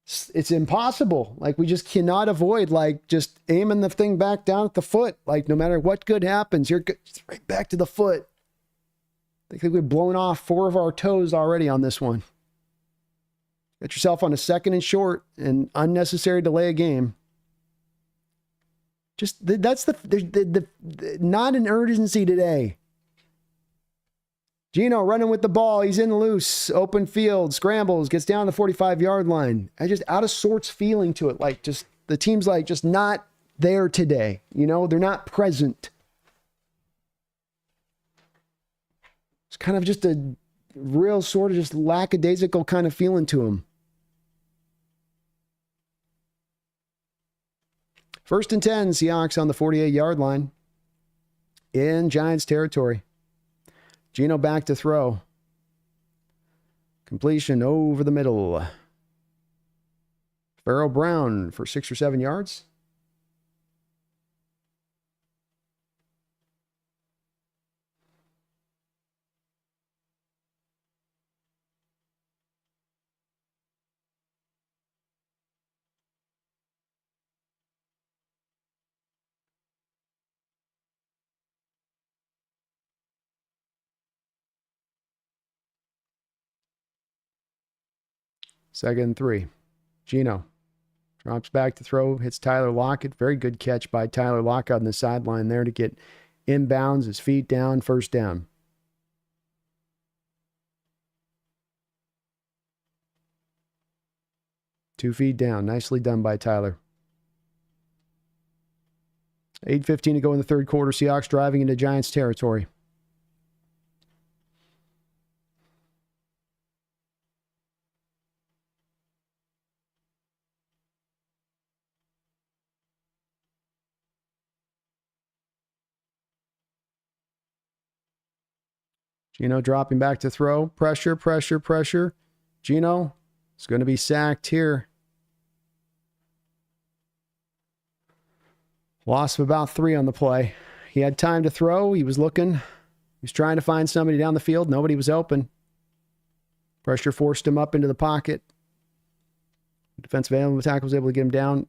It's impossible. Like, we just cannot avoid, like, just aiming the thing back down at the foot. Like, no matter what good happens, you're good, right back to the foot. I think we've blown off 4 of our toes already on this one. Get yourself on a 2nd and short and unnecessary delay a game. Just, that's the not an urgency today. Gino running with the ball. He's in loose. Open field. Scrambles. Gets down the 45-yard line. I just out of sorts feeling to it. Like, just the team's like just not there today. You know, they're not present. It's kind of just a real sort of just lackadaisical kind of feeling to him. 1st and 10. Seahawks on the 48-yard line. In Giants territory. Geno back to throw. Completion over the middle. Pharaoh Brown for 6 or 7 yards. Second and 3. Geno drops back to throw, hits Tyler Lockett. Very good catch by Tyler Lockett on the sideline there to get inbounds, his feet down, 1st down. Two feet down. Nicely done by Tyler. 8:15 to go in the 3rd quarter. Seahawks driving into Giants territory. Geno dropping back to throw. Pressure, pressure, pressure. Geno is going to be sacked here. Loss of about 3 on the play. He had time to throw. He was looking. He was trying to find somebody down the field. Nobody was open. Pressure forced him up into the pocket. Defensive end tackle was able to get him down.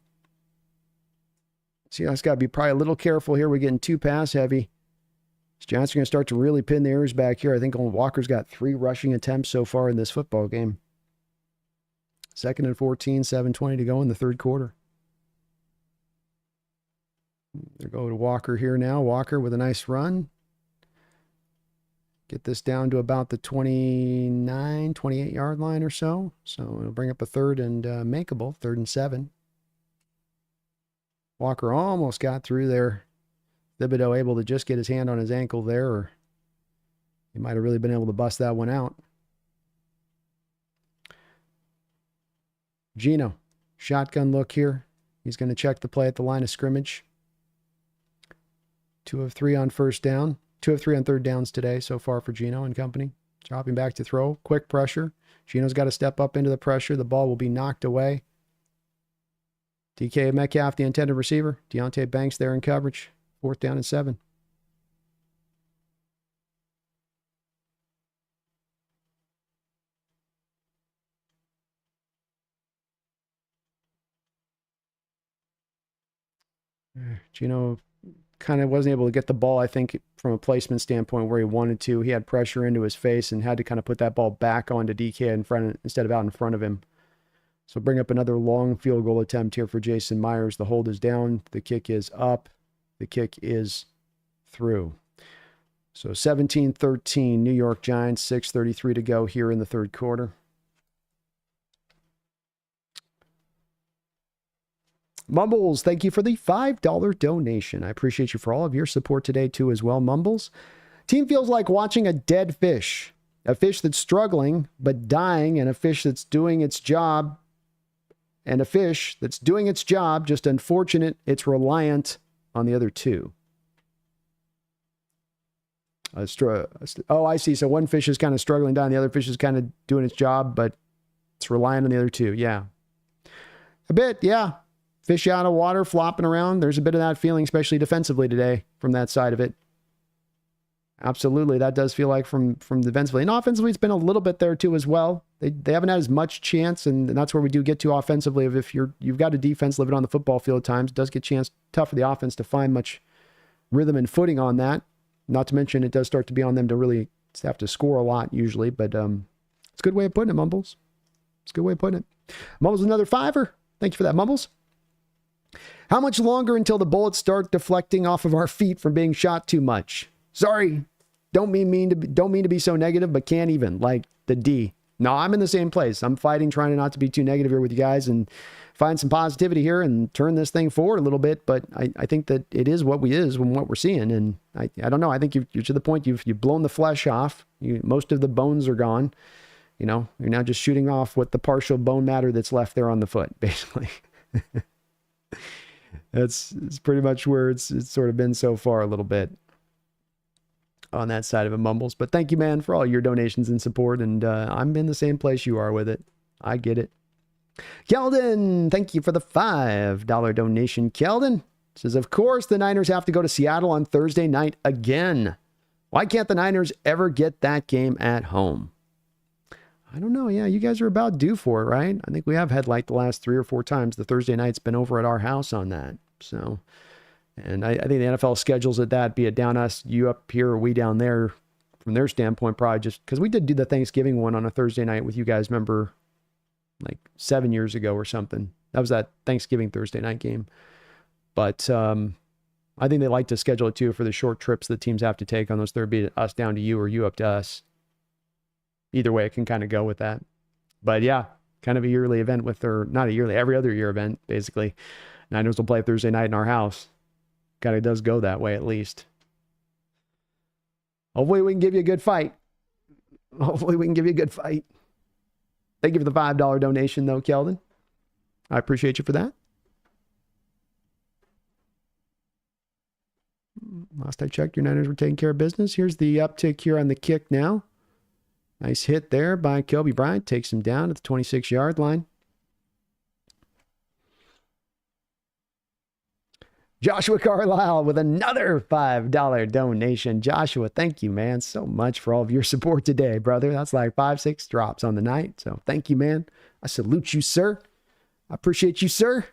Seahawks got to be probably a little careful here. We're getting too pass heavy. Giants are going to start to really pin the ears back here. I think Walker's got 3 rushing attempts so far in this football game. 2nd and 14, 7:20 to go in the 3rd quarter. They go to Walker here now. Walker with a nice run. Get this down to about the 29, 28-yard line or so. So it'll bring up a 3rd and makeable, 3rd and 7. Walker almost got through there. Thibodeau able to just get his hand on his ankle there, or he might have really been able to bust that one out. Geno, shotgun look here. He's going to check the play at the line of scrimmage. 2 of 3 on 1st down. 2 of 3 on 3rd downs today so far for Geno and company. Dropping back to throw. Quick pressure. Geno's got to step up into the pressure. The ball will be knocked away. DK Metcalf, the intended receiver. Deontay Banks there in coverage. 4th down and 7. Geno kind of wasn't able to get the ball, I think, from a placement standpoint where he wanted to. He had pressure into his face and had to kind of put that ball back onto DK in front instead of out in front of him. So bring up another long field goal attempt here for Jason Myers. The hold is down. The kick is up. The kick is through. So 17-13, New York Giants, 6:33 to go here in the 3rd quarter. Mumbles, thank you for the $5 donation. I appreciate you for all of your support today too as well, Mumbles. Team feels like watching a dead fish. A fish that's struggling but dying, and a fish that's doing its job. And a fish that's doing its job, just unfortunate it's reliant on the other 2. Oh, I see. So one fish is kind of struggling down. The other fish is kind of doing its job, but it's relying on the other 2. Yeah. A bit, yeah. Fish out of water, flopping around. There's a bit of that feeling, especially defensively today from that side of it. Absolutely. That does feel like from defensively. And offensively, it's been a little bit there too as well. They haven't had as much chance, and that's where we do get to offensively. If you've got a defense living on the football field at times, it does get tough for the offense to find much rhythm and footing on that. Not to mention, it does start to be on them to really have to score a lot usually. But it's a good way of putting it, Mumbles. It's a good way of putting it. Mumbles, another $5. Thank you for that, Mumbles. How much longer until the bullets start deflecting off of our feet from being shot too much? Sorry, don't mean to be so negative, but can't even, like the D. No, I'm in the same place. I'm fighting, trying to not to be too negative here with you guys and find some positivity here and turn this thing forward a little bit. But I think that it is what we're seeing. And I don't know. I think you're to the point you've blown the flesh off. Most of the bones are gone. You're now just shooting off what the partial bone matter that's left there on the foot, basically. It's pretty much where it's sort of been so far a little bit on that side of it, Mumbles. But thank you, man, for all your donations and support. And I'm in the same place you are with it. I get it. Keldon, thank you for the $5 donation. Keldon says, of course, the Niners have to go to Seattle on Thursday night again. Why can't the Niners ever get that game at home? I don't know. Yeah, you guys are about due for it, right? I think we have had like the last 3 or 4 times the Thursday night's been over at our house on that. So, and I think the NFL schedules at that, be it down us, you up here, or we down there, from their standpoint, probably just because we did do the Thanksgiving one on a Thursday night with you guys, remember, like 7 years ago or something. That was that Thanksgiving Thursday night game. But I think they like to schedule it too for the short trips the teams have to take on those third, be it us down to you or you up to us. Either way, it can kind of go with that. But yeah, kind of a yearly event not a yearly, every other year event, basically. Niners will play Thursday night in our house. Kind of does go that way, at least. Hopefully we can give you a good fight. Thank you for the $5 donation, though, Keldon. I appreciate you for that. Last I checked, your Niners were taking care of business. Here's the uptick here on the kick now. Nice hit there by Kobe Bryant. Takes him down at the 26-yard line. Joshua Carlisle with another $5 donation. Joshua, thank you, man, so much for all of your support today, brother. That's like 5-6 drops on the night. So thank you, man. I salute you, sir. I appreciate you, sir.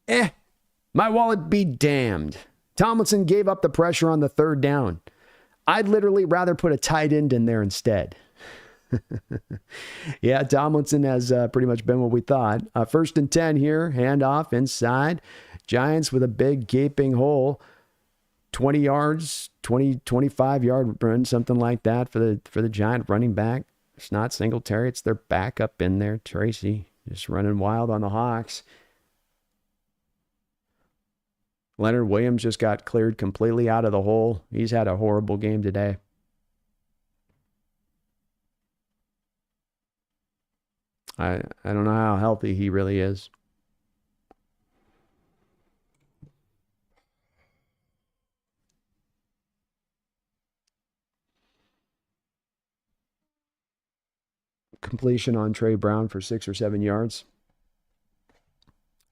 My wallet be damned. Tomlinson gave up the pressure on the third down. I'd literally rather put a tight end in there instead. Yeah, Tomlinson has pretty much been what we thought. 1st and 10 here, handoff inside. Giants with a big gaping hole. 20 yards, 25-yard run, something like that for the Giant running back. It's not Singletary, it's their backup in there, Tracy, just running wild on the Hawks. Leonard Williams just got cleared completely out of the hole. He's had a horrible game today. I don't know how healthy he really is. Completion on Trey Brown for 6 or 7 yards.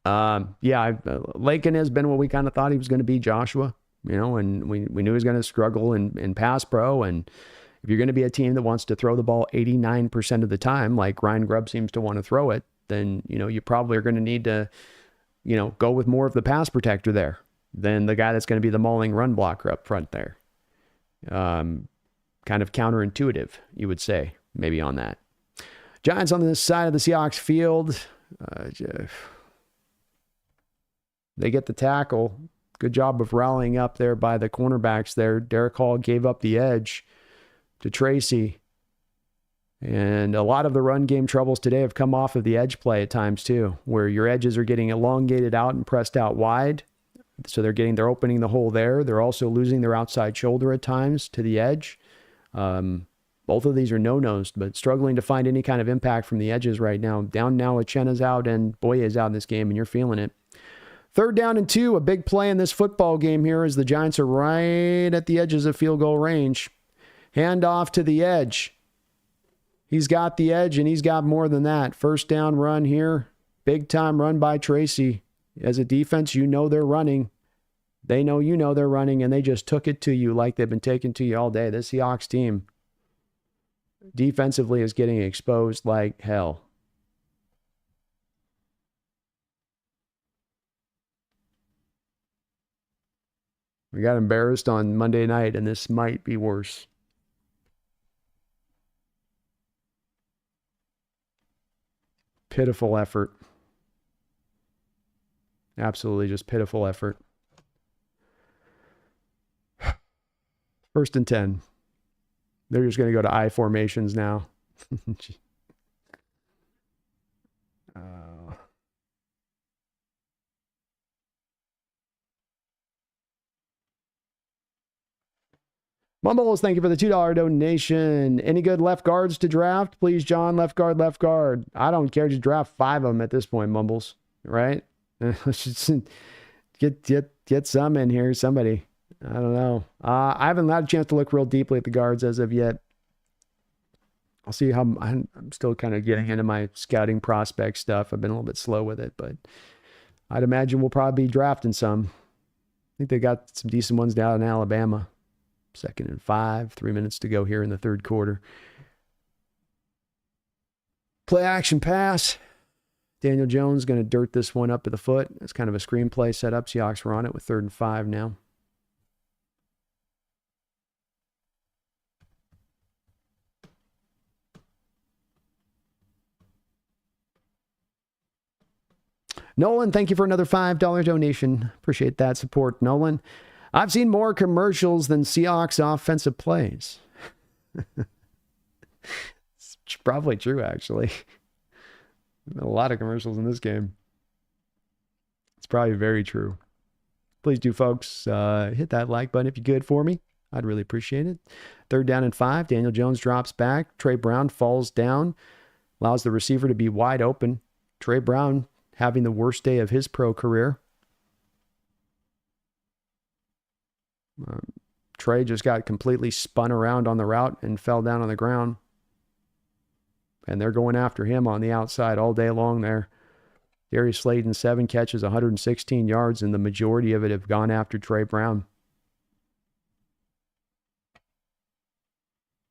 Lakin has been what we kind of thought he was going to be, Joshua, and we knew he was going to struggle in pass pro. And if you're going to be a team that wants to throw the ball 89% of the time, like Ryan Grubb seems to want to throw it, then, you probably are going to need to, go with more of the pass protector there than the guy that's going to be the mauling run blocker up front there. Kind of counterintuitive, you would say, maybe on that. Giants on this side of the Seahawks field. They get the tackle. Good job of rallying up there by the cornerbacks there. Derek Hall gave up the edge to Tracy. And a lot of the run game troubles today have come off of the edge play at times too, where your edges are getting elongated out and pressed out wide. So they're opening the hole there. They're also losing their outside shoulder at times to the edge. Both of these are no-nos, but struggling to find any kind of impact from the edges right now. Down now, Achena's out and Boye is out in this game, and you're feeling it. 3rd down and 2, a big play in this football game here as the Giants are right at the edges of field goal range. Hand off to the edge. He's got the edge, and he's got more than that. 1st down run here. Big time run by Tracy. As a defense, they're running. They know you know they're running, and they just took it to you like they've been taking to you all day. This Seahawks team defensively is getting exposed like hell. We got embarrassed on Monday night, and this might be worse. Pitiful effort. Absolutely just pitiful effort. 1st and 10. They're just going to go to I formations now. Mumbles, thank you for the $2 donation. Any good left guards to draft? Please, John, left guard, left guard. I don't care. Just draft 5 of them at this point, Mumbles. Right? Let's just get some in here. Somebody. I don't know. I haven't had a chance to look real deeply at the guards as of yet. I'll see how I'm still kind of getting into my scouting prospect stuff. I've been a little bit slow with it, but I'd imagine we'll probably be drafting some. I think they got some decent ones down in Alabama. 2nd and 5, 3 minutes to go here in the 3rd quarter. Play action pass. Daniel Jones going to dirt this one up to the foot. It's kind of a screenplay set up. Seahawks were on it with 3rd and 5 now. Nolan, thank you for another $5 donation. Appreciate that support, Nolan. I've seen more commercials than Seahawks offensive plays. It's probably true, actually. A lot of commercials in this game. It's probably very true. Please do, folks, hit that like button if you could for me. I'd really appreciate it. 3rd down and 5. Daniel Jones drops back. Trey Brown falls down. Allows the receiver to be wide open. Trey Brown having the worst day of his pro career. Trey just got completely spun around on the route and fell down on the ground. And they're going after him on the outside all day long there. Darius Slayton, 7 catches, 116 yards, and the majority of it have gone after Trey Brown.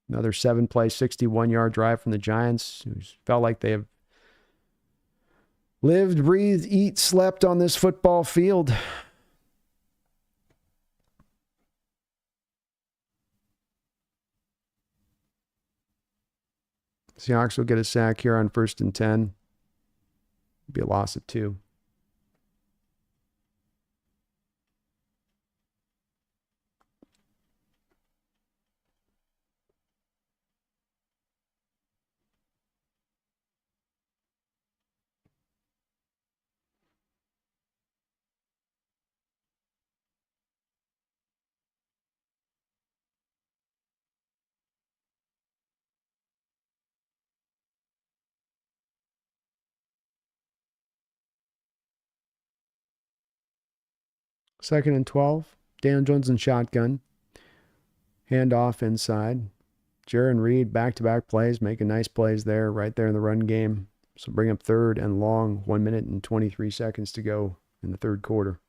Another 7-play, 61-yard drive from the Giants, who felt like they have lived, breathed, eat, slept on this football field. Seahawks will get a sack here on 1st and 10. Be a loss of 2. Second and 12. Dan Jones in shotgun. Handoff inside. Jaron Reed, back-to-back plays, making nice plays there, right there in the run game. So bring up 3rd and long, 1 minute and 23 seconds to go in the 3rd quarter.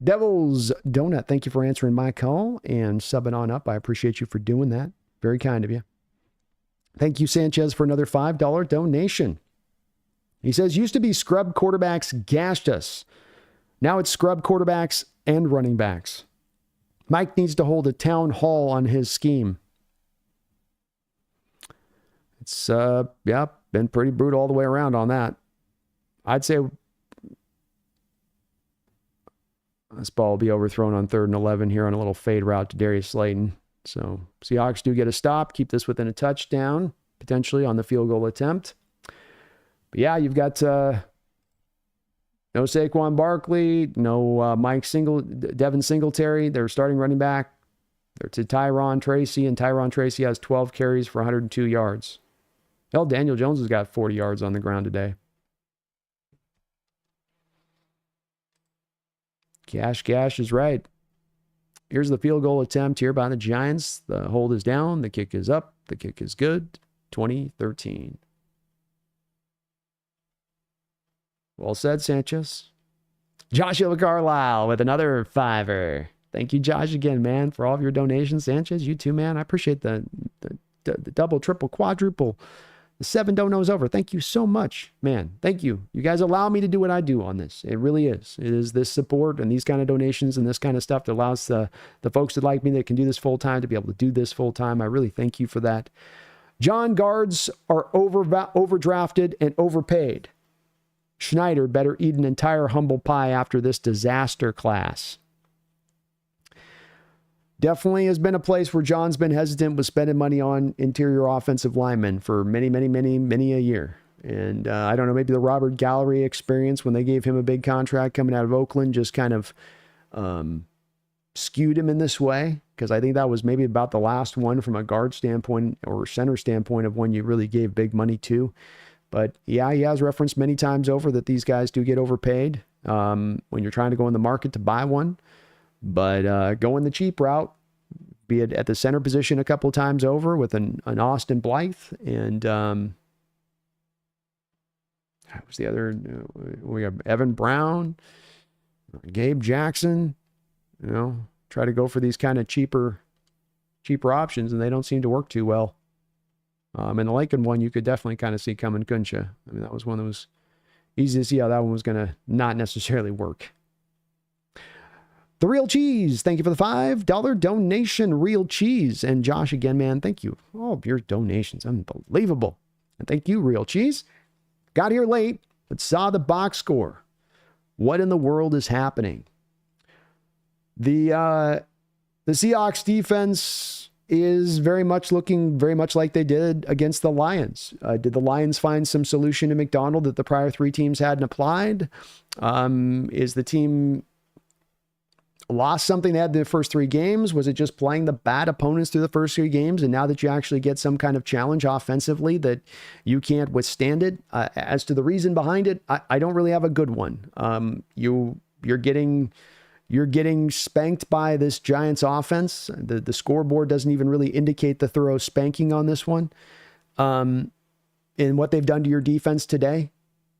Devil's Donut, thank you for answering my call and subbing on up. I appreciate you for doing that. Very kind of you. Thank you, Sanchez, for another $5 donation. He says, used to be scrub quarterbacks gashed us. Now it's scrub quarterbacks and running backs. Mike needs to hold a town hall on his scheme. It's, been pretty brutal all the way around on that. I'd say this ball will be overthrown on 3rd and 11 here on a little fade route to Darius Slayton. So Seahawks do get a stop, keep this within a touchdown, potentially on the field goal attempt. But yeah, you've got no Saquon Barkley, no Devin Singletary. They're starting running back. They're to Tyron Tracy, and Tyron Tracy has 12 carries for 102 yards. Hell, Daniel Jones has got 40 yards on the ground today. Gash is right. Here's the field goal attempt here by the Giants. The hold is down. The kick is up. The kick is good. 2013. Well said, Sanchez. Joshua Carlisle with another $5. Thank you, Josh, again, man, for all of your donations. Sanchez, you too, man. I appreciate the double, triple, quadruple, the 7 donos over. Thank you so much, man. Thank you. You guys allow me to do what I do on this. It really is. It is this support and these kind of donations and this kind of stuff that allows the folks that like me that can do this full time to be able to do this full time. I really thank you for that. John, guards are overdrafted and overpaid. Schneider better eat an entire humble pie after this disaster class. Definitely has been a place where John's been hesitant with spending money on interior offensive linemen for many a year. And I don't know, maybe the Robert Gallery experience when they gave him a big contract coming out of Oakland just kind of skewed him in this way. Because I think that was maybe about the last one from a guard standpoint or center standpoint of when you really gave big money to. But yeah, he has referenced many times over that these guys do get overpaid when you're trying to go in the market to buy one. But going the cheap route, be it at the center position a couple of times over with an Austin Blythe and what was the other? We have Evan Brown, Gabe Jackson. You know, try to go for these kind of cheaper options, and they don't seem to work too well. And the Lincoln one you could definitely kind of see coming, couldn't you? I mean, that was one that was easy to see how that one was going to not necessarily work. The Real Cheese, thank you for the $5 donation, Real Cheese. And Josh, again, man, thank you. All of your donations, unbelievable. And thank you, Real Cheese. Got here late, but saw the box score. What in the world is happening? The Seahawks defense is looking very much like they did against the Lions. Did the Lions find some solution to McDonald that the prior 3 teams hadn't applied? Is the team lost something they had in the first 3 games? Was it just playing the bad opponents through the first 3 games? And now that you actually get some kind of challenge offensively that you can't withstand it? As to the reason behind it, I don't really have a good one. You're getting spanked by this Giants offense. The scoreboard doesn't even really indicate the thorough spanking on this one. And what they've done to your defense today,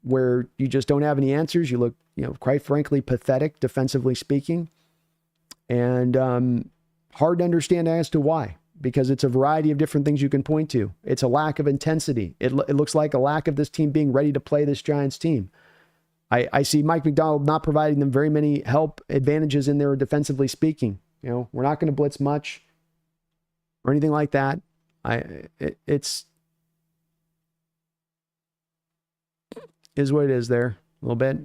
where you just don't have any answers. You look, quite frankly, pathetic defensively speaking. And hard to understand as to why, because it's a variety of different things you can point to. It's a lack of intensity. It looks like a lack of this team being ready to play this Giants team. I see Mike McDonald not providing them very many help advantages in there defensively speaking. We're not going to blitz much or anything like that. It's is what it is there a little bit.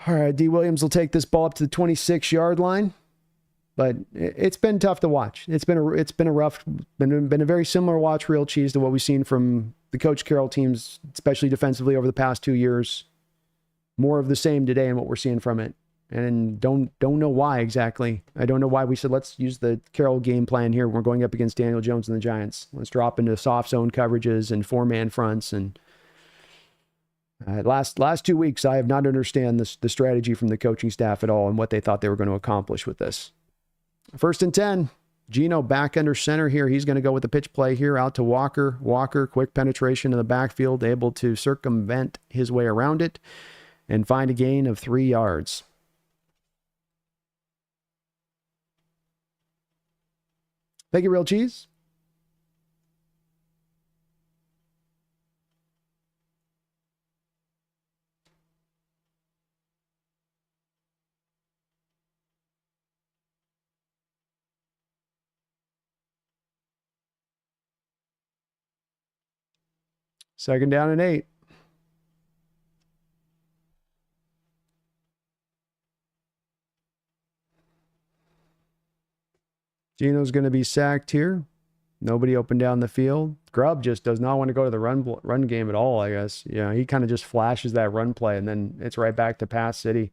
All right, D. Williams will take this ball up to the 26-yard line, but it's been tough to watch. It's been a very similar watch, Real Cheese, to what we've seen from the Coach Carroll teams, especially defensively over the past 2 years. More of the same today and what we're seeing from it, and don't know why exactly. I don't know why we said let's use the Carroll game plan here. We're going up against Daniel Jones and the Giants. Let's drop into soft zone coverages and 4-man fronts and. Last 2 weeks, I have not understand the strategy from the coaching staff at all and what they thought they were going to accomplish with this. 1st and 10. Gino back under center here. He's going to go with the pitch play here out to Walker. Walker, quick penetration in the backfield, able to circumvent his way around it and find a gain of 3 yards. Thank you, Real Cheese. Second down and 8. Gino's going to be sacked here. Nobody open down the field. Grubb just does not want to go to the run game at all, I guess. He kind of just flashes that run play, and then it's right back to Pass City.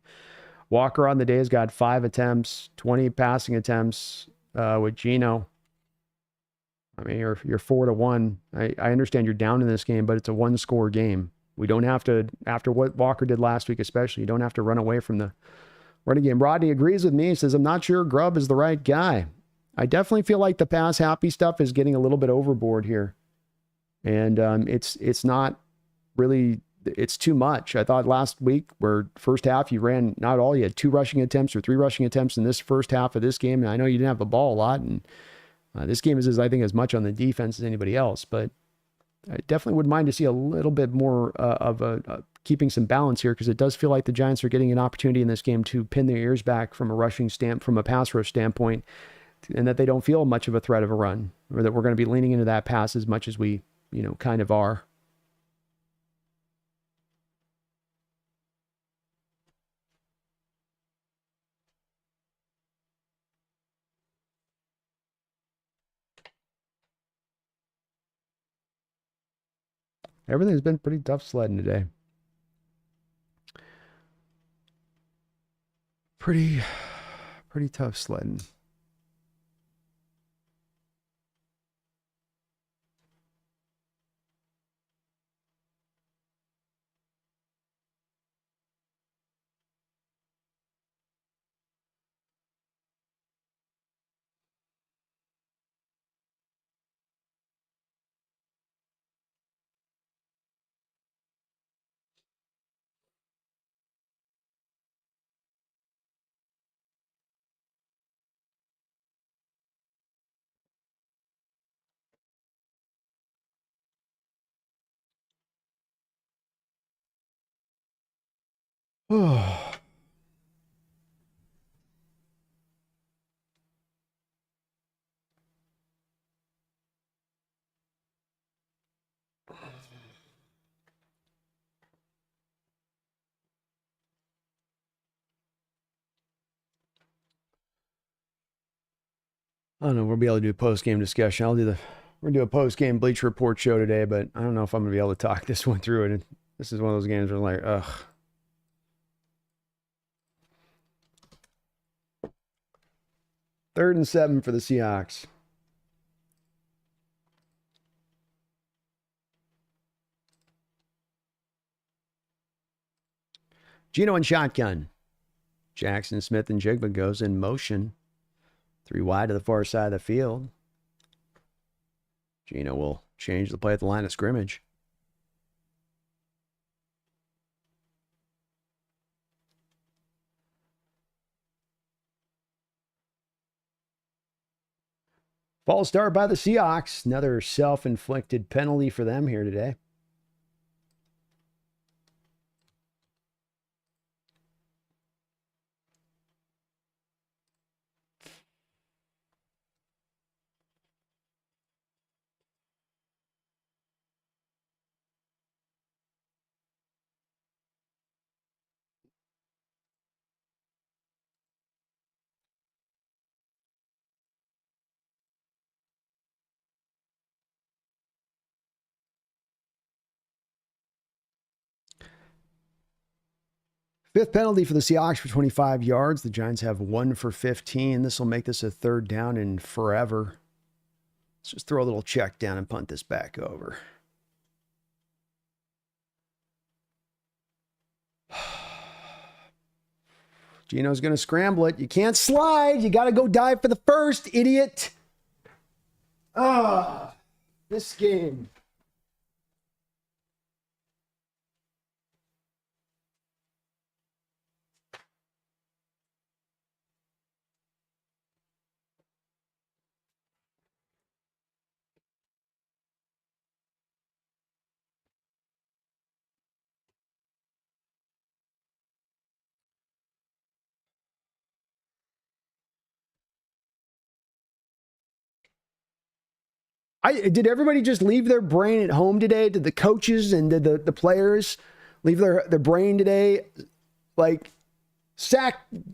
Walker on the day has got 5 attempts, 20 passing attempts with Gino. I mean, you're 4-1. I understand you're down in this game, but it's a 1-score game. We don't have to, after what Walker did last week especially, you don't have to run away from the running game. Rodney agrees with me. He says, I'm not sure Grubb is the right guy. I definitely feel like the pass-happy stuff is getting a little bit overboard here. And it's not really it's too much. I thought last week, where first half you ran not all, you had 2 rushing attempts or 3 rushing attempts in this first half of this game. And I know you didn't have the ball a lot, and this game is, I think, as much on the defense as anybody else. But I definitely would mind to see a little bit more of a keeping some balance here, because it does feel like the Giants are getting an opportunity in this game to pin their ears back from a pass rush standpoint, and that they don't feel much of a threat of a run, or that we're going to be leaning into that pass as much as we, kind of are. Everything's been pretty tough sledding today. Pretty tough sledding. Oh. I don't know. We'll be able to do a post-game discussion. We're going to do a post-game Bleacher Report show today, but I don't know if I'm going to be able to talk this one through. And this is one of those games where I'm like, ugh. Third and 7 for the Seahawks. Gino in shotgun. Jackson, Smith, and Jigba goes in motion. 3 wide to the far side of the field. Gino will change the play at the line of scrimmage. False start by the Seahawks. Another self-inflicted penalty for them here today. Fifth penalty for the Seahawks for 25 yards. The Giants have 1 for 15. This will make this a 3rd down in forever. Let's just throw a little check down and punt this back over. Gino's going to scramble it. You can't slide. You got to go dive for the first, idiot. This game. Did everybody just leave their brain at home today? Did the coaches and did the players leave their brain today? Like,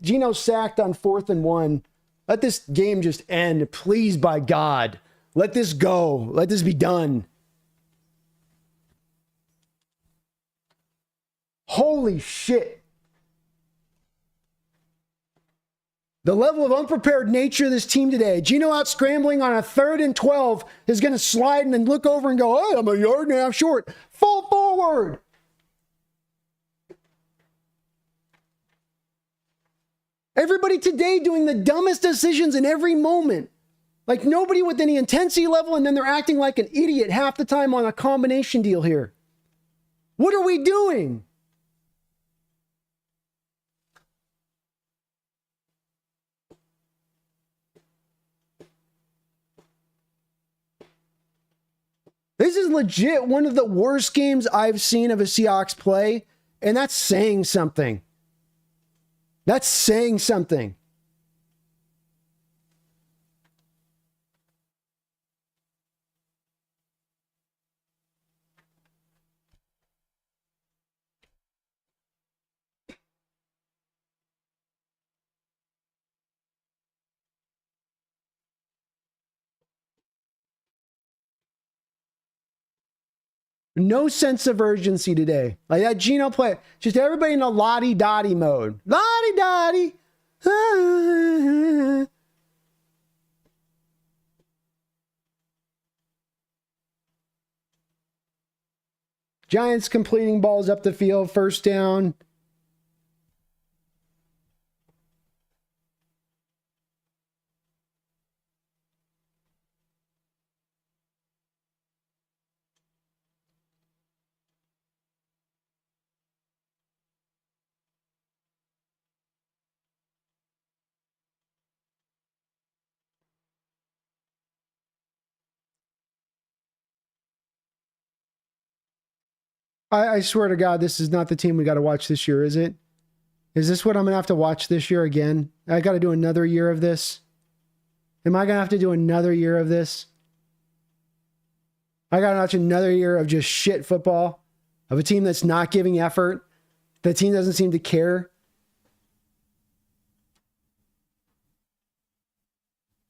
Geno sacked on 4th and 1. Let this game just end. Please, by God. Let this go. Let this be done. Holy shit. The level of unprepared nature of this team today. Geno out scrambling on a 3rd and 12 is going to slide and then look over and go, oh, I'm 1.5 yards short. Fall forward. Everybody today doing the dumbest decisions in every moment. Like nobody with any intensity level, and then they're acting like an idiot half the time on a combination deal here. What are we doing? This is legit one of the worst games I've seen of a Seahawks play, and that's saying something. That's saying something. No sense of urgency today. Like that Gino play, just everybody in a lottie-dottie mode. Lottie-dottie. Giants completing balls up the field, first down. I swear to God, this is not the team we got to watch this year, is it? Is this what I'm going to have to watch this year again? I got to do another year of this? Am I going to have to do another year of this? I got to watch another year of just shit football, of a team that's not giving effort. The team doesn't seem to care.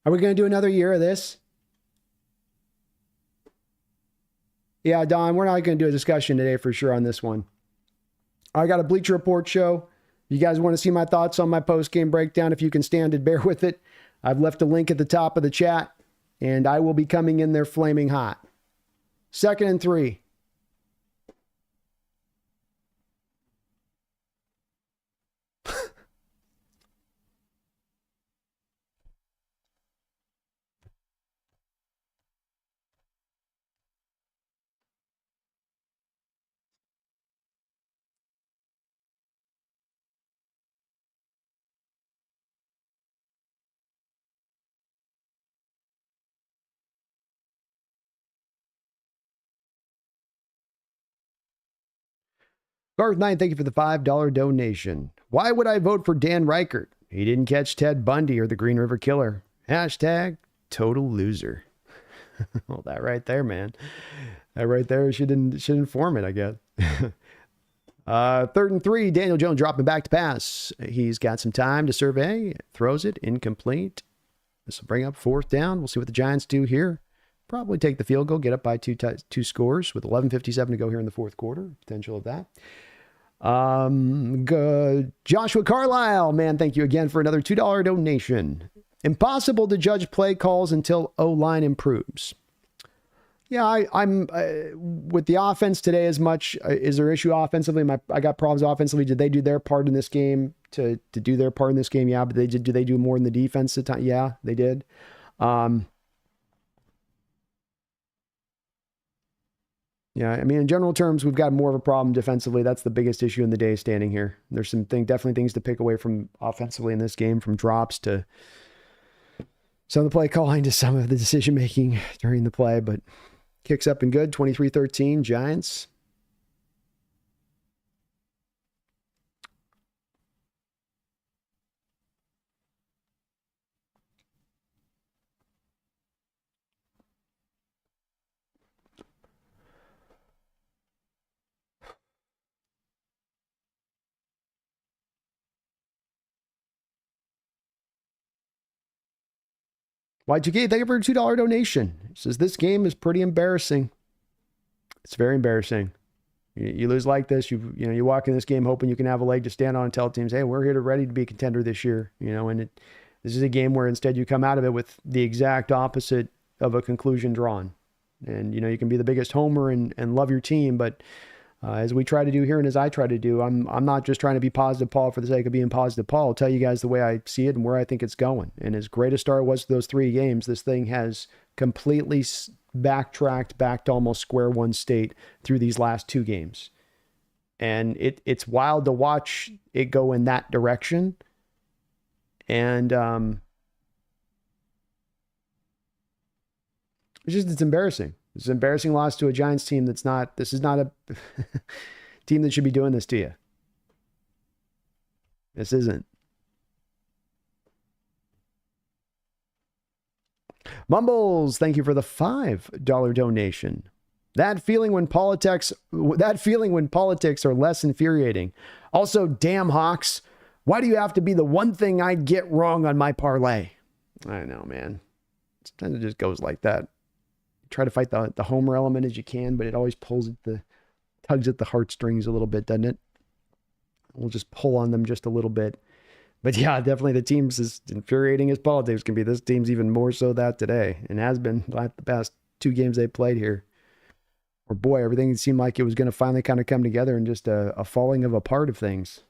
Are we going to do another year of this? Yeah, Don, we're not going to do a discussion today for sure on this one. I got a Bleacher Report show. You guys want to see my thoughts on my post-game breakdown? If you can stand it, bear with it. I've left a link at the top of the chat, and I will be coming in there flaming hot. 2nd and 3. Garth 9, thank you for the $5 donation. Why would I vote for Dan Reichert? He didn't catch Ted Bundy or the Green River Killer. Hashtag total loser. Well, that right there, man. That right there should inform it, I guess. 3rd and 3, Daniel Jones dropping back to pass. He's got some time to survey. Throws it, incomplete. This will bring up 4th down. We'll see what the Giants do here. Probably take the field goal, get up by two scores with 11:57 to go here in the 4th quarter. Potential of that. Joshua Carlisle, man, thank you again for another $2 donation. Impossible to judge play calls until O-line improves. Yeah, I'm with the offense today as much. Is there issue offensively? I got problems offensively. Did they do their part in this game to do their part in this game? Yeah, but do they do more in the defense at the time? Yeah, they did. Yeah, I mean, in general terms, we've got more of a problem defensively. That's the biggest issue in the day standing here. There's definitely things to pick away from offensively in this game, from drops to some of the play calling to some of the decision making during the play. But kicks up and good, 23-13, Giants. Y2K, thank you for a $2 donation. It says, this game is pretty embarrassing. It's very embarrassing. You lose like this, you walk in this game hoping you can have a leg to stand on and tell teams, hey, we're here ready to be a contender this year. And this is a game where instead you come out of it with the exact opposite of a conclusion drawn. And, you can be the biggest homer and love your team, but as we try to do here and as I try to do, I'm not just trying to be positive Paul for the sake of being positive Paul. I'll tell you guys the way I see it and where I think it's going. And as great a start was to those 3 games, this thing has completely backtracked back to almost square one state through these last 2 games. And it's wild to watch it go in that direction. And it's embarrassing. It's an embarrassing loss to a Giants team this is not a team that should be doing this to you. This isn't. Mumbles, thank you for the $5 donation. That feeling when politics are less infuriating. Also, damn Hawks, why do you have to be the one thing I get wrong on my parlay? I know, man. Sometimes it just goes like that. Try to fight the homer element as you can, but it always tugs at the heartstrings a little bit, doesn't it? We'll just pull on them just a little bit. But yeah, definitely the team's as infuriating as politics can be. This team's even more so that today, and has been the past 2 games they played here. Or boy, everything seemed like it was going to finally kind of come together and just a falling of apart of things.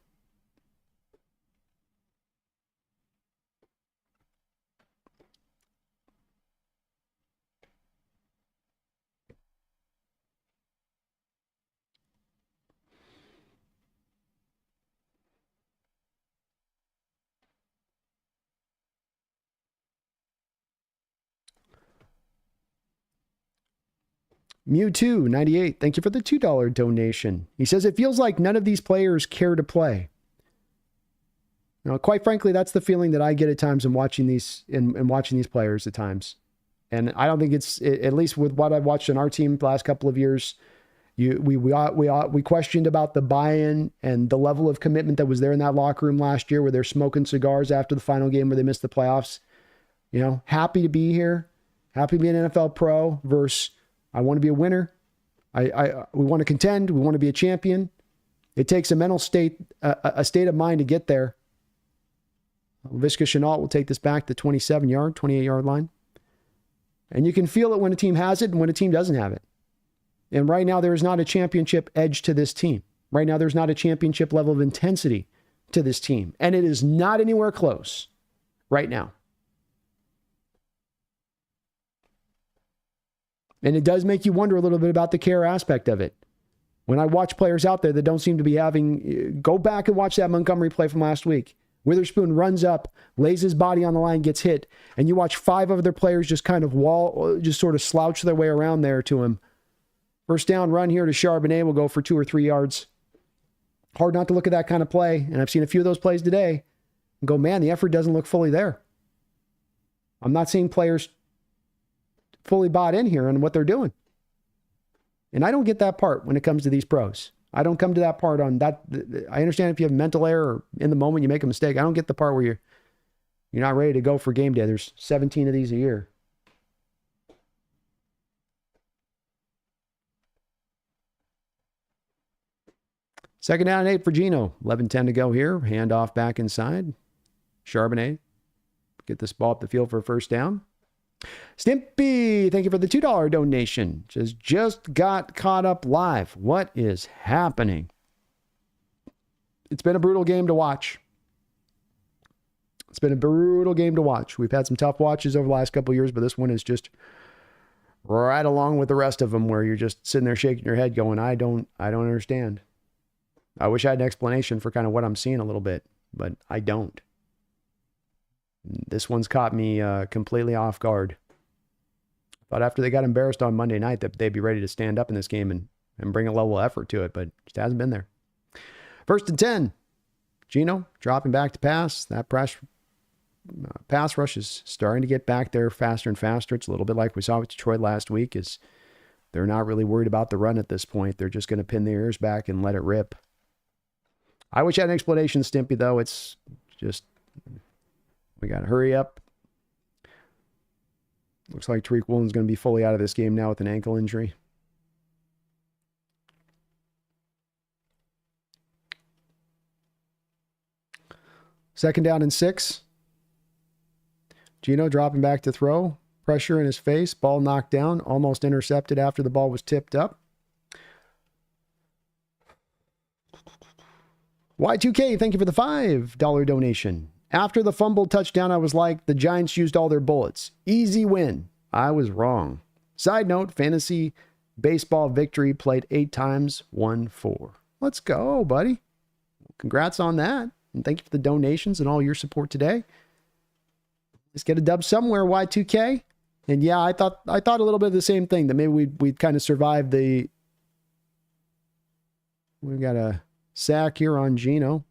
Mewtwo98, thank you for the $2 donation. He says, it feels like none of these players care to play. Now, quite frankly, that's the feeling that I get at times in watching these players at times. And I don't think it's, at least with what I've watched on our team the last couple of years, we questioned about the buy-in and the level of commitment that was there in that locker room last year where they're smoking cigars after the final game where they missed the playoffs. You know, happy to be here, happy to be an NFL pro versus I want to be a winner. We want to contend. We want to be a champion. It takes a mental state, a state of mind to get there. Laviska Shenault will take this back to 28-yard line. And you can feel it when a team has it and when a team doesn't have it. And right now, there is not a championship edge to this team. Right now, there's not a championship level of intensity to this team. And it is not anywhere close right now. And it does make you wonder a little bit about the care aspect of it. When I watch players out there that don't seem to be having, go back and watch that Montgomery play from last week. Witherspoon runs up, lays his body on the line, gets hit, and you watch 5 other players just kind of just sort of slouch their way around there to him. First down run here to Charbonnet will go for 2 or 3 yards. Hard not to look at that kind of play, and I've seen a few of those plays today and go, man, the effort doesn't look fully there. I'm not seeing players fully bought in here on what they're doing. And I don't get that part when it comes to these pros. I don't come to that part on that. I understand if you have mental error or in the moment you make a mistake. I don't get the part where you're not ready to go for game day. There's 17 of these a year. Second down and 8 for Gino. 11-10 to go here. Handoff back inside. Charbonnet. Get this ball up the field for a first down. Stimpy, thank you for the $2 donation. Just got caught up live. What is happening? It's been a brutal game to watch. We've had some tough watches over the last couple of years, but this one is just right along with the rest of them where you're just sitting there shaking your head going, I don't understand. I wish I had an explanation for kind of what I'm seeing a little bit, but I don't. This one's caught me completely off guard. Thought after they got embarrassed on Monday night that they'd be ready to stand up in this game and bring a level of effort to it, but just hasn't been there. 1st and 10. Gino dropping back to pass. That pass rush is starting to get back there faster and faster. It's a little bit like we saw with Detroit last week. Is they're not really worried about the run at this point. They're just going to pin their ears back and let it rip. I wish I had an explanation, Stimpy, though. It's just... we got to hurry up. Looks like Tariq Woolen's going to be fully out of this game now with an ankle injury. Second down and 6. Gino dropping back to throw. Pressure in his face. Ball knocked down. Almost intercepted after the ball was tipped up. Y2K, thank you for the $5 donation. After the fumble touchdown, I was like, the Giants used all their bullets. Easy win. I was wrong. Side note, fantasy baseball victory played 8 times, won 4. Let's go, buddy. Congrats on that. And thank you for the donations and all your support today. Let's get a dub somewhere, Y2K. And yeah, I thought a little bit of the same thing, that maybe we'd kind of survive the... We've got a sack here on Gino.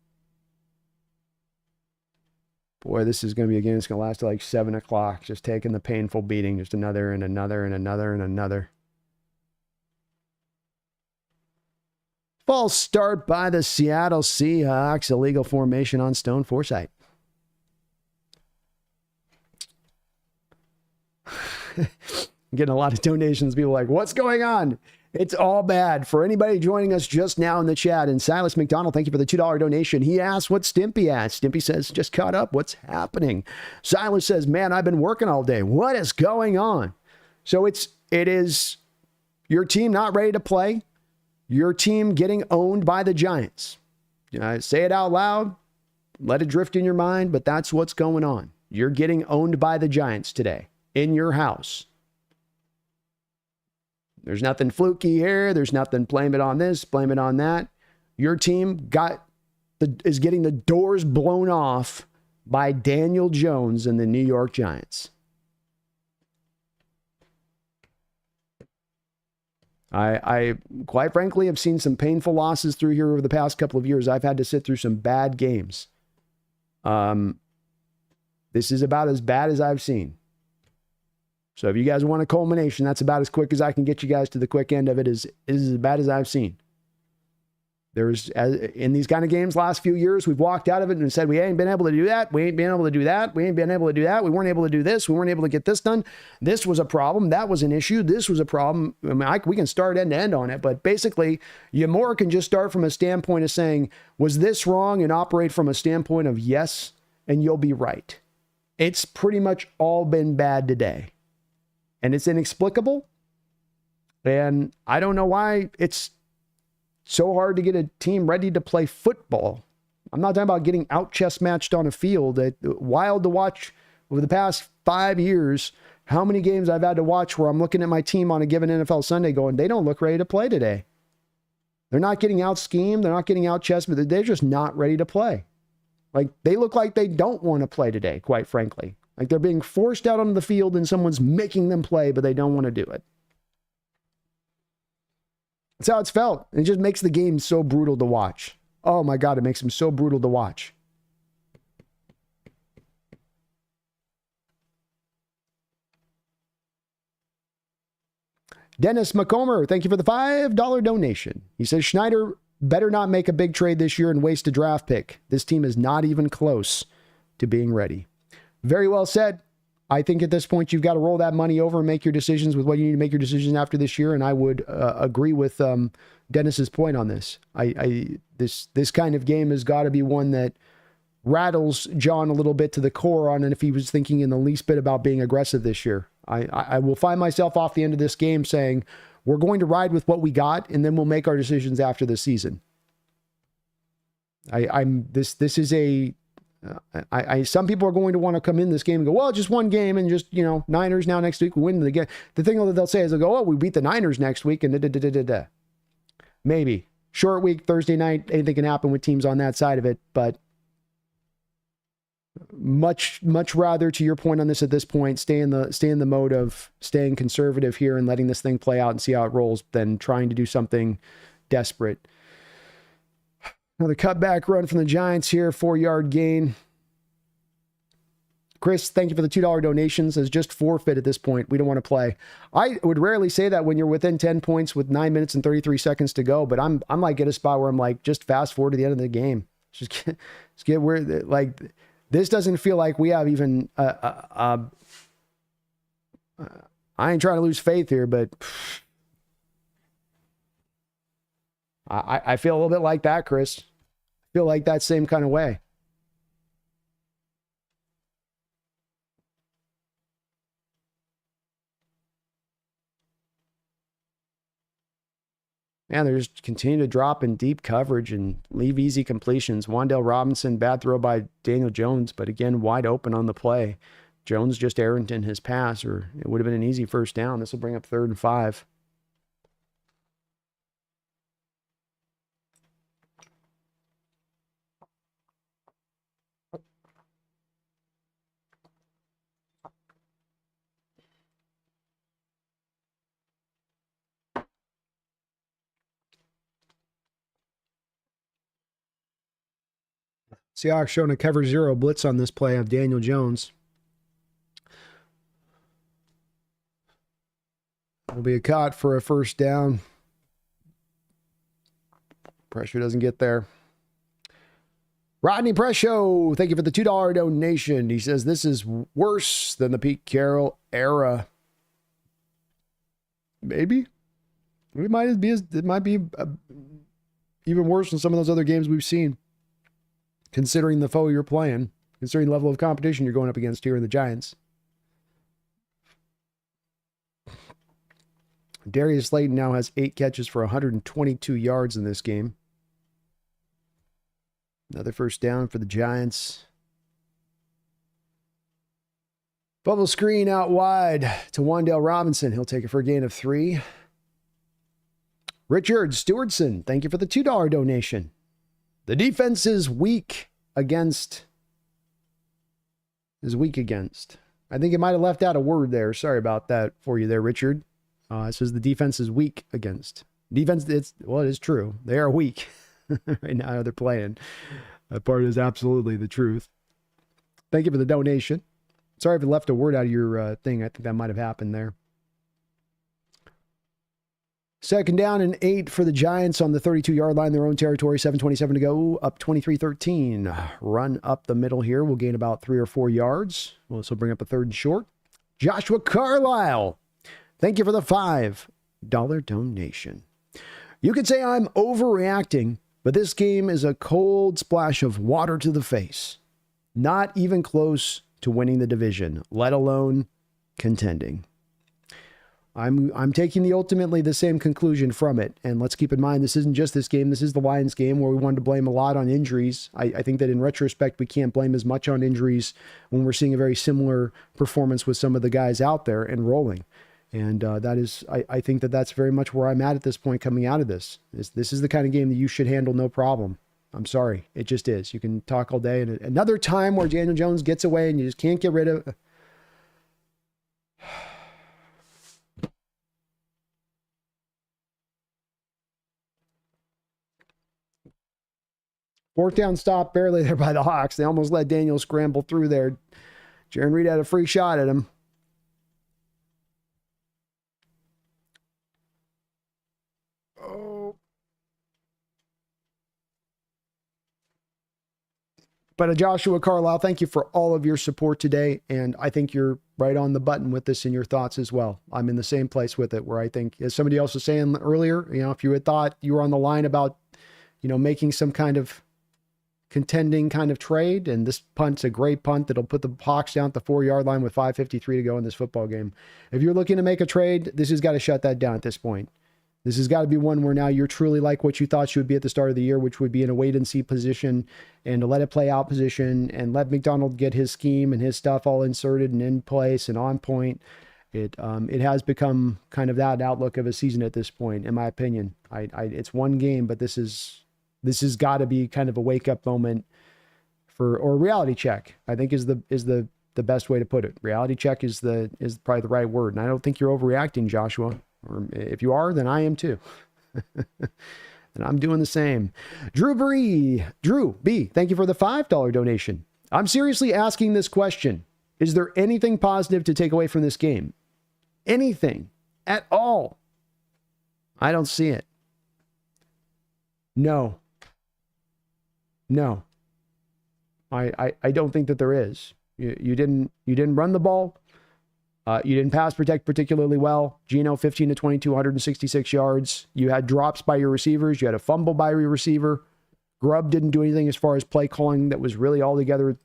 Boy, this is going to be a game that's going to last till like 7 o'clock. Just taking the painful beating. Just another and another and another and another. False start by the Seattle Seahawks. Illegal formation on Stone Forsythe. Getting a lot of donations. People like, what's going on? It's all bad. For anybody joining us just now in the chat, and Silas McDonald, thank you for the $2 donation. He asked what Stimpy asked. Stimpy says, just caught up. What's happening? Silas says, man, I've been working all day. What is going on? So it is your team not ready to play. Your team getting owned by the Giants. Say it out loud. Let it drift in your mind, but that's what's going on. You're getting owned by the Giants today in your house. There's nothing fluky here. There's nothing blame it on this, blame it on that. Your team is getting the doors blown off by Daniel Jones and the New York Giants. I quite frankly have seen some painful losses through here over the past couple of years. I've had to sit through some bad games. This is about as bad as I've seen. So if you guys want a culmination, that's about as quick as I can get you guys to the quick end of it. Is as bad as I've seen. There's, in these kind of games last few years, we've walked out of it and said, we ain't been able to do that. We ain't been able to do that. We ain't been able to do that. We weren't able to do this. We weren't able to get this done. This was a problem. That was an issue. This was a problem. I mean, we can start end to end on it, but basically you more can just start from a standpoint of saying, was this wrong, and operate from a standpoint of yes, and you'll be right. It's pretty much all been bad today, and it's inexplicable. And I don't know why it's so hard to get a team ready to play football. I'm not talking about getting out chess matched on a field. Wild to watch over the past 5 years, how many games I've had to watch where I'm looking at my team on a given NFL Sunday going, they don't look ready to play today. They're not getting out schemed. They're not getting out chess, but they're just not ready to play. Like, they look like they don't want to play today, quite frankly. Like they're being forced out onto the field and someone's making them play, but they don't want to do it. That's how it's felt. It just makes the game so brutal to watch. Oh my God, it makes them so brutal to watch. Dennis McComber, thank you for the $5 donation. He says, Schneider better not make a big trade this year and waste a draft pick. This team is not even close to being ready. Very well said. I think at this point, you've got to roll that money over and make your decisions with what you need to make your decisions after this year. And I would agree with Dennis's point on this. This kind of game has got to be one that rattles John a little bit to the core on, and if he was thinking in the least bit about being aggressive this year. I will find myself off the end of this game saying, we're going to ride with what we got, and then we'll make our decisions after the season. Some people are going to want to come in this game and go, well, just one game and just, Niners now next week, we win the game. The thing that they'll say is they'll go, oh, we beat the Niners next week and da-da-da-da-da-da. Maybe. Short week, Thursday night, anything can happen with teams on that side of it, but much rather, to your point on this at this point, stay in the mode of staying conservative here and letting this thing play out and see how it rolls than trying to do something desperate. Another cutback run from the Giants here, 4-yard gain. Chris, thank you for the $2 donations. As just forfeit at this point. We don't want to play. I would rarely say that when you're within 10 points with 9 minutes and 33 seconds to go, but I'm like at a spot where I'm like, just fast forward to the end of the game. Just get where, like, this doesn't feel like we have even, I ain't trying to lose faith here, but I feel a little bit like that, Chris. I feel like that same kind of way. Man, they're just continue to drop in deep coverage and leave easy completions. Wan'Dale Robinson, bad throw by Daniel Jones, but again, wide open on the play. Jones just errant in his pass, or it would have been an easy first down. This will bring up 3rd and 5. Seahawks showing a cover 0 blitz on this play of Daniel Jones. Will be a cut for a first down. Pressure doesn't get there. Rodney Presho, thank you for the $2 donation. He says this is worse than the Pete Carroll era. Maybe. It might be even worse than some of those other games we've seen. Considering the foe you're playing, considering the level of competition you're going up against here in the Giants. Darius Slayton now has 8 catches for 122 yards in this game. Another first down for the Giants. Bubble screen out wide to Wan'Dale Robinson. He'll take it for a gain of 3. Richard Stewardson, thank you for the $2 donation. The defense is weak against. I think it might have left out a word there. Sorry about that for you there, Richard. It says the defense is weak against. Defense, it is true. They are weak right now. They're playing. That part is absolutely the truth. Thank you for the donation. Sorry if it left a word out of your thing. I think that might have happened there. Second down and 8 for the Giants on the 32-yard line, their own territory. 7:27 to go, up 23-13. Run up the middle here. We'll gain about 3 or 4 yards. We'll also bring up a 3rd and short. Joshua Carlisle, thank you for the $5 donation. You could say I'm overreacting, but this game is a cold splash of water to the face. Not even close to winning the division, let alone contending. I'm taking ultimately the same conclusion from it. And let's keep in mind, this isn't just this game. This is the Lions game where we wanted to blame a lot on injuries. I think that in retrospect, we can't blame as much on injuries when we're seeing a very similar performance with some of the guys out there and rolling. And that is, I think that that's very much where I'm at this point coming out of this. This is the kind of game that you should handle no problem. I'm sorry. It just is. You can talk all day. And another time where Daniel Jones gets away and you just can't get rid of. Fourth down stop barely there by the Hawks. They almost let Daniel scramble through there. Jaron Reed had a free shot at him. But Joshua Carlisle, thank you for all of your support today. And I think you're right on the button with this in your thoughts as well. I'm in the same place with it where I think, as somebody else was saying earlier, if you had thought you were on the line about, making some kind of contending kind of trade, and this punt's a great punt that'll put the Hawks down at the 4-yard line with 5:53 to go in this football game. If you're looking to make a trade, this has got to shut that down at this point. This has got to be one where now you're truly like what you thought you would be at the start of the year, which would be in a wait-and-see position and to let it play out position and let McDonald get his scheme and his stuff all inserted and in place and on point. It has become kind of that outlook of a season at this point, in my opinion. It's one game, but this has got to be kind of a wake-up moment or a reality check, I think is the best way to put it. Reality check is probably the right word. And I don't think you're overreacting, Joshua. Or if you are, then I am too. And I'm doing the same. Drew B, thank you for the $5 donation. I'm seriously asking this question. Is there anything positive to take away from this game? Anything at all? I don't see it. No. I don't think that there is. You didn't run the ball. You didn't pass protect particularly well. Gino, 15 to 22, 166 yards. You had drops by your receivers. You had a fumble by your receiver. Grubb didn't do anything as far as play calling that was really altogether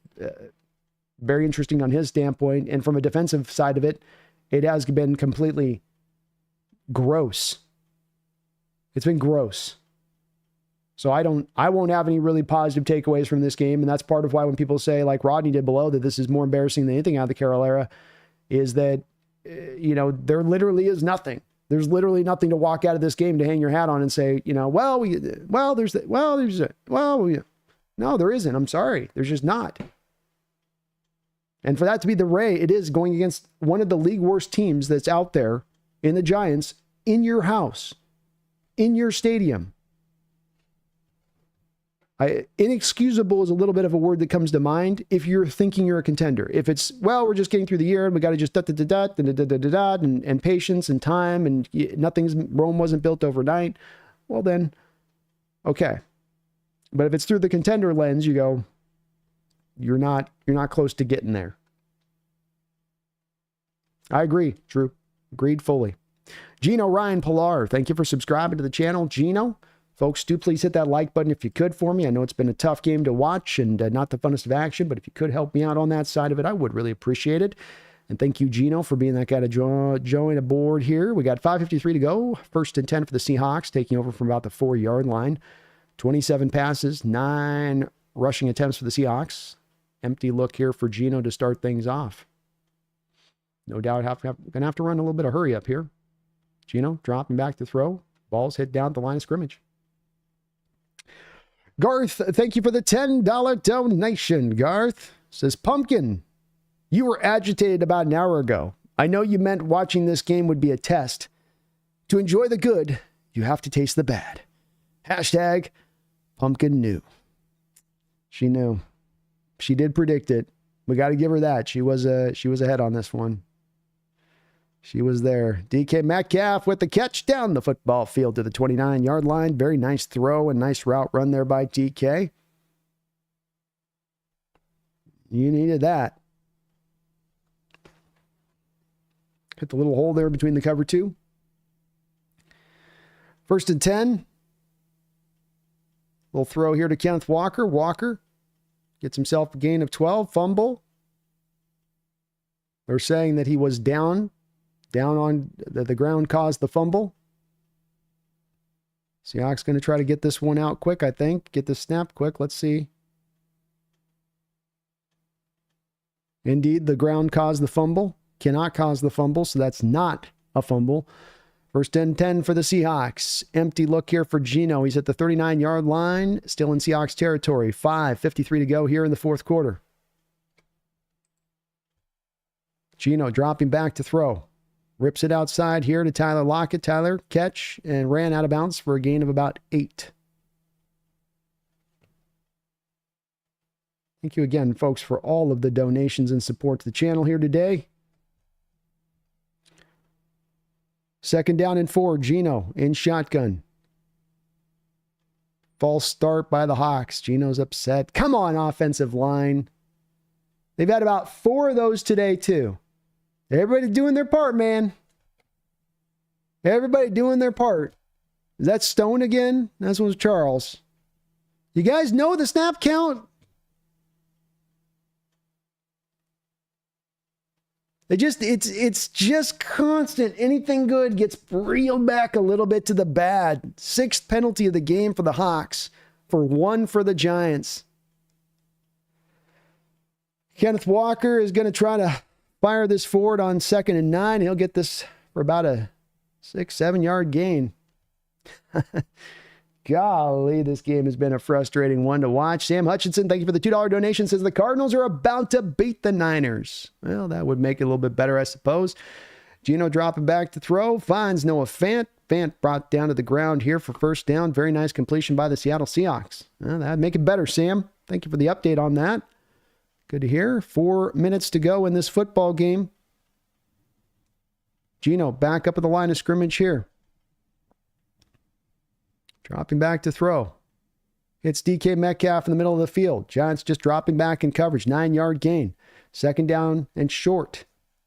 very interesting on his standpoint. And from a defensive side of it, it has been completely gross. It's been gross. So I won't have any really positive takeaways from this game. And that's part of why when people say, like Rodney did below, that this is more embarrassing than anything out of the Carroll era, is that, there literally is nothing. There's literally nothing to walk out of this game to hang your hat on and say, no, there isn't. I'm sorry. There's just not. And for that to be it is going against one of the league worst teams that's out there in the Giants, in your house, in your stadium. Inexcusable is a little bit of a word that comes to mind if you're thinking you're a contender. If it's, well, we're just getting through the year and we got to just and patience and time and Rome wasn't built overnight, well then, okay. But if it's through the contender lens, you go, you're not close to getting there. I agree, Drew. Agreed fully. Gino Ryan Pilar, thank you for subscribing to the channel. Gino, folks, do please hit that like button if you could for me. I know it's been a tough game to watch and not the funnest of action, but if you could help me out on that side of it, I would really appreciate it. And thank you, Gino, for being that guy to join aboard here. We got 5:53 to go. 1st and 10 for the Seahawks, taking over from about the 4-yard line. 27 passes, 9 rushing attempts for the Seahawks. Empty look here for Gino to start things off. No doubt going to have to run a little bit of hurry up here. Gino dropping back to throw. Ball's hit down at the line of scrimmage. Garth, thank you for the $10 donation. Garth says, Pumpkin, you were agitated about an hour ago. I know you meant watching this game would be a test. To enjoy the good, you have to taste the bad. Hashtag Pumpkin knew. She knew. She did predict it. We got to give her that. She was ahead on this one. She was there. DK Metcalf with the catch down the football field to the 29-yard line. Very nice throw and nice route run there by DK. You needed that. Hit the little hole there between the cover two. 1st and 10. Little throw here to Kenneth Walker. Walker gets himself a gain of 12. Fumble. They're saying that he was down on the ground, caused the fumble. Seahawks going to try to get this one out quick, I think. Get the snap quick. Let's see. Indeed, the ground caused the fumble. Cannot cause the fumble, so that's not a fumble. 1st and 10 for the Seahawks. Empty look here for Gino. He's at the 39-yard line, still in Seahawks territory. 5:53 to go here in the 4th quarter. Gino dropping back to throw. Rips it outside here to Tyler Lockett. Tyler, catch, and ran out of bounds for a gain of about 8. Thank you again, folks, for all of the donations and support to the channel here today. 2nd down and 4. Gino in shotgun. False start by the Hawks. Gino's upset. Come on, offensive line. They've had about 4 of those today, too. Everybody doing their part, man. Everybody doing their part. Is that Stone again? That one's Charles. You guys know the snap count? It's just constant. Anything good gets reeled back a little bit to the bad. 6th penalty of the game for the Hawks, for 1 for the Giants. Kenneth Walker is going to try to fire this forward on 2nd and 9. He'll get this for about a 6-7 yard gain. Golly, this game has been a frustrating one to watch. Sam Hutchinson, thank you for the $2 donation, says the Cardinals are about to beat the Niners. Well, that would make it a little bit better, I suppose. Gino dropping back to throw, finds Noah Fant. Fant brought down to the ground here for 1st down. Very nice completion by the Seattle Seahawks. Well, that'd make it better, Sam. Thank you for the update on that. Good to hear. 4 minutes to go in this football game. Gino back up at the line of scrimmage here. Dropping back to throw. It's DK Metcalf in the middle of the field. Giants just dropping back in coverage. 9-yard gain. 2nd down and short.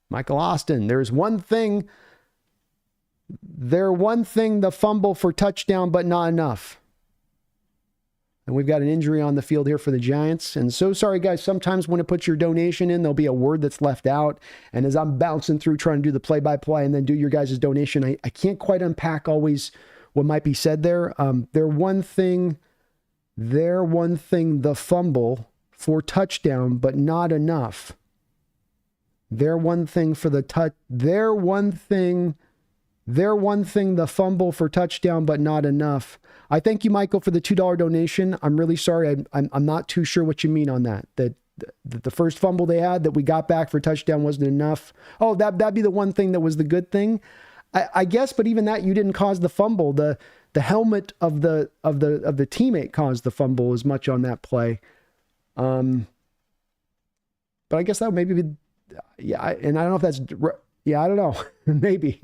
Michael Austin. There's one thing. The fumble for touchdown, but not enough. And we've got an injury on the field here for the Giants. And so sorry, guys. Sometimes when it puts your donation in, there'll be a word that's left out. And as I'm bouncing through trying to do the play-by-play and then do your guys' donation, I can't quite unpack always what might be said there. Their one thing, the fumble for touchdown, but not enough. Their one thing for the the fumble for touchdown, but not enough. I thank you, Michael, for the $2 donation. I'm really sorry. I'm not too sure what you mean on that. That the first fumble they had that we got back for touchdown wasn't enough. Oh, that'd be the one thing that was the good thing. I guess, but even that, you didn't cause the fumble. The the helmet of the teammate caused the fumble as much on that play. But I guess that would maybe be, and I don't know if that's, I don't know. maybe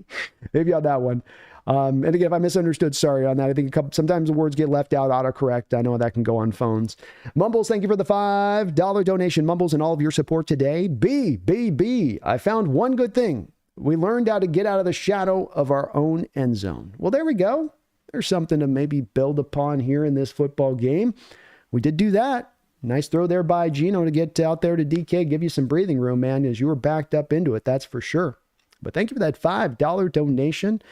on that one. And again, if I misunderstood, sorry on that. I think sometimes the words get left out, autocorrect. I know that can go on phones. Mumbles, thank you for the $5 donation. Mumbles, and all of your support today. B. I found one good thing. We learned how to get out of the shadow of our own end zone. Well, there we go. There's something to maybe build upon here in this football game. We did do that. Nice throw there by Gino to get out there to DK, give you some breathing room, man, as you were backed up into it. That's for sure. But thank you for that $5 donation.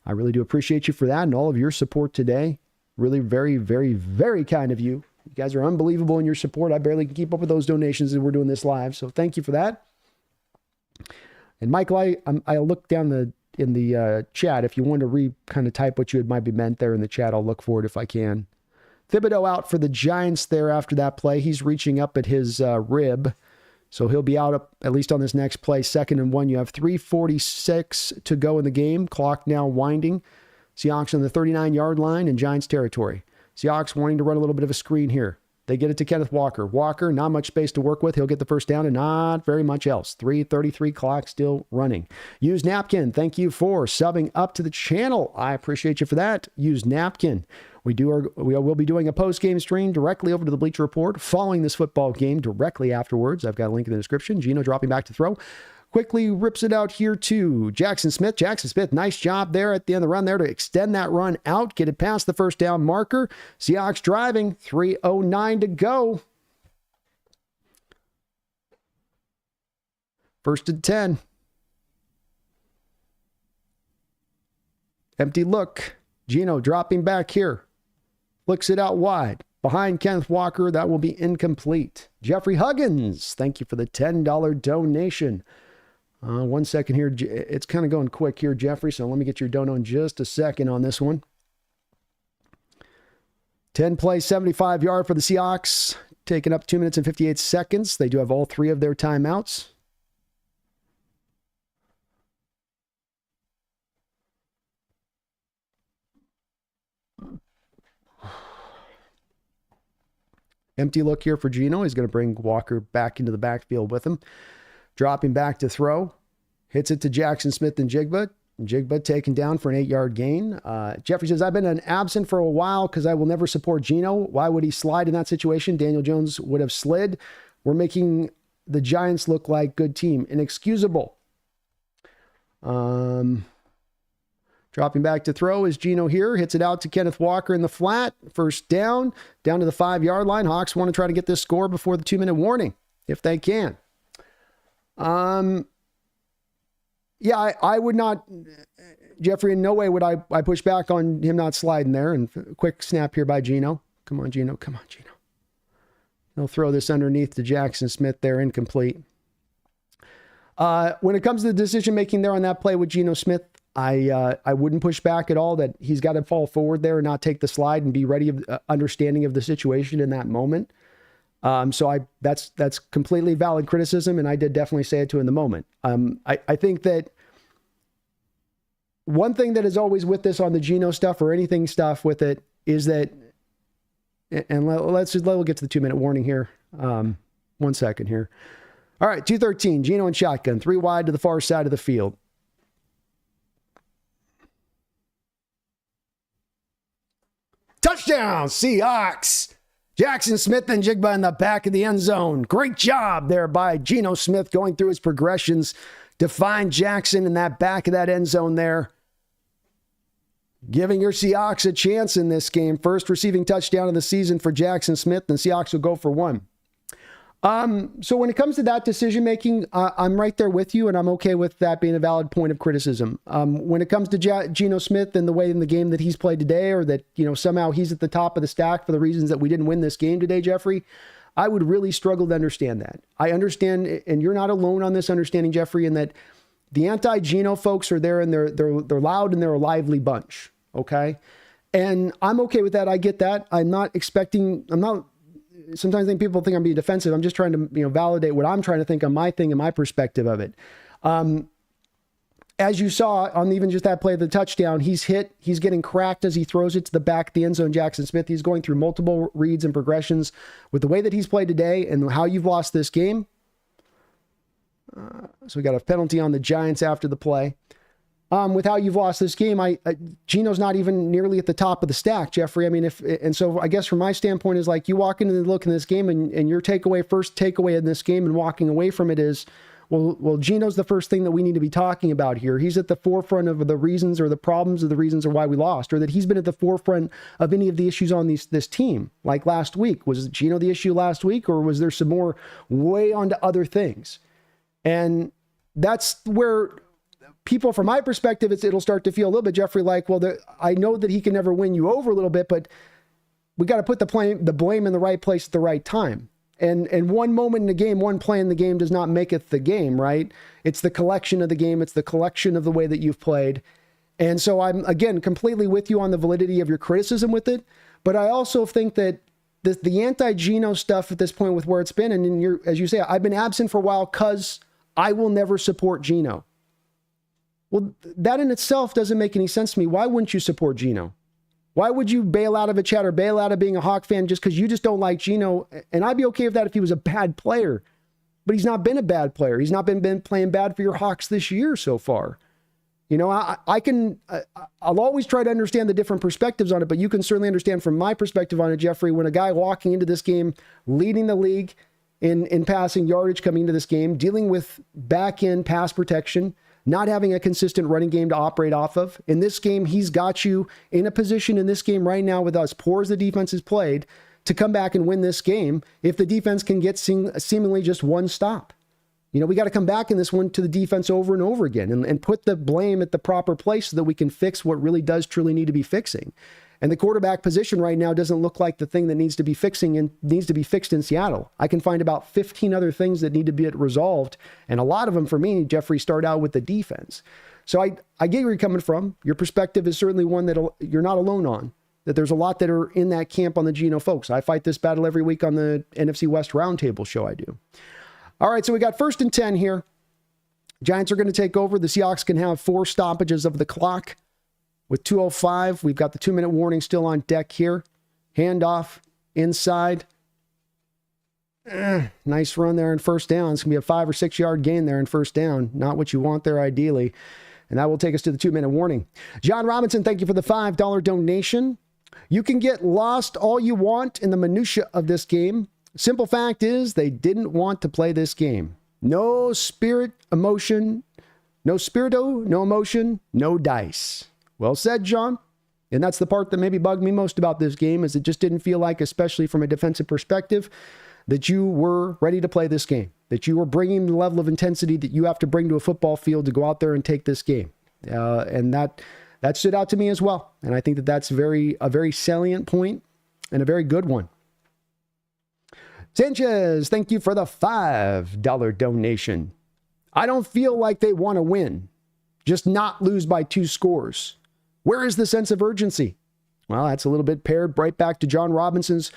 I really do appreciate you for that and all of your support today. Really very, very, very kind of you. You guys are unbelievable in your support. I barely can keep up with those donations as we're doing this live. So thank you for that. And Michael, I looked down in the chat. If you want to kind of type what you might be meant there in the chat, I'll look for it if I can. Thibodeau out for the Giants there after that play. He's reaching up at his rib. So he'll be out at least on this next play, 2nd and 1. You have 3:46 to go in the game. Clock now winding. Seahawks on the 39-yard line in Giants territory. Seahawks wanting to run a little bit of a screen here. They get it to Kenneth Walker. Walker, not much space to work with. He'll get the first down and not very much else. 3:33 clock still running. Use Napkin. Thank you for subbing up to the channel. I appreciate you for that. Use Napkin. We will be doing a post-game stream directly over to the Bleacher Report following this football game directly afterwards. I've got a link in the description. Gino dropping back to throw. Quickly rips it out here to Jackson Smith. Jackson Smith, nice job there at the end of the run there to extend that run out, get it past the first down marker. Seahawks driving, 3:09 to go. 1st and 10. Empty look. Gino dropping back here. Flicks it out wide. Behind Kenneth Walker, that will be incomplete. Jeffrey Huggins, thank you for the $10 donation. 1 second here. It's kind of going quick here, Jeffrey, so let me get your dono in just a second on this one. 10 play, 75-yard for the Seahawks, taking up 2 minutes and 58 seconds. They do have all 3 of their timeouts. Empty look here for Gino. He's going to bring Walker back into the backfield with him. Dropping back to throw. Hits it to Jackson Smith and Jigba. Jigba taken down for an 8-yard gain. Jeffrey says, I've been absent for a while because I will never support Gino. Why would he slide in that situation? Daniel Jones would have slid. We're making the Giants look like good team. Inexcusable. Dropping back to throw is Gino here. Hits it out to Kenneth Walker in the flat. First down to the 5-yard line. Hawks want to try to get this score before the 2-minute warning, if they can. I would not, Jeffrey, in no way would I push back on him not sliding there. And quick snap here by Gino. Come on, Gino. He'll throw this underneath to Jackson Smith there, incomplete. When it comes to the decision-making there on that play with Geno Smith, I wouldn't push back at all that he's got to fall forward there and not take the slide and be ready, understanding of the situation in that moment. That's completely valid criticism, and I did definitely say it to in the moment. I think that one thing that is always with this on the Geno stuff or anything stuff with it is that, and we'll get to the 2-minute warning here. 1 second here. All right, 2:13, Geno and shotgun, 3 wide to the far side of the field. Touchdown, Seahawks! Jackson Smith and Jigba in the back of the end zone. Great job there by Geno Smith going through his progressions to find Jackson in that back of that end zone there. Giving your Seahawks a chance in this game. First receiving touchdown of the season for Jackson Smith, and Seahawks will go for 1. So when it comes to that decision making, I'm right there with you, and I'm okay with that being a valid point of criticism. When it comes to Geno Smith and the way in the game that he's played today, or that somehow he's at the top of the stack for the reasons that we didn't win this game today, Jeffrey, I would really struggle to understand that. I understand, and you're not alone on this understanding, Jeffrey, in that the anti-Geno folks are there, and they're loud and they're a lively bunch. Okay, and I'm okay with that. I get that. Sometimes I think people think I'm being defensive. I'm just trying to, validate what I'm trying to think on my thing and my perspective of it. as you saw on even just that play of the touchdown, he's getting cracked as he throws it to the back of the end zone, Jackson Smith. He's going through multiple reads and progressions. With the way that he's played today and how you've lost this game. So we got a penalty on the Giants after the play. With how you've lost this game, Geno's not even nearly at the top of the stack, Jeffrey. I mean, so I guess from my standpoint is like you walk into the look in this game and your first takeaway in this game and walking away from it is, well, Geno's the first thing that we need to be talking about here. He's at the forefront of the reasons or the problems of the reasons or why we lost, or that he's been at the forefront of any of the issues on this team. Like last week, was Geno the issue last week, or was there some more way onto other things? And that's where people, from my perspective, it'll start to feel a little bit, Jeffrey, like, well, I know that he can never win you over a little bit, but we got to put the blame in the right place at the right time. And one moment in the game, one play in the game does not make it the game, right? It's the collection of the game. It's the collection of the way that you've played. And so I'm, again, completely with you on the validity of your criticism with it. But I also think that the anti-Geno stuff at this point with where it's been, and as you say, I've been absent for a while because I will never support Geno. Well, that in itself doesn't make any sense to me. Why wouldn't you support Geno? Why would you bail out of a chat or bail out of being a Hawk fan just because you just don't like Geno? And I'd be okay with that if he was a bad player. But he's not been a bad player. He's not been playing bad for your Hawks this year so far. You know, I'll always try to understand the different perspectives on it, but you can certainly understand from my perspective on it, Jeffrey, when a guy walking into this game, leading the league in passing yardage coming into this game, dealing with back-end pass protection, not having a consistent running game to operate off of. In this game, he's got you in a position in this game right now with as poor as the defense has played to come back and win this game if the defense can get seemingly just one stop. You know, we got to come back in this one to the defense over and over again and put the blame at the proper place so that we can fix what really does truly need to be fixing. And the quarterback position right now doesn't look like the thing that needs to be fixing and needs to be fixed in Seattle. I can find about 15 other things that need to be resolved. And a lot of them for me, Jeffrey, start out with the defense. So I get where you're coming from. Your perspective is certainly one that you're not alone on, that there's a lot that are in that camp on the Geno folks. I fight this battle every week on the NFC West Roundtable show I do. All right, so we got 1st and 10 here. Giants are going to take over. The Seahawks can have 4 stoppages of the clock. With 2:05, we've got the 2-minute warning still on deck here. Handoff inside. Nice run there in first down. It's going to be a 5 or 6 yard gain there in first down. Not what you want there ideally. And that will take us to the 2-minute warning. John Robinson, thank you for the $5 donation. You can get lost all you want in the minutia of this game. Simple fact is they didn't want to play this game. No spirit, emotion, no spirito, no emotion, no dice. Well said, John. And that's the part that maybe bugged me most about this game is it just didn't feel like, especially from a defensive perspective, that you were ready to play this game, that you were bringing the level of intensity that you have to bring to a football field to go out there and take this game. And that stood out to me as well. And I think that that's a very salient point and a very good one. Sanchez, thank you for the $5 donation. I don't feel like they want to win, just not lose by 2 scores. Where is the sense of urgency? Well, that's a little bit paired right back to John Robinson's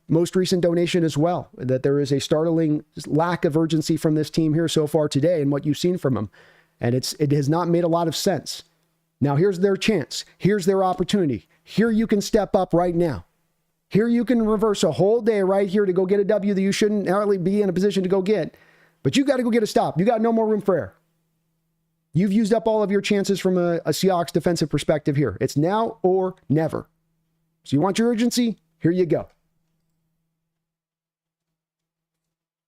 most recent donation as well, that there is a startling lack of urgency from this team here so far today and what you've seen from them. And it has not made a lot of sense. Now, here's their chance. Here's their opportunity. Here you can step up right now. Here you can reverse a whole day right here to go get a W that you shouldn't hardly be in a position to go get. But you got to go get a stop. You got no more room for error. You've used up all of your chances from a Seahawks defensive perspective here. It's now or never. So you want your urgency? Here you go.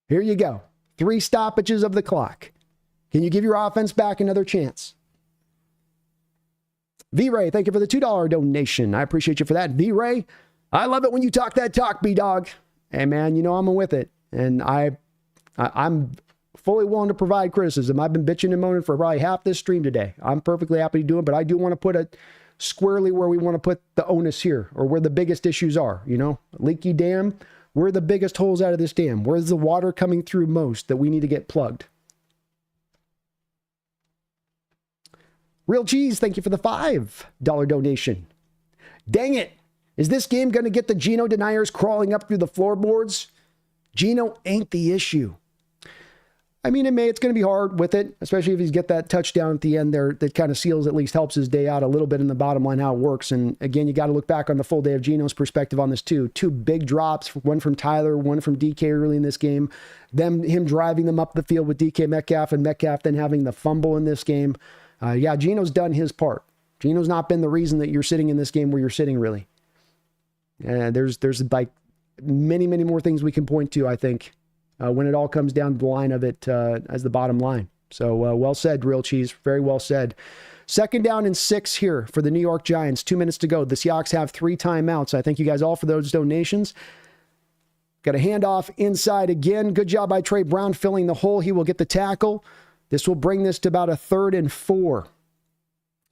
Here you go. 3 stoppages of the clock. Can you give your offense back another chance? V-Ray, thank you for the $2 donation. I appreciate you for that. V-Ray, I love it when you talk that talk, B-Dog. Hey, man, you know I'm with it. And I'm fully willing to provide criticism. I've been bitching and moaning for probably half this stream today. I'm perfectly happy to do it, but I do want to put it squarely where we want to put the onus here, or where the biggest issues are, you know? Leaky dam, where are the biggest holes out of this dam? Where's the water coming through most that we need to get plugged? Real Cheese, thank you for the $5 donation. Dang it. Is this game going to get the Geno deniers crawling up through the floorboards? Geno ain't the issue. I mean, it's going to be hard with it, especially if he's get that touchdown at the end there that kind of seals, at least helps his day out a little bit in the bottom line, how it works. And again, you got to look back on the full day of Geno's perspective on this too. 2 big drops, one from Tyler, one from DK early in this game. Him driving them up the field with DK Metcalf, and Metcalf then having the fumble in this game. Geno's done his part. Geno's not been the reason that you're sitting in this game where you're sitting, really. There's like many, many more things we can point to, I think, when it all comes down to the line of it as the bottom line. So well said, Real Cheese. Very well said. 2nd down and 6 here for the New York Giants. 2 minutes to go. The Seahawks have 3 timeouts. I thank you guys all for those donations. Got a handoff inside again. Good job by Trey Brown filling the hole. He will get the tackle. This will bring this to about a 3rd and 4.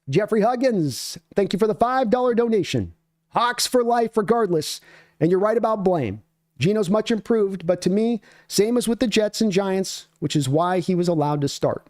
Jeffrey Huggins, thank you for the $5 donation. Hawks for life regardless. And you're right about blame. Geno's much improved, but to me, same as with the Jets and Giants, which is why he was allowed to start.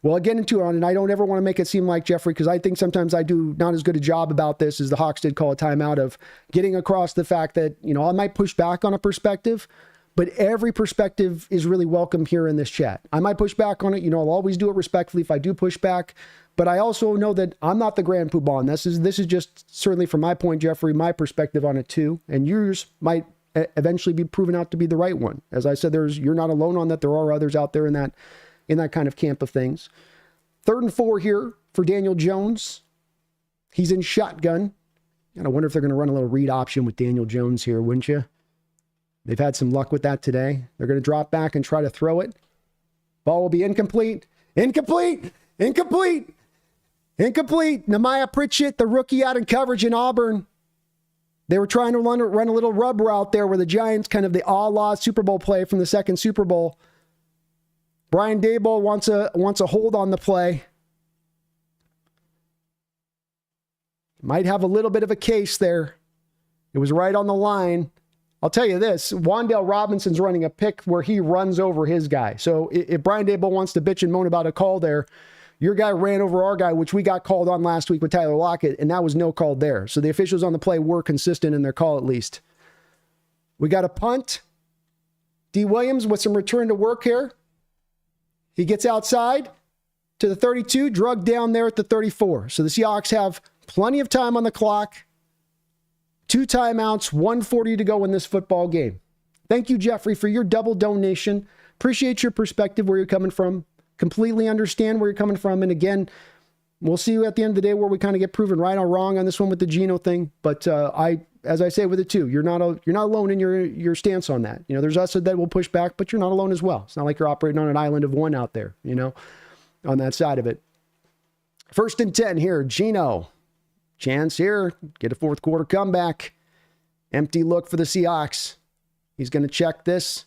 Well, I'll get into it, and I don't ever want to make it seem like Jeffrey, because I think sometimes I do not as good a job about this as the Hawks did call a timeout, of getting across the fact that, I might push back on a perspective, but every perspective is really welcome here in this chat. I might push back on it. I'll always do it respectfully if I do push back, but I also know that I'm not the grand poobah. This is just certainly from my point, Jeffrey, my perspective on it too, and yours might eventually be proven out to be the right one. As I said, you're not alone on that. There are others out there in that kind of camp of things. 3rd and 4 here for Daniel Jones. He's in shotgun. And I wonder if they're going to run a little read option with Daniel Jones here, wouldn't you? They've had some luck with that today. They're going to drop back and try to throw it. Ball will be incomplete. Incomplete. Nehemiah Pritchett, the rookie out in coverage in Auburn. They were trying to run a little rub route there where the Giants, kind of the a la Super Bowl play from the 2nd Super Bowl. Brian Daboll wants a hold on the play. Might have a little bit of a case there. It was right on the line. I'll tell you this, Wan'Dale Robinson's running a pick where he runs over his guy. So if Brian Daboll wants to bitch and moan about a call there, your guy ran over our guy, which we got called on last week with Tyler Lockett, and that was no call there. So the officials on the play were consistent in their call, at least. We got a punt. D. Williams with some return to work here. He gets outside to the 32, drugged down there at the 34. So the Seahawks have plenty of time on the clock. 2 timeouts, 1:40 to go in this football game. Thank you, Jeffrey, for your double donation. Appreciate your perspective, where you're coming from. Completely understand where you're coming from. And again, we'll see you at the end of the day where we kind of get proven right or wrong on this one with the Geno thing. But as I say with it too, you're not alone in your stance on that. There's us that will push back, but you're not alone as well. It's not like you're operating on an island of one out there, on that side of it. 1st and 10 here, Gino. Chance here, get a 4th quarter comeback. Empty look for the Seahawks. He's going to check this.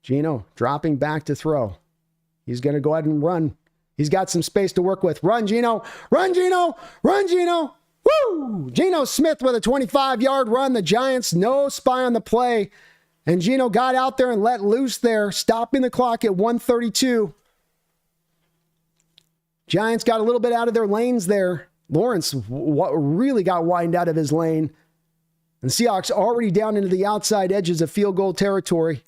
Gino dropping back to throw. He's going to go ahead and run. He's got some space to work with. Run, Gino. Run, Gino. Run, Gino. Woo! Geno Smith with a 25-yard run. The Giants, no spy on the play. And Gino got out there and let loose there, stopping the clock at 1:32. Giants got a little bit out of their lanes there. Lawrence really got widened out of his lane. And Seahawks already down into the outside edges of field goal territory.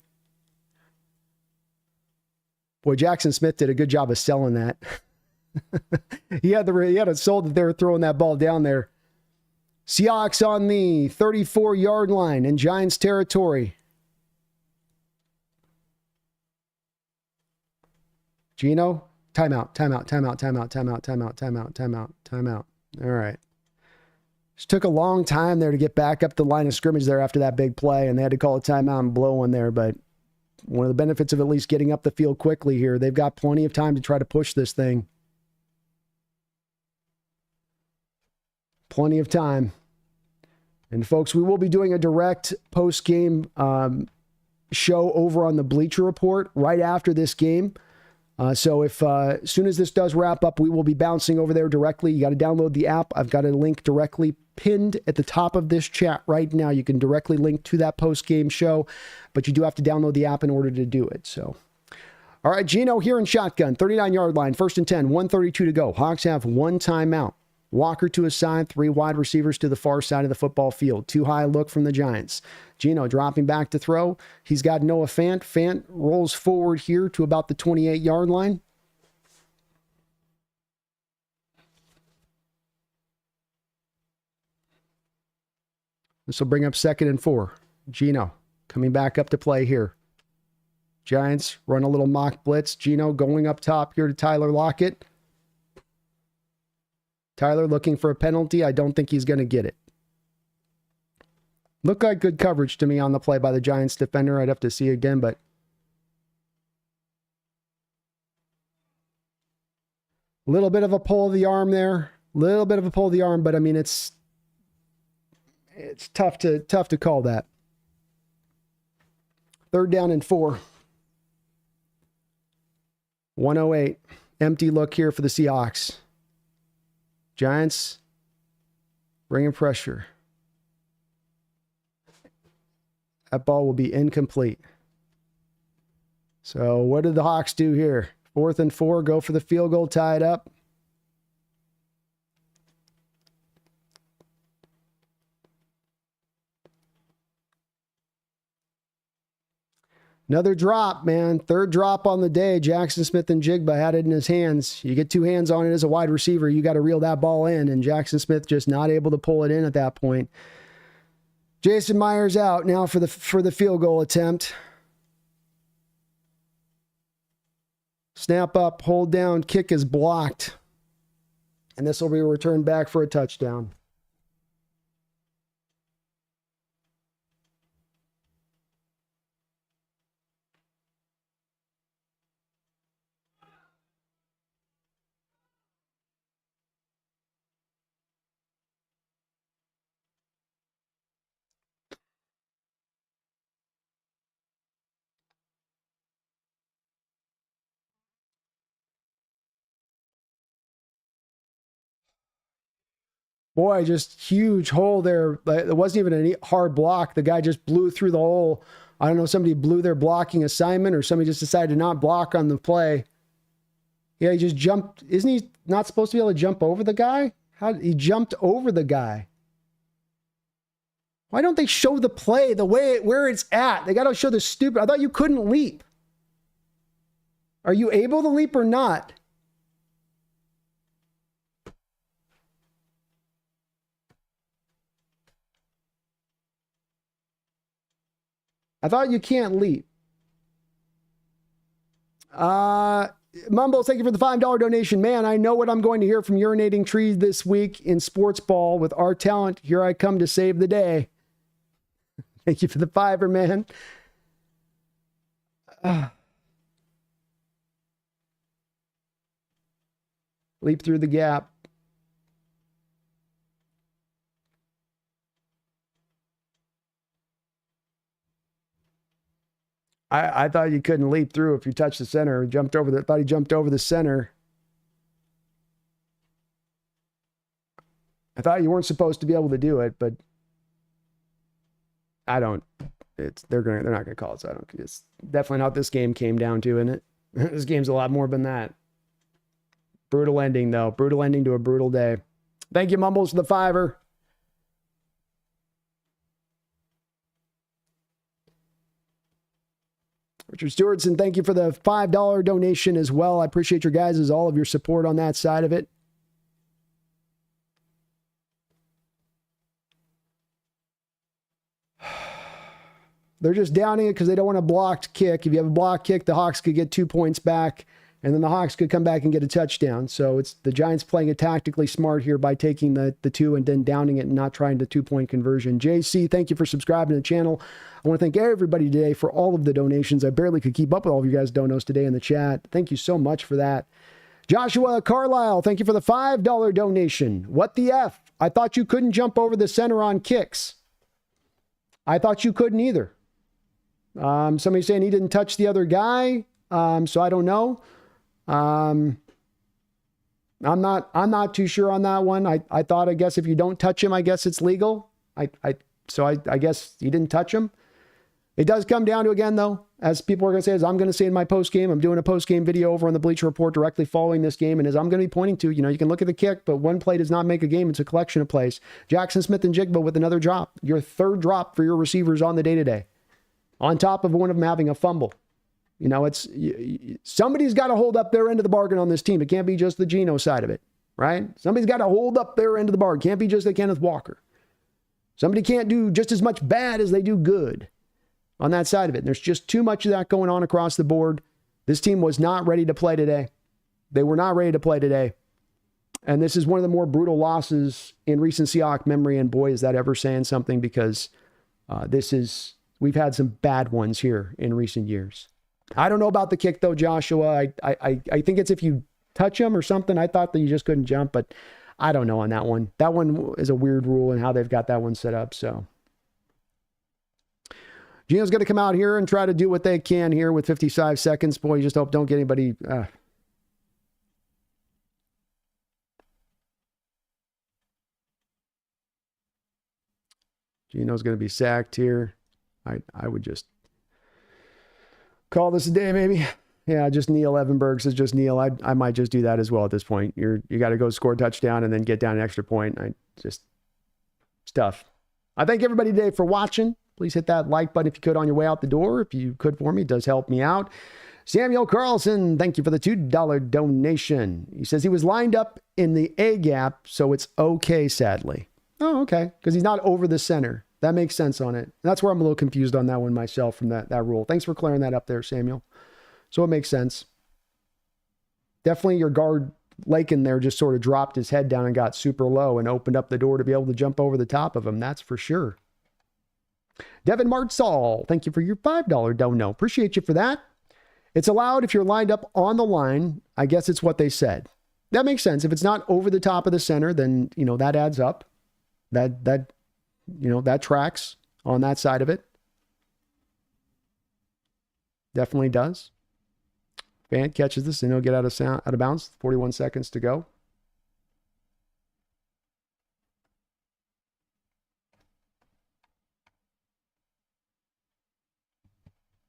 Boy, Jackson Smith did a good job of selling that. he had it sold that they were throwing that ball down there. Seahawks on the 34-yard line in Giants territory. Gino, timeout. All right. Just took a long time there to get back up the line of scrimmage there after that big play, and they had to call a timeout and blow one there, but one of the benefits of at least getting up the field quickly here, they've got plenty of time to try to push this thing. Plenty of time. And folks, we will be doing a direct post-game show over on the Bleacher Report right after this game. So if as soon as this does wrap up, we will be bouncing over there directly. You got to download the app. I've got a link directly pinned at the top of this chat right now. You can directly link to that post-game show, but you do have to download the app in order to do it. So, all right, Gino here in shotgun, 39-yard line, 1st and 10, 1:32 to go. Hawks have 1 timeout. Walker to his side, 3 wide receivers to the far side of the football field. Too high look from the Giants. Gino dropping back to throw. He's got Noah Fant. Fant rolls forward here to about the 28-yard line. This will bring up 2nd and 4. Gino coming back up to play here. Giants run a little mock blitz. Gino going up top here to Tyler Lockett. Tyler looking for a penalty. I don't think he's going to get it. Looked like good coverage to me on the play by the Giants defender. I'd have to see again, but a little bit of a pull of the arm there. Little bit of a pull of the arm, but I mean, it's tough to call that. 3rd down and 4. 108. Empty look here for the Seahawks. Giants bringing pressure. That ball will be incomplete. So what did the Hawks do here? 4th and 4, go for the field goal, tie it up. Another drop, man. 3rd drop on the day. Jackson Smith and Jigba had it in his hands. You get 2 hands on it as a wide receiver, you got to reel that ball in, and Jackson Smith just not able to pull it in at that point. Jason Myers out now for the field goal attempt. Snap up, hold down, kick is blocked. And this will be returned back for a touchdown. Boy, just huge hole there. It wasn't even a hard block. The guy just blew through the hole. I don't know, somebody blew their blocking assignment or somebody just decided to not block on the play. Yeah, he just jumped. Isn't he not supposed to be able to jump over the guy? He jumped over the guy. Why don't they show the play the way where it's at? They got to show the stupid. I thought you couldn't leap. Are you able to leap or not? I thought you can't leap. Mumbles, thank you for the $5 donation. Man, I know what I'm going to hear from urinating trees this week in sports ball. With our talent, here I come to save the day. Thank you for the $5, man. Leap through the gap. I thought you couldn't leap through if you touched the center. Thought he jumped over the center. I thought you weren't supposed to be able to do it, but I don't. They're not gonna call it. So I don't. It's definitely not this game came down to, isn't it? This game's a lot more than that. Brutal ending though. Brutal ending to a brutal day. Thank you, Mumbles, for the $5. Richard Stewartson, thank you for the $5 donation as well. I appreciate your guys' all of your support on that side of it. They're just downing it because they don't want a blocked kick. If you have a blocked kick, the Hawks could get 2 points back, and then the Hawks could come back and get a touchdown. So it's the Giants playing it tactically smart here by taking the 2 and then downing it and not trying the 2-point conversion. JC, thank you for subscribing to the channel. I want to thank everybody today for all of the donations. I barely could keep up with all of you guys' donos today in the chat. Thank you so much for that. Joshua Carlisle, thank you for the $5 donation. What the F? I thought you couldn't jump over the center on kicks. I thought you couldn't either. Somebody saying he didn't touch the other guy. So I don't know. I'm not too sure on that one. I thought, I guess if you don't touch him, I guess it's legal. So I guess he didn't touch him. It does come down to, again, though, as people are going to say, as I'm going to say in my post game, I'm doing a post game video over on the Bleacher Report directly following this game. And as I'm going to be pointing to, you can look at the kick, but one play does not make a game. It's a collection of plays. Jackson Smith and Jigba with another drop. Your third drop for your receivers on the day-to-day. On top of one of them having a fumble. Somebody's got to hold up their end of the bargain on this team. It can't be just the Geno side of it, right? Somebody's got to hold up their end of the bargain. Can't be just the Kenneth Walker. Somebody can't do just as much bad as they do good on that side of it. And there's just too much of that going on across the board. This team was not ready to play today. They were not ready to play today. And this is one of the more brutal losses in recent Seahawks memory. And boy, is that ever saying something, because we've had some bad ones here in recent years. I don't know about the kick, though, Joshua. I think it's if you touch them or something. I thought that you just couldn't jump, but I don't know on that one. That one is a weird rule and how they've got that one set up. So Gino's going to come out here and try to do what they can here with 55 seconds. Boy, you just hope don't get anybody. Gino's going to be sacked here. I would just call this a day, maybe. Yeah, just kneel. Evanberg says just kneel. I might just do that as well at this point. You got to go score a touchdown and then get down an extra point. It's tough. I thank everybody today for watching. Please hit that like button if you could on your way out the door. If you could for me, it does help me out. Samuel Carlson, thank you for the $2 donation. He says he was lined up in the A gap, so it's okay, sadly. Oh, okay, because he's not over the center. That makes sense on it. That's where I'm a little confused on that one myself from that rule. Thanks for clearing that up there, Samuel. So it makes sense. Definitely your guard, Lakin there, just sort of dropped his head down and got super low and opened up the door to be able to jump over the top of him. That's for sure. Devin Martzall, thank you for your $5 dono. Appreciate you for that. It's allowed if you're lined up on the line. I guess it's what they said. That makes sense. If it's not over the top of the center, then, that adds up. That tracks on that side of it. Definitely does. Fant catches this and he'll get out of bounds. 41 seconds to go.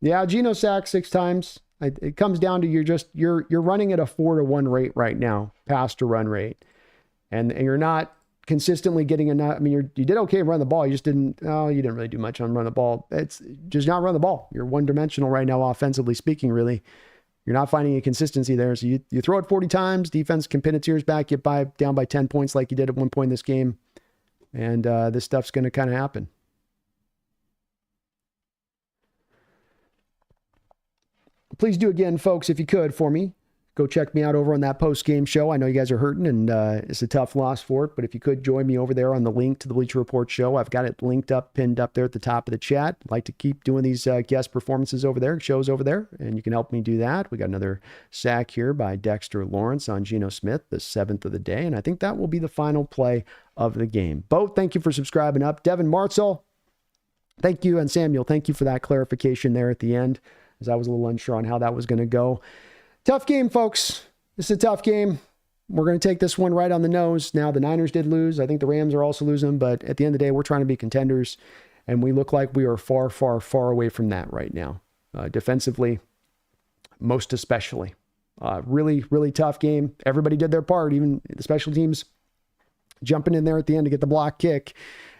Yeah, Geno sacked 6 times. It comes down to you're running at a 4-to-1 rate right now, pass to run rate, and you're not consistently getting enough. I mean, you did okay run the ball. You didn't really do much on run the ball. It's just not run the ball. You're one-dimensional right now, offensively speaking. Really, you're not finding a consistency there. So you throw it 40 times, defense can pin its ears back, get down by 10 points like you did at one point in this game, and this stuff's going to kind of happen. Please do again, folks, if you could, for me. Go check me out over on that post-game show. I know you guys are hurting, and it's a tough loss for it, but if you could join me over there on the link to the Bleacher Report show, I've got it linked up, pinned up there at the top of the chat. I'd like to keep doing these guest performances over there, shows over there, and you can help me do that. We got another sack here by Dexter Lawrence on Geno Smith, the 7th of the day, and I think that will be the final play of the game. Both, thank you for subscribing up. Devin Martzall, thank you, and Samuel, thank you for that clarification there at the end, as I was a little unsure on how that was going to go. Tough game, folks. This is a tough game. We're going to take this one right on the nose. Now, the Niners did lose. I think the Rams are also losing, but at the end of the day, we're trying to be contenders, and we look like we are far, far, far away from that right now. Defensively, most especially. Really, really tough game. Everybody did their part, even the special teams jumping in there at the end to get the block kick.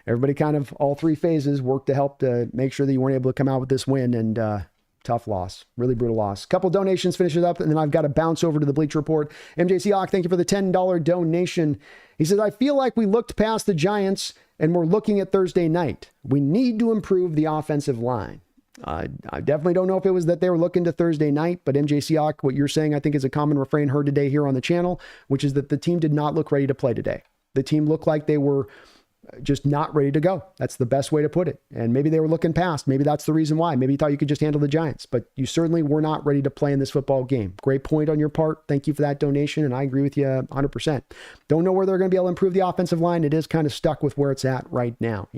Everybody kind of, all 3 phases, worked to help to make sure that you weren't able to come out with this win, and tough loss. Really brutal loss. Couple donations, finish it up, and then I've got to bounce over to the Bleacher Report. MJ Seahawk, thank you for the $10 donation. He says, I feel like we looked past the Giants and we're looking at Thursday night. We need to improve the offensive line. I definitely don't know if it was that they were looking to Thursday night, but MJ Seahawk, what you're saying, I think is a common refrain heard today here on the channel, which is that the team did not look ready to play today. The team looked like they were just not ready to go. That's the best way to put it. And maybe they were looking past. Maybe that's the reason why. Maybe you thought you could just handle the Giants, but you certainly were not ready to play in this football game. Great point on your part. Thank you for that donation. And I agree with you 100%. Don't know where they're going to be able to improve the offensive line. It is kind of stuck with where it's at right now.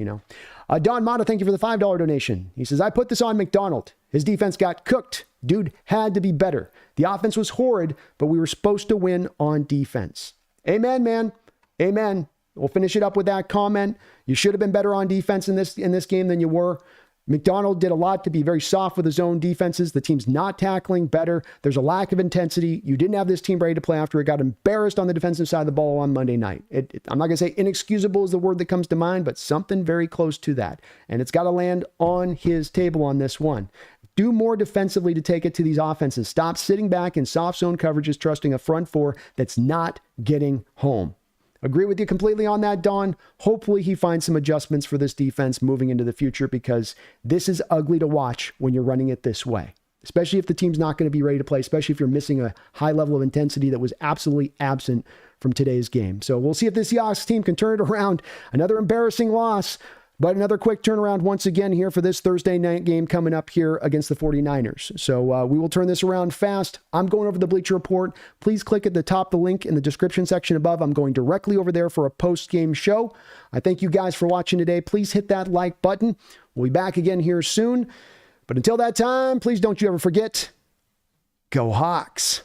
Don Mata, thank you for the $5 donation. He says, I put this on McDonald. His defense got cooked. Dude had to be better. The offense was horrid, but we were supposed to win on defense. Amen, man. Amen. We'll finish it up with that comment. You should have been better on defense in this game than you were. McDonald did a lot to be very soft with his own defenses. The team's not tackling better. There's a lack of intensity. You didn't have this team ready to play after it got embarrassed on the defensive side of the ball on Monday night. I'm not going to say inexcusable is the word that comes to mind, but something very close to that. And it's got to land on his table on this one. Do more defensively to take it to these offenses. Stop sitting back in soft zone coverages, trusting a front four that's not getting home. Agree with you completely on that, Don. Hopefully he finds some adjustments for this defense moving into the future, because this is ugly to watch when you're running it this way, especially if the team's not going to be ready to play, especially if you're missing a high level of intensity that was absolutely absent from today's game. So we'll see if the Seahawks team can turn it around. Another embarrassing loss, but another quick turnaround once again here for this Thursday night game coming up here against the 49ers. So we will turn this around fast. I'm going over the Bleacher Report. Please click at the top, the link in the description section above. I'm going directly over there for a post-game show. I thank you guys for watching today. Please hit that like button. We'll be back again here soon. But until that time, please don't you ever forget, go Hawks.